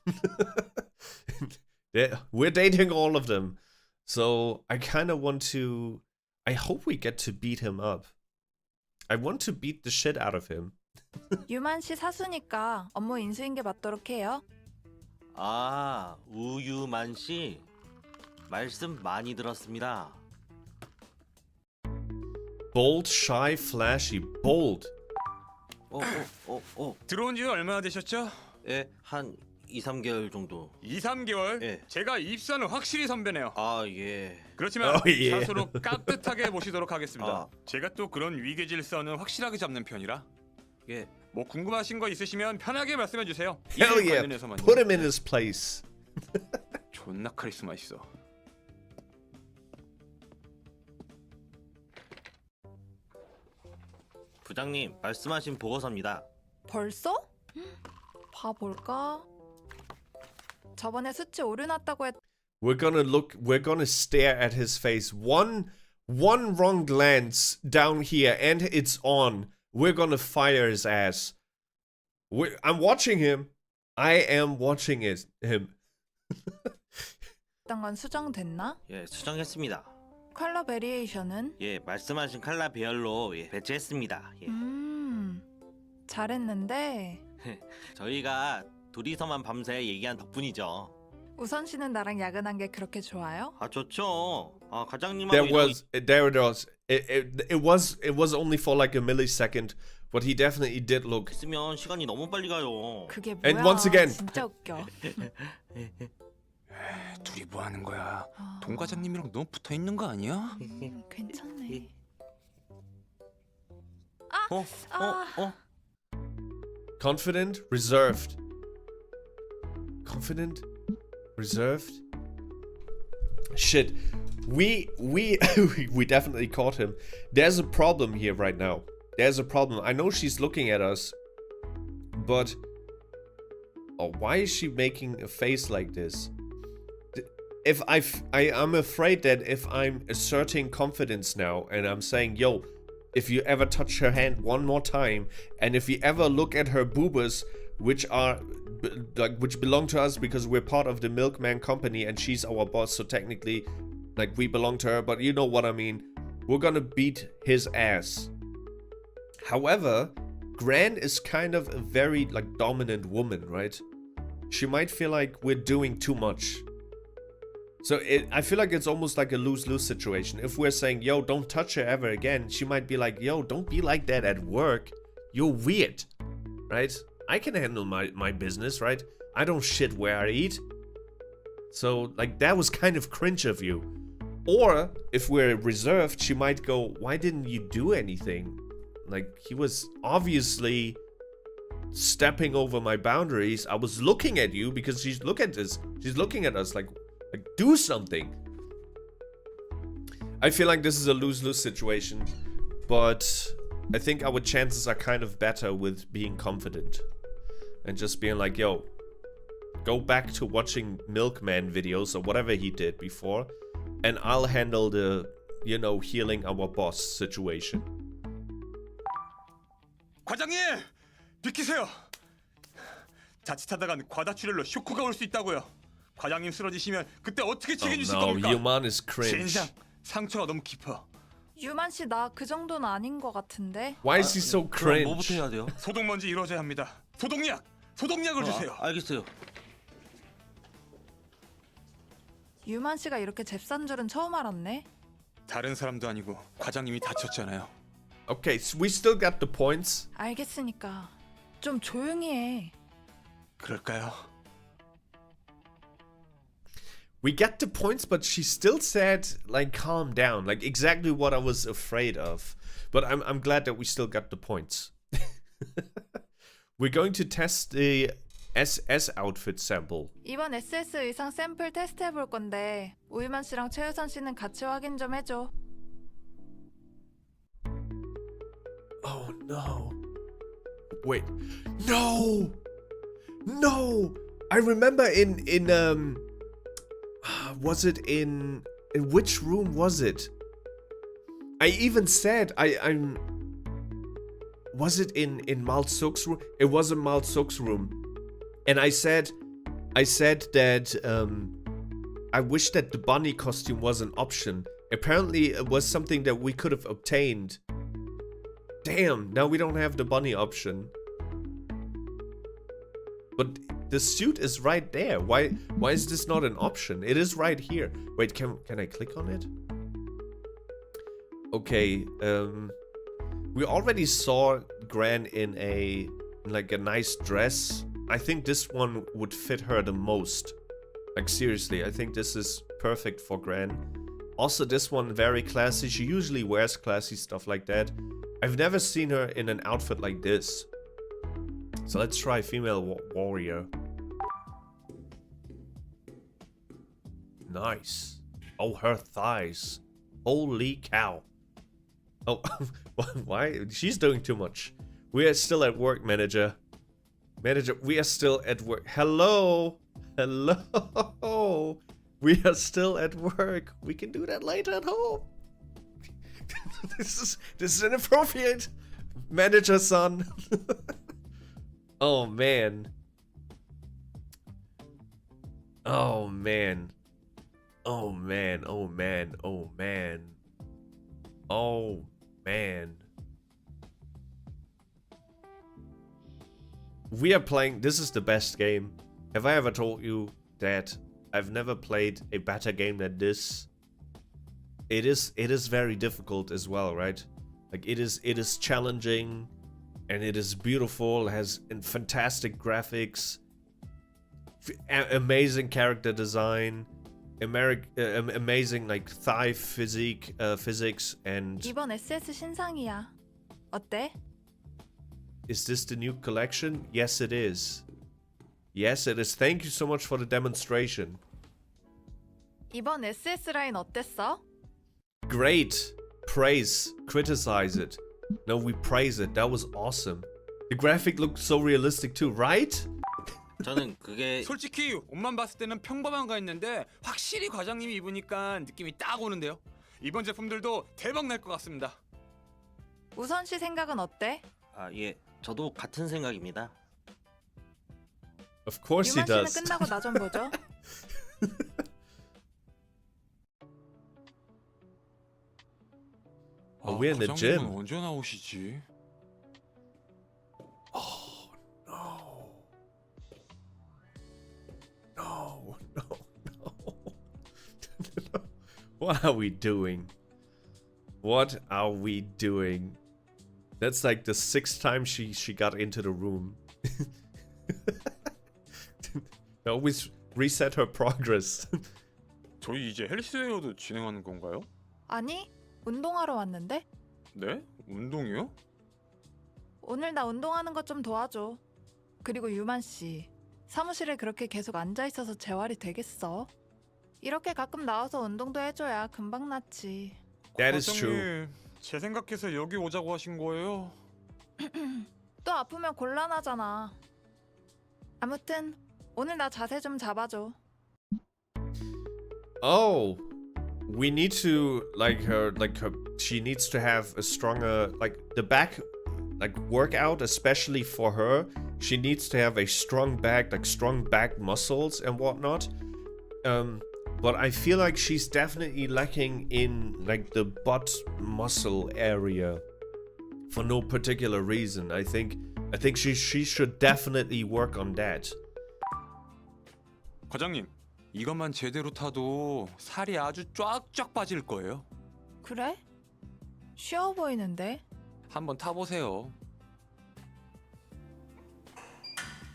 We're dating all of them. So I kind of want to... I hope we get to beat him up. I want to beat the shit out of him. 유만 씨 사수니까 업무 인수인계 맞도록 해요. 아, 우유만 씨. 말씀 많이 들었습니다. Bold, shy, flashy. Bold. 들어온 지는 얼마나 되셨죠? 예, 한 2, 3개월 정도. 2, 3개월? 예. 제가 입사는 확실히 선배네요. 아, 예. 그렇지만 예. 사수로 깍듯하게 모시도록 하겠습니다. 제가 또 그런 위계 질서는 확실하게 잡는 편이라. 예. 뭐 궁금하신 거 있으시면 편하게 말씀해 주세요. Hell 일 yeah. 관련해서만요. Put him in his place. 존나 카리스마 있어. 부장님, 말씀하신 보고서입니다. 벌써? 봐볼까? 저번에 수치 오르났다고 했... We're gonna stare at his face. One wrong glance down here and it's on. We're gonna fire his ass. I'm watching him. I am watching him. 어떤 건 수정됐나? 예, 수정했습니다. 컬러 베리에이션은? 예, 말씀하신 컬러 배열로 배치했습니다. 예. 잘했는데 저희가 둘이서만 밤새 얘기한 덕분이죠. 우선 씨는 나랑 야근한 게 그렇게 좋아요? 아, 좋죠. 아, 과장님하고 There it was. It was only for like a millisecond, but he definitely did look. 있으면 시간이 너무 빨리 가요. 그게 뭐야? And once again. 진짜 웃겨. 둘이 뭐 하는 거야? 동 과장님이랑 너무 붙어 있는 거 아니야? 괜찮네. Confident, reserved. Confident, reserved. Shit, we definitely caught him. There's a problem here right now. There's a problem. I know she's looking at us, but why is she making a face like this? If I'm afraid that if I'm asserting confidence now and I'm saying, yo, if you ever touch her hand one more time, and if you ever look at her boobas, which belong to us because we're part of the Milkman company and she's our boss, so technically, like, we belong to her, but you know what I mean. We're gonna beat his ass. However, Gran is kind of a very, like, dominant woman, right? She might feel like we're doing too much. So I feel like it's almost like a lose-lose situation. If we're saying, yo, don't touch her ever again, she might be like, yo, don't be like that at work. You're weird, right? I can handle my business, right? I don't shit where I eat. So, like, that was kind of cringe of you. Or, if we're reserved, she might go, why didn't you do anything? Like, he was obviously stepping over my boundaries. I was looking at you because she's looking at us like do something. I feel like this is a lose-lose situation, but I think our chances are kind of better with being confident and just being like, yo, go back to watching Milkman videos or whatever he did before, and I'll handle the, you know, healing our boss situation. 과장님! 비키세요! 자칫하다간 과다출혈로 쇼크가 올 수 있다고요. 과장님 쓰러지시면 그때 어떻게 책임지실 겁니까? Yuman is cringe. 진상, 상처가 너무 깊어. 유만 씨 나 그 정도는 아닌 것 같은데. Why is he so cringe? 뭐부터 해야 돼요? 소독 먼저 이루어져야 합니다. 소독약을 주세요. 알겠어요. 유만 씨가 이렇게 잽싼 줄은 처음 알았네. 다른 사람도 아니고 과장님이 다쳤잖아요. Okay, so we still got the points. 알겠으니까 좀 조용히 해. 그럴까요? We get the points, but she still said, like, calm down. Like, exactly what I was afraid of. But I'm glad that we still got the points. We're going to test the SS outfit sample. 이번 SS 의상 샘플 테스트 해볼 건데 우유만 씨랑 최유선 씨는 같이 확인 좀 해줘. Oh no. Wait. No! No! I remember in was it in which room was it? I even said I'm was it in Malsuk's room? It was in Malsuk's room. And I said that I wish that the bunny costume was an option. Apparently it was something that we could have obtained. Damn, now we don't have the bunny option. But the suit is right there. Why is this not an option? It is right here. Wait, can I click on it? Okay, we already saw Gran in a nice dress. I think this one would fit her the most. Like, seriously, I think this is perfect for Gran. Also, this one very classy. She usually wears classy stuff like that. I've never seen her in an outfit like this. So let's try female warrior. Nice. Oh, her thighs. Holy cow. Oh, why? She's doing too much. We are still at work, manager. Manager, we are still at work. Hello? Hello? We are still at work. We can do that later at home. This is inappropriate. Manager son. Oh man. Oh man. Oh man. Oh man. Oh man. Oh man. We are playing. This is the best game. Have I ever told you that I've never played a better game than this? It is very difficult as well, right? Like it is challenging, and it is beautiful. It has fantastic graphics, amazing character design, amazing like thigh physics, and 이번 SS 신상이야. 어때? is this the new collection? Yes, it is. Yes, it is. Thank you so much for the demonstration. 이번 SS 라인 어땠어? Great. Praise. Criticize it. No, we praise it. That was awesome. The graphic looked so realistic too, right? 저는 그게 솔직히 옷만 봤을 때는 평범한 거 했는데 확실히 과장님이 입으니까 느낌이 딱 오는데요. 이번 제품들도 대박 날 것 같습니다. 우선 씨 생각은 어때? 아, 예. 저도 같은 생각입니다. Of course he 유만 씨는 does. 끝나고 나 좀 보죠. Oh, we're in the gym. 언제 나오시지? Oh no. No, no, no. What are we doing? What are we doing? That's like the 6th time she got into the room. They always reset her progress. 저희 이제 헬스웨어도 진행하는 건가요? 아니, 운동하러 왔는데? 네? 운동이요? 오늘 나 운동하는 것 좀 도와줘. 그리고 유만 씨, 사무실에 그렇게 계속 앉아 있어서 재활이 되겠어? 이렇게 가끔 나와서 운동도 해줘야 금방 낫지. That is true. 제 생각해서 여기 오자고 하신 거예요? 또 아프면 곤란하잖아. 아무튼 오늘 나 자세 좀 잡아줘. Oh, we need to she needs to have a stronger the back workout, especially for her. She needs to have a strong back, strong back muscles and whatnot. But I feel like she's definitely lacking in the butt muscle area for no particular reason. I think she should definitely work on that. 과장님, 이것만 제대로 타도 살이 아주 쫙쫙 빠질 거예요. 그래? 쉬워 보이는데? 한번 타보세요.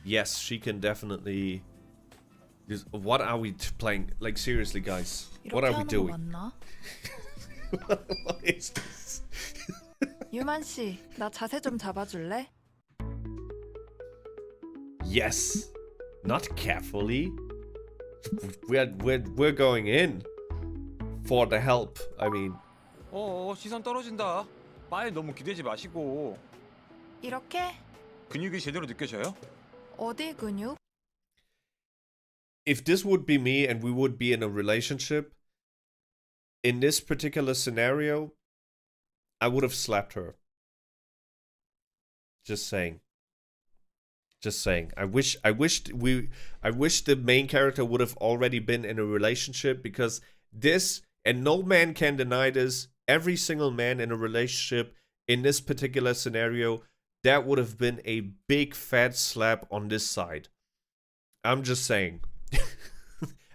Yes, she can definitely. What are we playing? Like seriously, guys, what are we doing? 맞나? What is this? 유만 씨, 나 자세 좀 잡아줄래? Yes, not carefully. We're going in for the help. I mean. 시선 떨어진다. 빨리 너무 기대지 마시고. 이렇게? 근육이 제대로 느껴져요? 어디 근육? If this would be me and we would be in a relationship, in this particular scenario, I would have slapped her. Just saying. Just saying. I wish the main character would have already been in a relationship, because this, and no man can deny this, every single man in a relationship in this particular scenario, that would have been a big fat slap on this side. I'm just saying.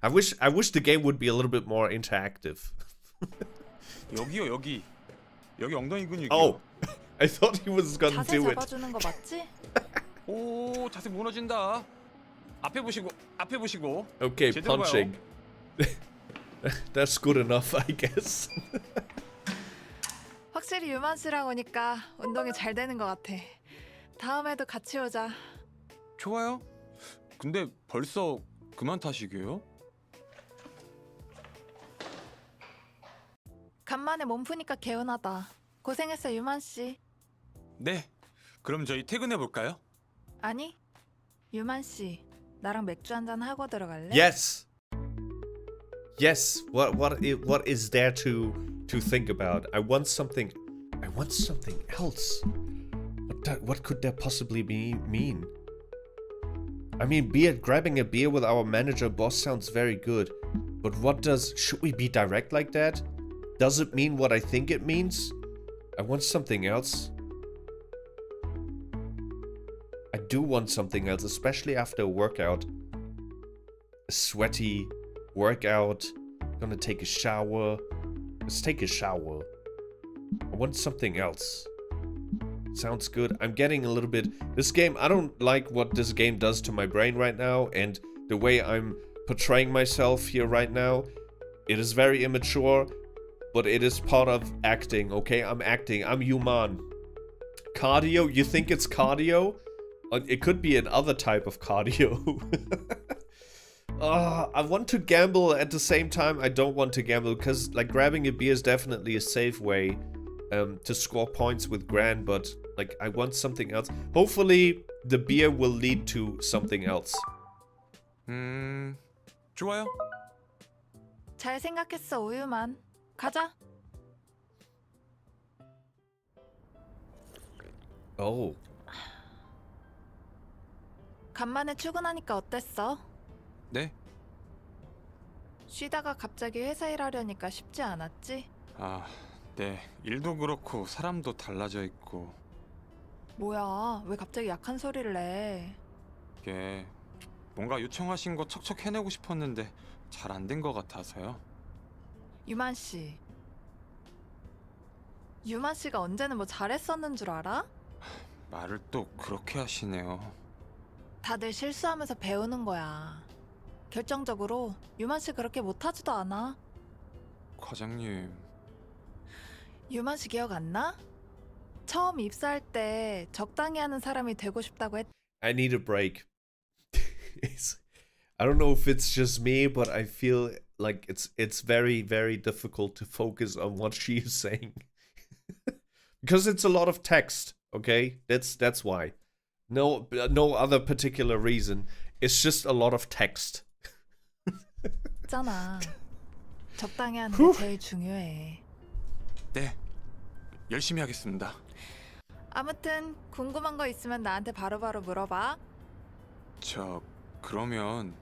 I wish the game would be a little bit more interactive. 여기요, 여기. 여기 엉덩이 근육이요. Oh, I thought he was gonna 자세 do it. 잡아주는 거 맞지? 오, 자세 무너진다. 앞에 보시고. Okay, 제대로 punching. That's good enough, I guess. 확실히 유만 씨랑 오니까 운동이 잘 되는 것 같아. 다음에도 같이 오자. 좋아요. 근데 벌써 그만 타시게요? 간만에 몸 푸니까 개운하다. 고생했어 유만 씨. 네. 그럼 저희 퇴근해 볼까요? 아니, 유만 씨, 나랑 맥주 한잔 하고 들어갈래? Yes. Yes. What is there to think about? I want something else. What could that possibly mean? I mean, grabbing a beer with our manager boss sounds very good. But should we be direct like that? Does it mean what I think it means? I want something else. I do want something else, especially after a workout. A sweaty workout. Gonna take a shower. Let's take a shower. I want something else. Sounds good. I'm getting a little bit... This game, I don't like what this game does to my brain right now, and the way I'm portraying myself here right now. It is very immature, but it is part of acting, okay? I'm acting. I'm human. Cardio? You think it's cardio? It could be another type of cardio. I want to gamble at the same time. I don't want to gamble because like grabbing a beer is definitely a safe way to score points with Gran, but like I want something else. Hopefully the beer will lead to something else. 좋아요. 잘 생각했어, 우유만. 가자. Oh. 간만에 출근하니까 어땠어? 네? 쉬다가 갑자기 회사 일하려니까 쉽지 않았지? 아, 네. 일도 그렇고 사람도 달라져 있고. 뭐야, 왜 갑자기 약한 소리를 내? 이게 뭔가 요청하신 거 척척 해내고 싶었는데 잘 안 된 것 같아서요. 유만 씨. 유만 씨가 언제는 뭐 잘했었는 줄 알아? 말을 또 그렇게 하시네요. 다들 실수하면서 배우는 거야. 결정적으로 유만 씨 그렇게 못하지도 않아. 과장님. 유만 씨 기억 안 나? 처음 입사할 때 적당히 하는 사람이 되고 싶다고 했. I need a break. I don't know if it's just me, but I feel like it's very, very difficult to focus on what she is saying. Because it's a lot of text, okay? That's why. No other particular reason. It's just a lot of text. 있잖아. 적당히 하는 게 제일 중요해. 네. 열심히 하겠습니다. 아무튼 궁금한 거 있으면 나한테 바로바로 물어봐. 그러면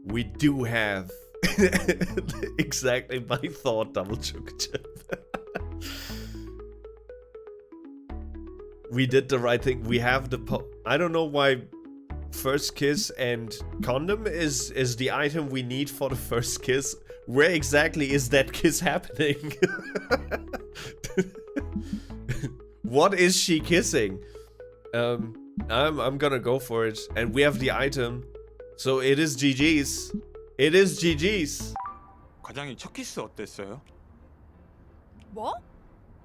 We do have exactly my thought, double chocolate chip. We did the right thing. We have the I don't know why first kiss and condom is the item we need for the first kiss. Where exactly is that kiss happening? What is she kissing? I'm gonna go for it. And we have the item. So it is GG's. It is GG's. 과장님 첫 키스 어땠어요? 뭐?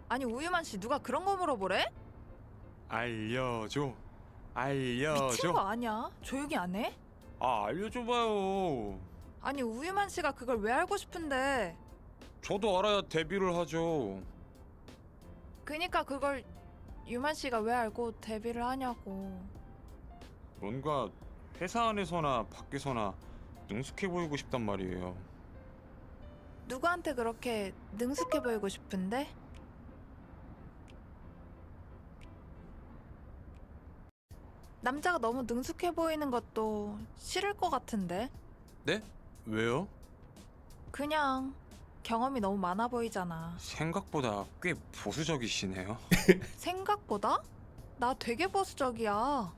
아니 우유만 씨 누가 그런 거 물어보래? 알려줘. 미친 거 아니야? 조용히 안 해? 알려줘봐요. 아니 우유만 씨가 그걸 왜 알고 싶은데? 저도 알아야 데뷔를 하죠. 그니까 그걸 유만 씨가 왜 알고 데뷔를 하냐고. 뭔가 회사 안에서나 밖에서나 능숙해 보이고 싶단 말이에요. 누구한테 그렇게 능숙해 보이고 싶은데? 남자가 너무 능숙해 보이는 것도 싫을 것 같은데? 네? 왜요? 그냥 경험이 너무 많아 보이잖아. 생각보다 꽤 보수적이시네요. 생각보다? 나 되게 보수적이야.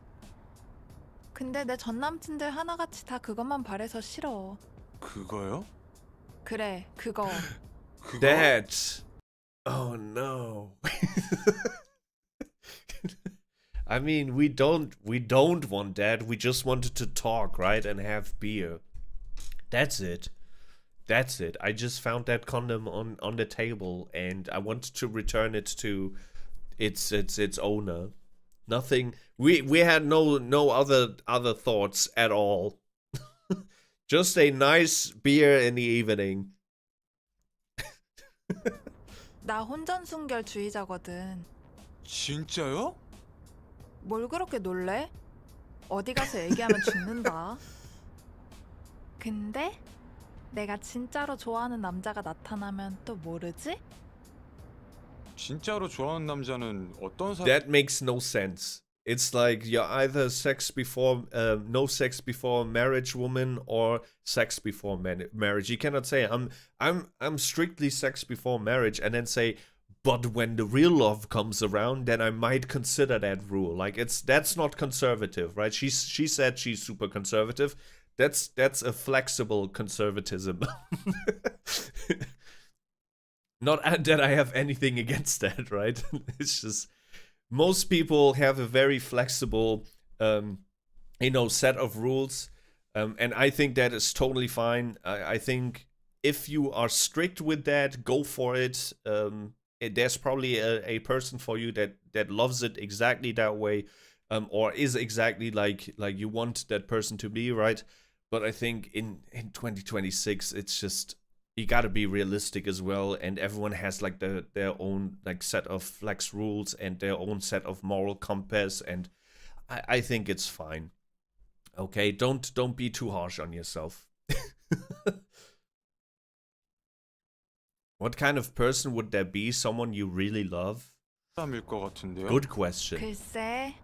근데 내 전 남친들 하나같이 다 그것만 바래서 싫어. 그거요? 그래, 그거. That. Oh no. I mean, we don't want that. We just wanted to talk, right? And have beer. That's it. That's it. I just found that condom on the table and I wanted to return it to its owner. Nothing. We had no other thoughts at all. Just a nice beer in the evening. 나 혼전순결주의자거든. 진짜요? 뭘 그렇게 놀래? 어디 가서 얘기하면 죽는다. 근데 내가 진짜로 좋아하는 남자가 나타나면 또 모르지? 진짜로 좋아하는 남자는 어떤 사람? That makes no sense. It's like you're either no sex before marriage woman or sex before marriage. You cannot say I'm strictly sex before marriage and then say, but when the real love comes around, then I might consider that rule. Like that's not conservative, right? She said she's super conservative. That's a flexible conservatism. Not that I have anything against that, right? It's just most people have a very flexible, set of rules, and I think that is totally fine. I think if you are strict with that, go for it. There's probably a person for you that loves it exactly that way, or is exactly like you want that person to be, right? But I think in 2026, it's just you gotta be realistic as well, and everyone has like their own like set of flex rules and their own set of moral compass, and I think it's fine. Okay, don't be too harsh on yourself. What kind of person would there be? Someone you really love? 사람일 것 같은데요. Good question. 글쎄,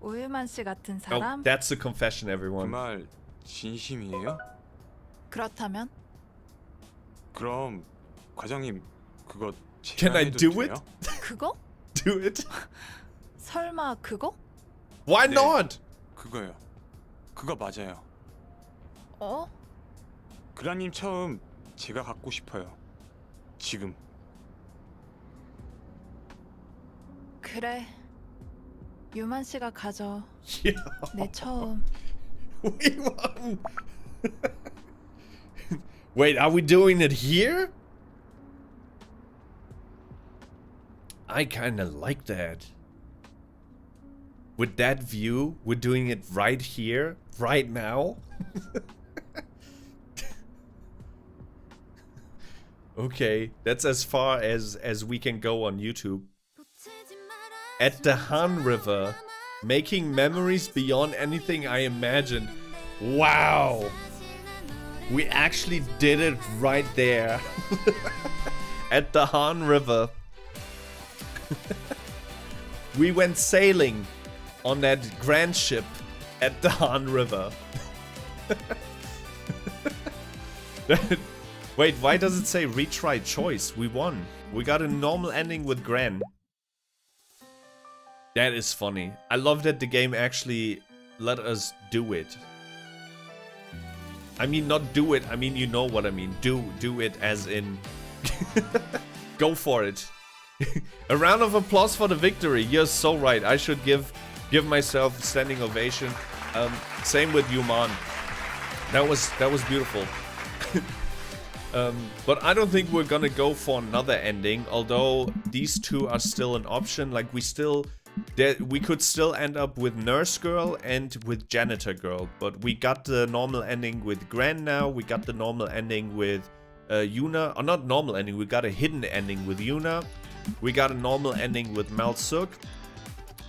우유만 씨 같은 Oh, 사람? that's a confession, everyone. 그 말 진심이에요? 그렇다면? 그럼 과장님 그거 Can I 제안해도 do 돼요? it? 그거? Do it? 설마 그거? Why 네, not? 그거요. 그거 맞아요. 어? 그라님 처음 제가 갖고 싶어요. 지금. 그래. 유만 씨가 가져. Yeah. 내 처음. We won. Wait, are we doing it here? I kind of like that. With that view, we're doing it right here, right now. Okay, that's as far as we can go on YouTube. At the Han River, making memories beyond anything I imagined. Wow. We actually did it right there. At the Han River. We went sailing on that grand ship at the Han River. Wait, why does it say retry choice? We won. We got a normal ending with Gran. That is funny. I love that the game actually let us do it. I mean, not do it. I mean, you know what I mean. Do it as in... Go for it. A round of applause for the victory. You're so right. I should give myself a standing ovation. Same with Yuman. That was beautiful. But I don't think we're gonna go for another ending, although these two are still an option. Like we could still end up with Nurse Girl and with Janitor Girl, but we got the normal ending with Gran now. We got the normal ending with Yuna, or not normal ending. We got a hidden ending with Yuna. We got a normal ending with Malsuk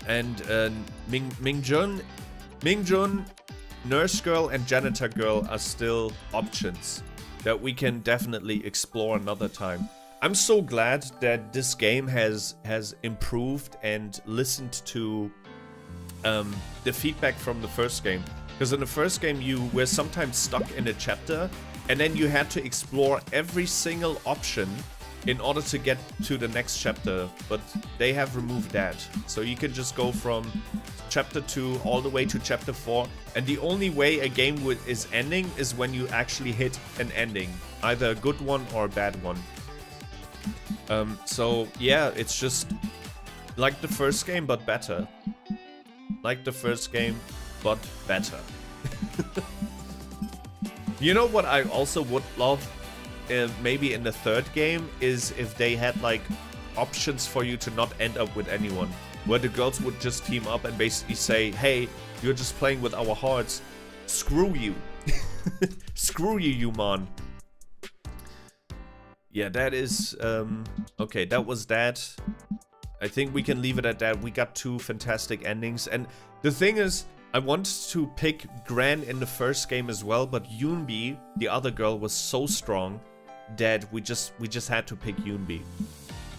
and Mingjun, Nurse Girl, and Janitor Girl are still options that we can definitely explore another time. I'm so glad that this game has improved and listened to the feedback from the first game. Because in the first game you were sometimes stuck in a chapter and then you had to explore every single option in order to get to the next chapter, but they have removed that. So you can just go from chapter 2 all the way to chapter 4, and the only way a game is ending is when you actually hit an ending, either a good one or a bad one. So yeah, it's just like the first game but better. Like the first game but better. You know what I also would love maybe in the third game is if they had like options for you to not end up with anyone, where the girls would just team up and basically say, hey, you're just playing with our hearts, screw you. Screw you, Yuman. Yeah, that is okay, that was that. I think we can leave it at that. We got two fantastic endings, and the thing is, I wanted to pick Gran in the first game as well, but Yoonbi, the other girl, was so strong that we just had to pick Yoonbi.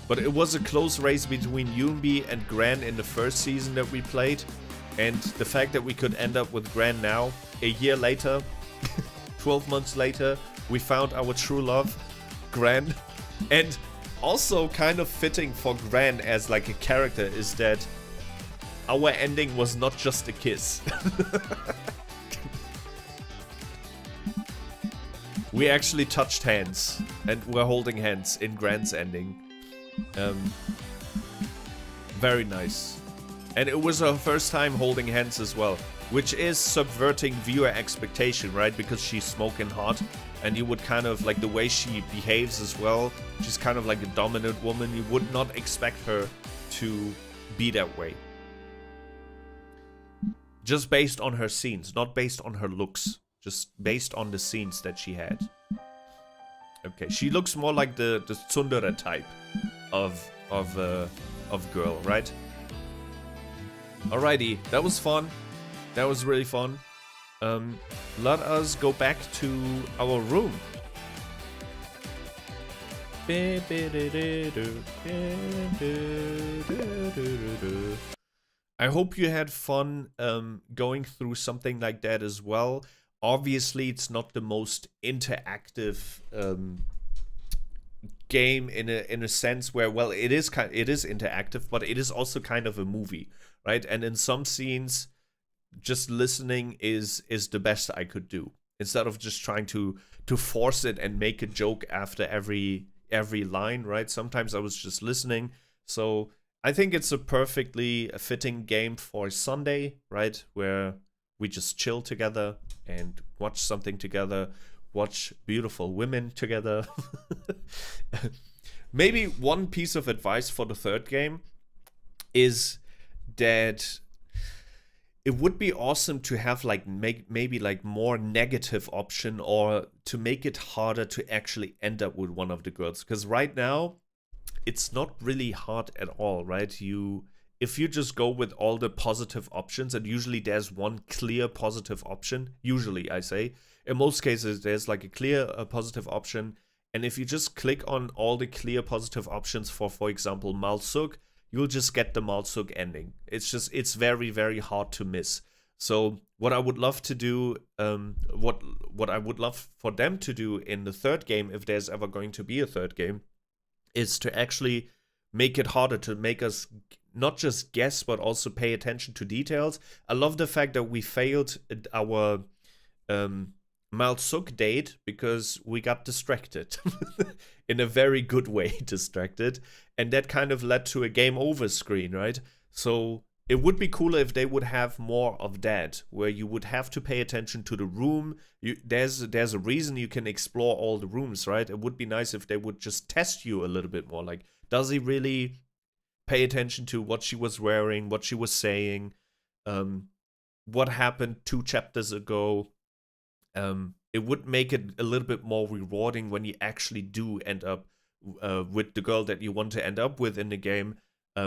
But it was a close race between Yunbi and Gran in the first season that we played. And the fact that we could end up with Gran now, a year later, 12 months later, we found our true love, Gran. And also kind of fitting for Gran as like a character is that our ending was not just a kiss. We actually touched hands and we're holding hands in Gran's ending. Very nice. And it was our first time holding hands as well, which is subverting viewer expectation, right? Because she's smoking hot and you would kind of like the way she behaves as well. She's kind of like a dominant woman. You would not expect her to be that way. Just based on her scenes, not based on her looks. Just based on the scenes that she had. Okay, she looks more like the tsundere type of girl, right? Alrighty, that was fun. That was really fun. Let us go back to our room. I hope you had fun going through something like that as well. Obviously, it's not the most interactive game in a sense where, well, it is interactive, but it is also kind of a movie, right? And in some scenes, just listening is the best I could do instead of just trying to force it and make a joke after every line, right? Sometimes I was just listening, so I think it's a perfectly fitting game for Sunday, right? Where we just chill together and watch something together, watch beautiful women together. Maybe one piece of advice for the third game is that it would be awesome to have like maybe like more negative option, or to make it harder to actually end up with one of the girls. Because right now, it's not really hard at all, right? If you just go with all the positive options, and usually there's one clear positive option, usually I say, in most cases there's like a clear positive option, and if you just click on all the clear positive options for example, Malsuk, you'll just get the Malsuk ending. It's very, very hard to miss. So what I would love to do, what I would love for them to do in the third game, if there's ever going to be a third game, is to actually make it harder, to make us not just guess, but also pay attention to details. I love the fact that we failed our Malsuk date because we got distracted. In a very good way distracted. And that kind of led to a game over screen, right? So it would be cooler if they would have more of that, where you would have to pay attention to the room. There's a reason you can explore all the rooms, right? It would be nice if they would just test you a little bit more. Like, does he really pay attention to what she was wearing, what she was saying, what happened 2 chapters ago? It would make it a little bit more rewarding when you actually do end up with the girl that you want to end up with in the game,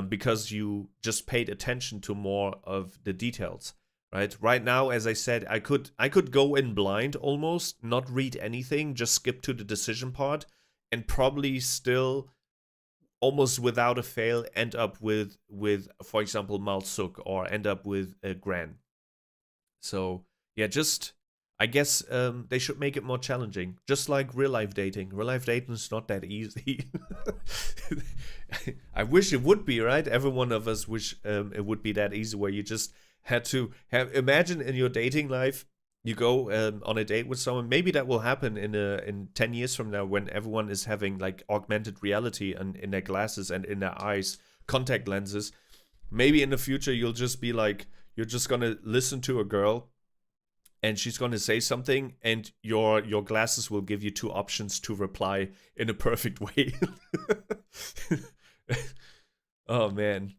because you just paid attention to more of the details, right? Right now, as I said, I could go in blind almost, not read anything, just skip to the decision part, and probably still, almost without a fail, end up with for example, Malsuk, or end up with Gran. So yeah, just I guess they should make it more challenging, just like real life dating. Real life dating is not that easy. I wish it would be, right? Every one of us wish it would be that easy, where you just had to imagine in your dating life, you go on a date with someone. Maybe that will happen in 10 years from now, when everyone is having like augmented reality and in their glasses and in their eyes, contact lenses. Maybe in the future you'll just be like, you're just gonna listen to a girl, and she's going to say something, and your glasses will give you 2 options to reply in a perfect way. Oh, man.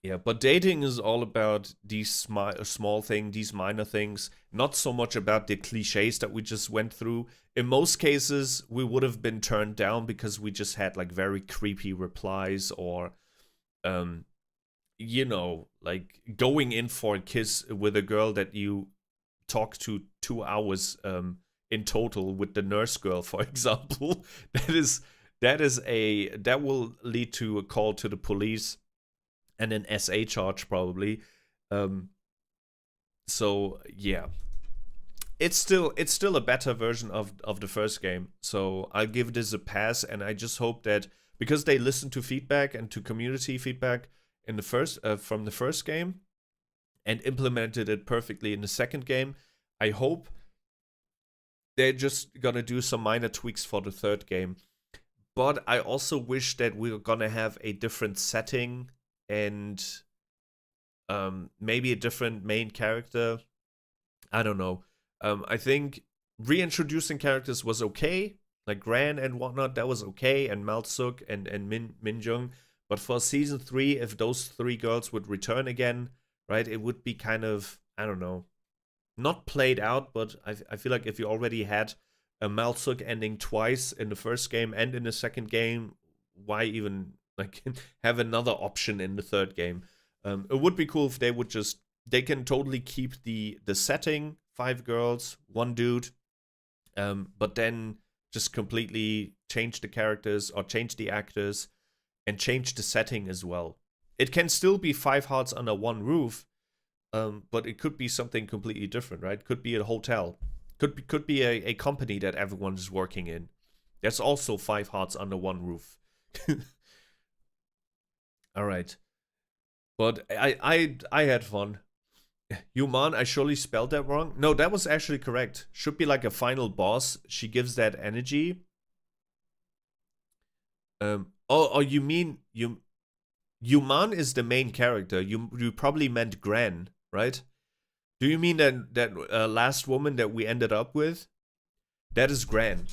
Yeah, but dating is all about these small things, these minor things, not so much about the cliches that we just went through. In most cases, we would have been turned down because we just had like very creepy replies, or you know, like going in for a kiss with a girl that you talk to 2 hours in total with the nurse girl, for example. that will lead to a call to the police and an SA charge probably. So yeah, it's still a better version of the first game. So I'll give this a pass, and I just hope that because they listened to feedback and to community feedback in the first from the first game and implemented it perfectly in the second game, I hope they're just gonna do some minor tweaks for the third game. But I also wish that we're gonna have a different setting and maybe a different main character. I don't know. I think reintroducing characters was okay, like Gran and whatnot. That was okay, and Malsuk and Minjung. But for season 3, if those 3 girls would return again, right, it would be kind of, I don't know, not played out. But I feel like if you already had a Malsuk ending twice in the first game and in the second game, why even like have another option in the third game? It would be cool if they would just, they can totally keep the setting, 5 girls, 1 dude, but then just completely change the characters or change the actors and change the setting as well. It can still be 5 hearts under one roof, but it could be something completely different, right? Could be a hotel, could be a company that everyone is working in. That's also 5 hearts under one roof. All right. But I had fun. Human, I surely spelled that wrong. No, that was actually correct. Should be like a final boss. She gives that energy. Oh, you mean Human is the main character. You probably meant Gran, right? Do you mean that last woman that we ended up with? That is Gran.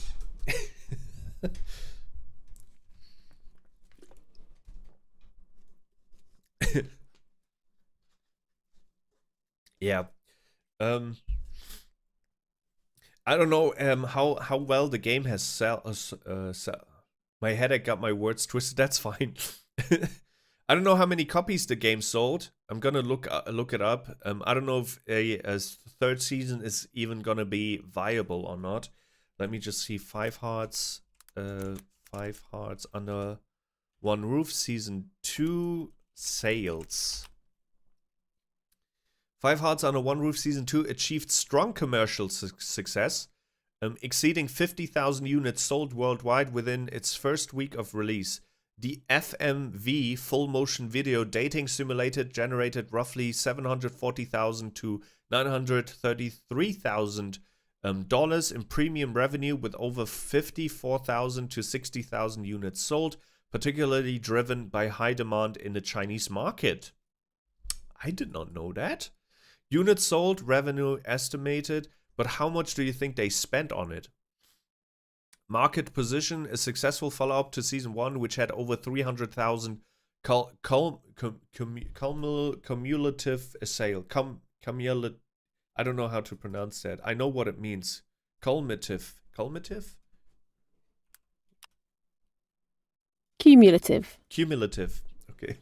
Yeah. I don't know how well the game has my headache got my words twisted. That's fine. I don't know how many copies the game sold. I'm gonna look it up. I don't know if a third season is even gonna be viable or not. Let me just see. 5 hearts. 5 hearts under one roof. Season 2 sales. 5 Hearts Under One Roof Season 2 achieved strong commercial success, exceeding 50,000 units sold worldwide within its first week of release. The FMV full motion video dating simulator generated roughly $740,000 to $933,000 in premium revenue, with over 54,000 to 60,000 units sold, particularly driven by high demand in the Chinese market. I did not know that. Units sold, revenue estimated, but how much do you think they spent on it? Market position, a successful follow-up to Season 1, which had over 300,000 cumulative sale. I don't know how to pronounce that. I know what it means. Cumulative. Cumulative? Cumulative. Cumulative. Okay.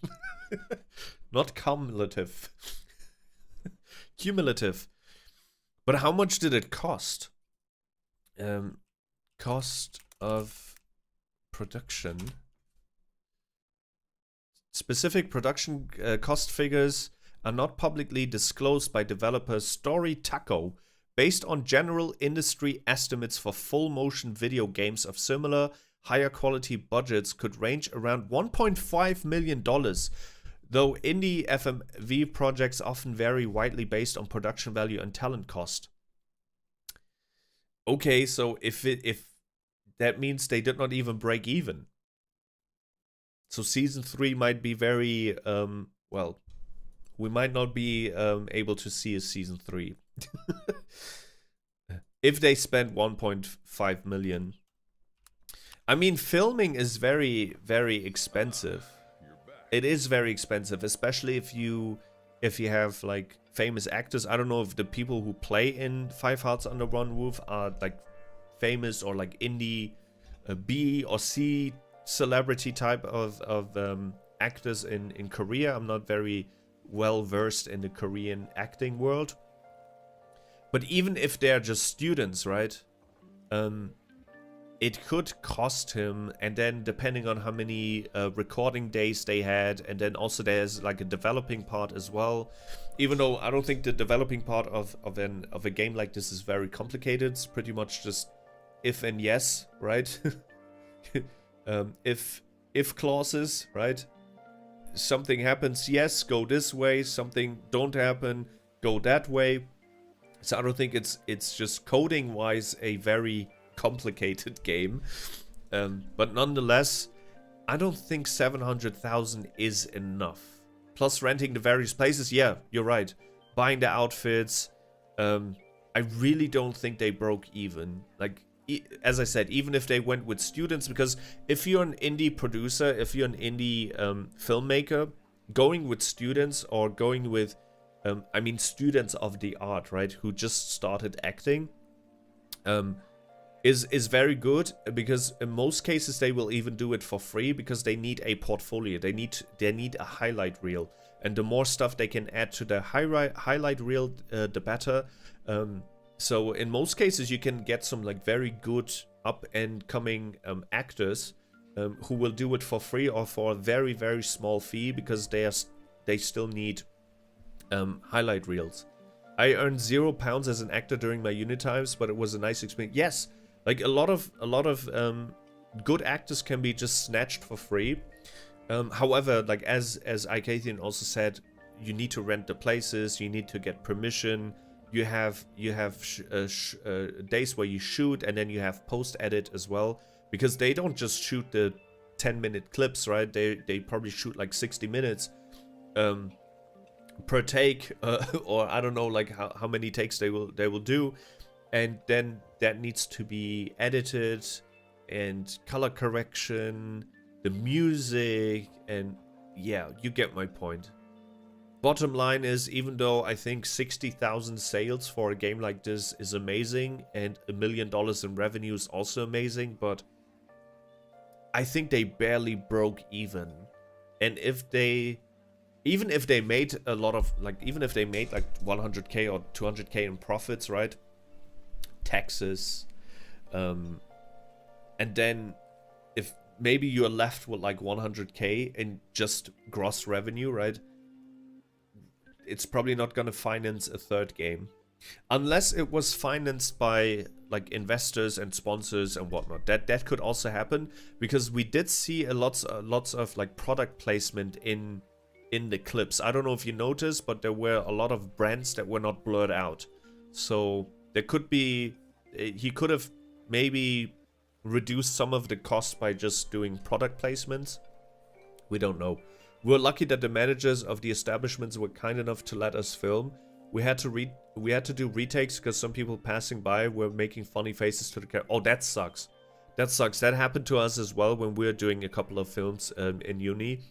Not cumulative. Cumulative. But how much did it cost? Cost of production. Specific production cost figures are not publicly disclosed by developer Story Taco, based on general industry estimates for full motion video games of similar higher quality budgets could range around $1.5 million. Though indie FMV projects often vary widely based on production value and talent cost. Okay, so if that means they did not even break even. So Season 3 might be very, well, we might not be able to see a Season 3. If they spent 1.5 million. I mean, filming is very, very expensive. It is very expensive, especially if you have like famous actors. I don't know if the people who play in 5 Hearts Under One Roof are like famous or like indie B or C celebrity type of actors in Korea. I'm not very well versed in the Korean acting world. But even if they're just students, right? it could cost him, and then depending on how many recording days they had, and then also there's like a developing part as well. Even though I don't think the developing part of a game like this is very complicated, it's pretty much just if and yes, right? If clauses, right? Something happens, yes, go this way. Something don't happen, go that way. So I don't think it's just coding wise a very complicated game, but nonetheless, I don't think 700,000 is enough. Plus renting the various places, yeah, you're right. Buying the outfits, I really don't think they broke even. Like, as I said, even if they went with students, because if you're an indie producer, if you're an indie filmmaker, going with students or going with, I mean, students of the art, right, who just started acting, is very good, because in most cases they will even do it for free because they need a portfolio. They need a highlight reel, and the more stuff they can add to the highlight reel, the better. So in most cases you can get some like very good up and coming actors who will do it for free or for a very, very small fee, because they still need highlight reels. I earned £0 as an actor during my uni times, but it was a nice experience. Yes, like a lot of good actors can be just snatched for free. However, like as Ikathian also said, you need to rent the places, you need to get permission. You have days where you shoot, and then you have post edit as well, because they don't just shoot the 10-minute clips, right? They probably shoot like 60 minutes per take, or I don't know like how many takes they will do, and then that needs to be edited, and color correction, the music, and yeah, you get my point. Bottom line is, even though I think 60,000 sales for a game like this is amazing, and $1 million in revenue is also amazing, but I think they barely broke even. And even if they made a lot of, like, even if they made like 100k or 200k in profits, right? Taxes, and then if maybe you're left with like 100k in just gross revenue, right? It's probably not going to finance a third game, unless it was financed by like investors and sponsors and whatnot. That could also happen, because we did see lots of like product placement in the clips. I don't know if you noticed, but there were a lot of brands that were not blurred out. So there could be, he could have maybe reduced some of the costs by just doing product placements. We don't know. We're lucky that the managers of the establishments were kind enough to let us film. We had to do retakes because some people passing by were making funny faces to the camera. Oh, that sucks. That sucks. That happened to us as well when we were doing a couple of films in uni.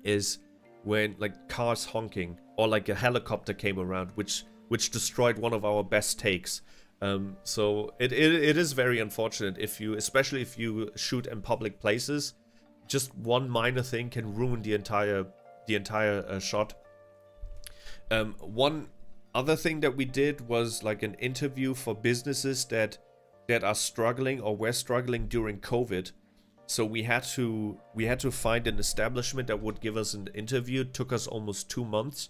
Is when like cars honking or like a helicopter came around, which destroyed one of our best takes. So it is very unfortunate especially if you shoot in public places. Just one minor thing can ruin the entire shot. One other thing that we did was like an interview for businesses that are struggling or were struggling during COVID. So we had to find an establishment that would give us an interview. It took us almost 2 months,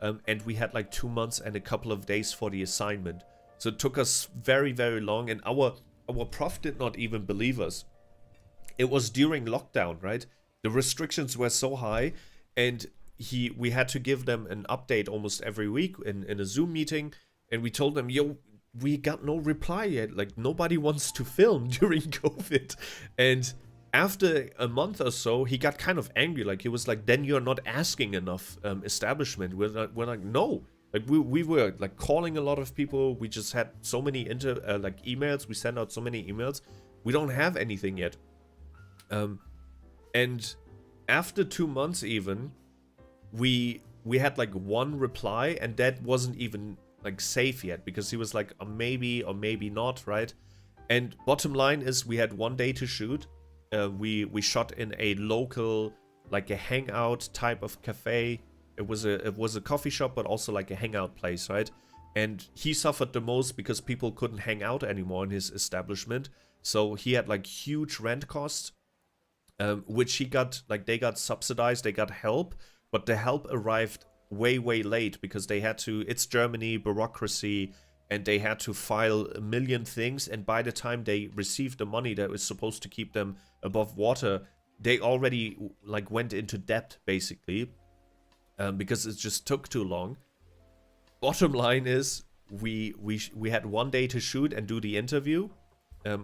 and we had like 2 months and a couple of days for the assignment. So it took us very, very long, and our prof did not even believe us. It was during lockdown, right? The restrictions were so high, and we had to give them an update almost every week in a Zoom meeting, and we told them, yo, we got no reply yet. Like, nobody wants to film during COVID. And after a month or so, he got kind of angry. Like, he was like, then you're not asking enough, establishment. We're like, no. Like, we were like calling a lot of people. We just had so many emails. We sent out so many emails. We don't have anything yet. And after 2 months even, we had like one reply, and that wasn't even like safe yet, because he was like maybe or maybe not, right? And bottom line is, we had 1 day to shoot. We shot in a local, like a hangout type of cafe. It was a coffee shop, but also like a hangout place, right? And he suffered the most because people couldn't hang out anymore in his establishment. So he had like huge rent costs, which he got, like they got subsidized, they got help, but the help arrived way late because they had to, it's Germany, bureaucracy, and they had to file a million things, and by the time they received the money that was supposed to keep them above water, they already like went into debt basically, because it just took too long. Bottom line is we had 1 day to shoot and do the interview.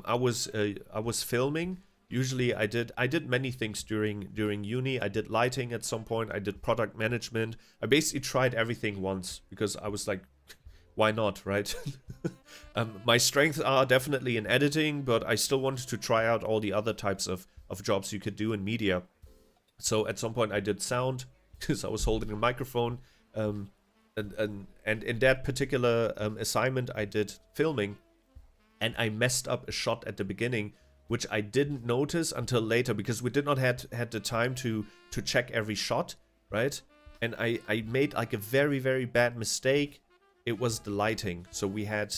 I was filming. Usually I did many things during uni. I did lighting at some point. I did product management. I basically tried everything once because I was like, why not, right? My strengths are definitely in editing, but I still wanted to try out all the other types of jobs you could do in media. So at some point I did sound because I was holding a microphone. And in that particular assignment I did filming, and I messed up a shot at the beginning, which I didn't notice until later because we did not had the time to check every shot, right? And I made like a very bad mistake. It was the lighting. So we had,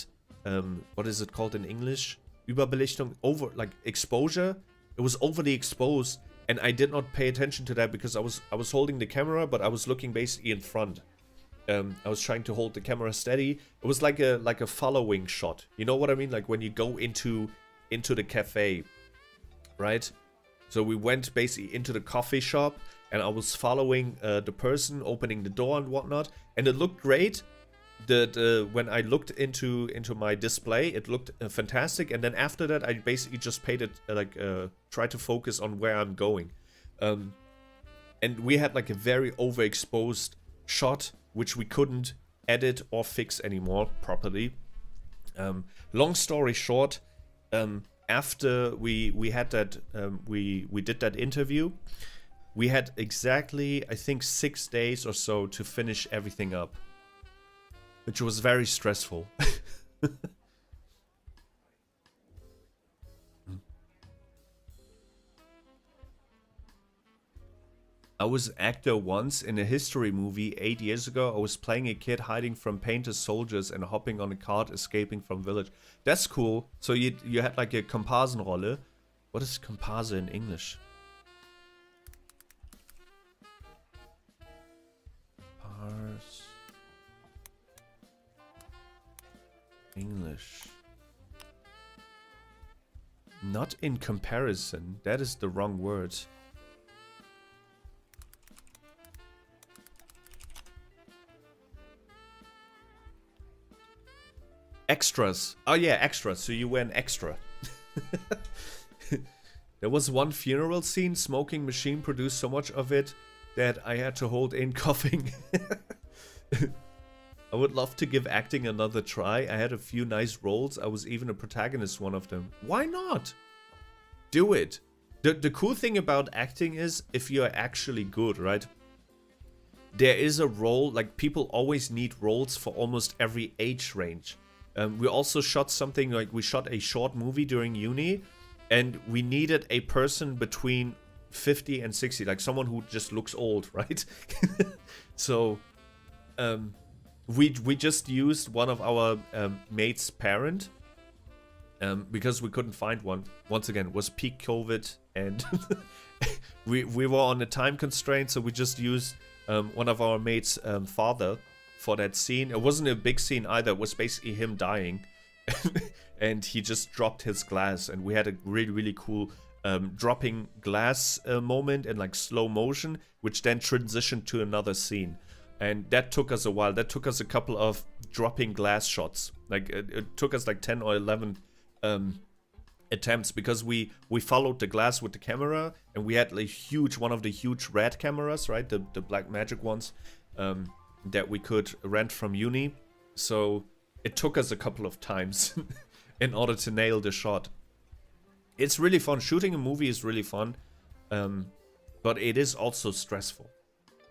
what is it called in English? Überbelichtung, over, like exposure. It was overly exposed, and I did not pay attention to that because I was holding the camera, but I was looking basically in front. I was trying to hold the camera steady. It was like a following shot. You know what I mean? Like when you go into the cafe, right? So we went basically into the coffee shop, and I was following the person opening the door and whatnot, and it looked great. When I looked into my display, it looked fantastic, and then after that, I basically just paid it tried to focus on where I'm going, and we had like a very overexposed shot, which we couldn't edit or fix anymore properly. Long story short, after we had that, we did that interview, we had exactly, I think, 6 days or so to finish everything up, which was very stressful. I was an actor once in a history movie 8 years ago. I was playing a kid hiding from painted soldiers and hopping on a cart escaping from village. That's cool. So you had like a Komparsenrolle. What is Komparse in English? English. Not in comparison. That is the wrong word. Extras. Oh yeah, extras. So you were an extra. There was one funeral scene. Smoking machine produced so much of it that I had to hold in coughing. I would love to give acting another try. I had a few nice roles. I was even a protagonist one of them. Why not? Do it. The cool thing about acting is if you're actually good, right? There is a role, like people always need roles for almost every age range. We also shot something, like we shot a short movie during uni, and we needed a person between 50 and 60, like someone who just looks old, right? So we just used one of our mate's parent, because we couldn't find one. Once again, it was peak COVID, and we were on a time constraint, so we just used one of our mate's father for that scene. It wasn't a big scene either. It was basically him dying, and he just dropped his glass, and we had a really cool dropping glass moment in like slow motion, which then transitioned to another scene. And that took us a while. That took us a couple of dropping glass shots. Like it took us like 10 or 11 attempts, because we followed the glass with the camera, and we had like one of the huge red cameras, right? The Black Magic ones, that we could rent from uni. So it took us a couple of times in order to nail the shot. It's really fun. Shooting a movie is really fun, but it is also stressful.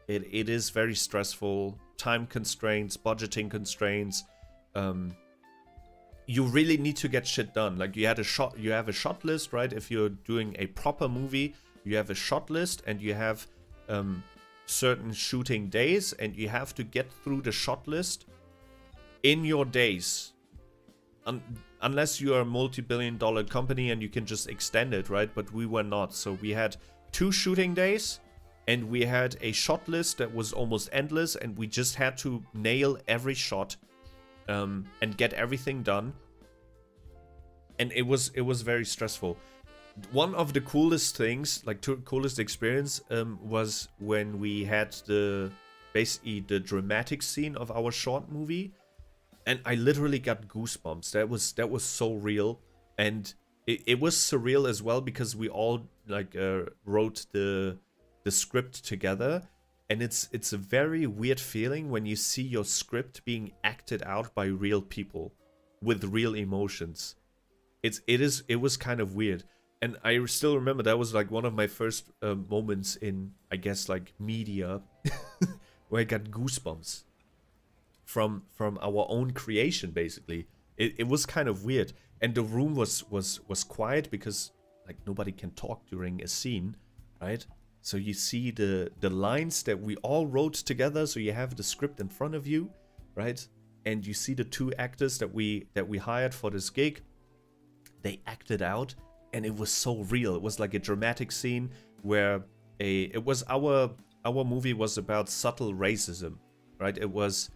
It is very stressful. Time constraints, budgeting constraints. You really need to get shit done. Like you have a shot list, right? If you're doing a proper movie, you have a shot list, and you have certain shooting days, and you have to get through the shot list in your days. unless you are a multi-billion-dollar company and you can just extend it, right? But we were not. So we had 2 shooting days, and we had a shot list that was almost endless, and we just had to nail every shot and get everything done. And it was very stressful. One of the coolest things, like coolest experience, was when we had basically the dramatic scene of our short movie, and I literally got goosebumps. That was so real, and it was surreal as well because we all like wrote the script together, and it's a very weird feeling when you see your script being acted out by real people with real emotions. It was kind of weird. And I still remember that was like one of my first moments in, I guess, like media where I got goosebumps from our own creation, basically. It was kind of weird. And the room was quiet because like nobody can talk during a scene, right? So you see the lines that we all wrote together, so you have the script in front of you, right? And you see the 2 actors that we hired for this gig. They acted out. And it was so real. It was like a dramatic scene where our movie was about subtle racism, right? It was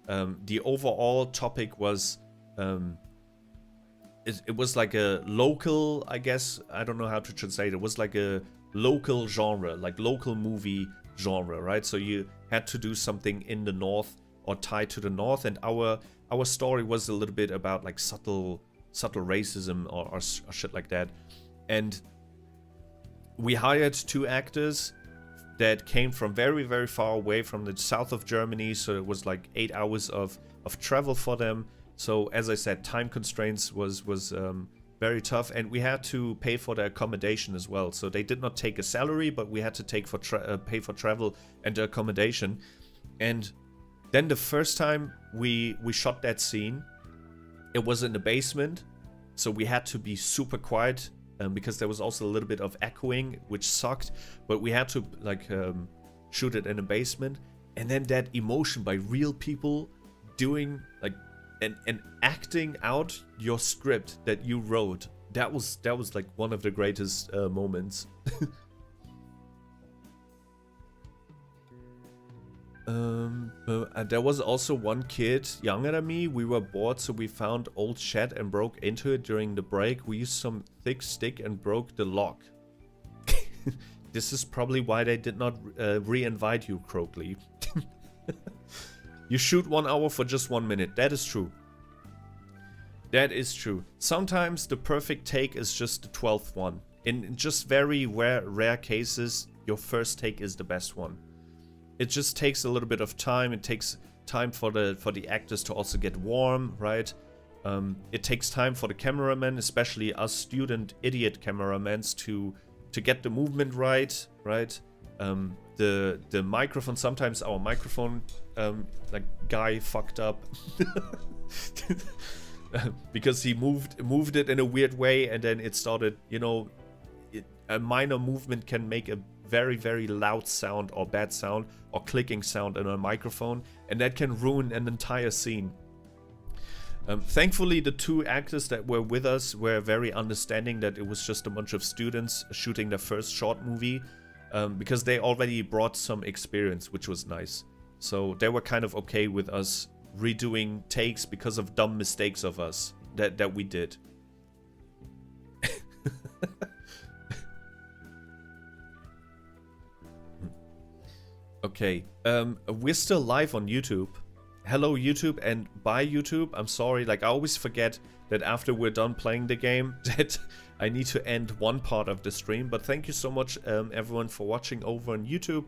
the overall topic was it was like a local, I guess, I don't know how to translate it. It was like a local genre, like local movie genre, right? So you had to do something in the north or tied to the north, and our story was a little bit about like subtle racism or shit like that. And we hired 2 actors that came from very, very far away from the south of Germany, so it was like 8 hours of travel for them. So as I said, time constraints was very tough, and we had to pay for their accommodation as well. So they did not take a salary, but we had to pay for travel and accommodation. And then the first time we shot that scene, it was in the basement, so we had to be super quiet. Because there was also a little bit of echoing, which sucked, but we had to like shoot it in a basement. And then that emotion by real people doing like and acting out your script that you wrote, that was like one of the greatest moments. There was also one kid younger than me. We were bored, so we found old shed and broke into it during the break. We used some thick stick and broke the lock. This is probably why they did not re-invite you, Crowley. You shoot 1 hour for just 1 minute. That is true. That is true. Sometimes the perfect take is just the 12th one. In just very rare cases, your first take is the best one. It just takes a little bit of time. It takes time for the actors to also get warm, right? It takes time for the cameraman, especially us student idiot cameramans, to get the movement right? The microphone. Sometimes our microphone like guy fucked up because he moved it in a weird way, and then it started. You know, a minor movement can make a very, very loud sound or bad sound or clicking sound in a microphone, and that can ruin an entire scene. Thankfully, the 2 actors that were with us were very understanding that it was just a bunch of students shooting their first short movie, because they already brought some experience, which was nice. So they were kind of okay with us redoing takes because of dumb mistakes of us that we did. Okay, we're still live on YouTube. Hello YouTube, and bye YouTube. I'm sorry, like I always forget that after we're done playing the game that I need to end one part of the stream. But thank you so much everyone for watching over on YouTube.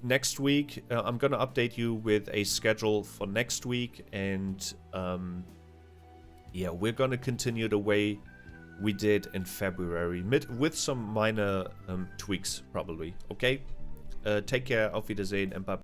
Next week I'm gonna update you with a schedule for next week, and yeah, we're gonna continue the way we did in February with some minor tweaks probably. Okay, take care, auf Wiedersehen, and bye.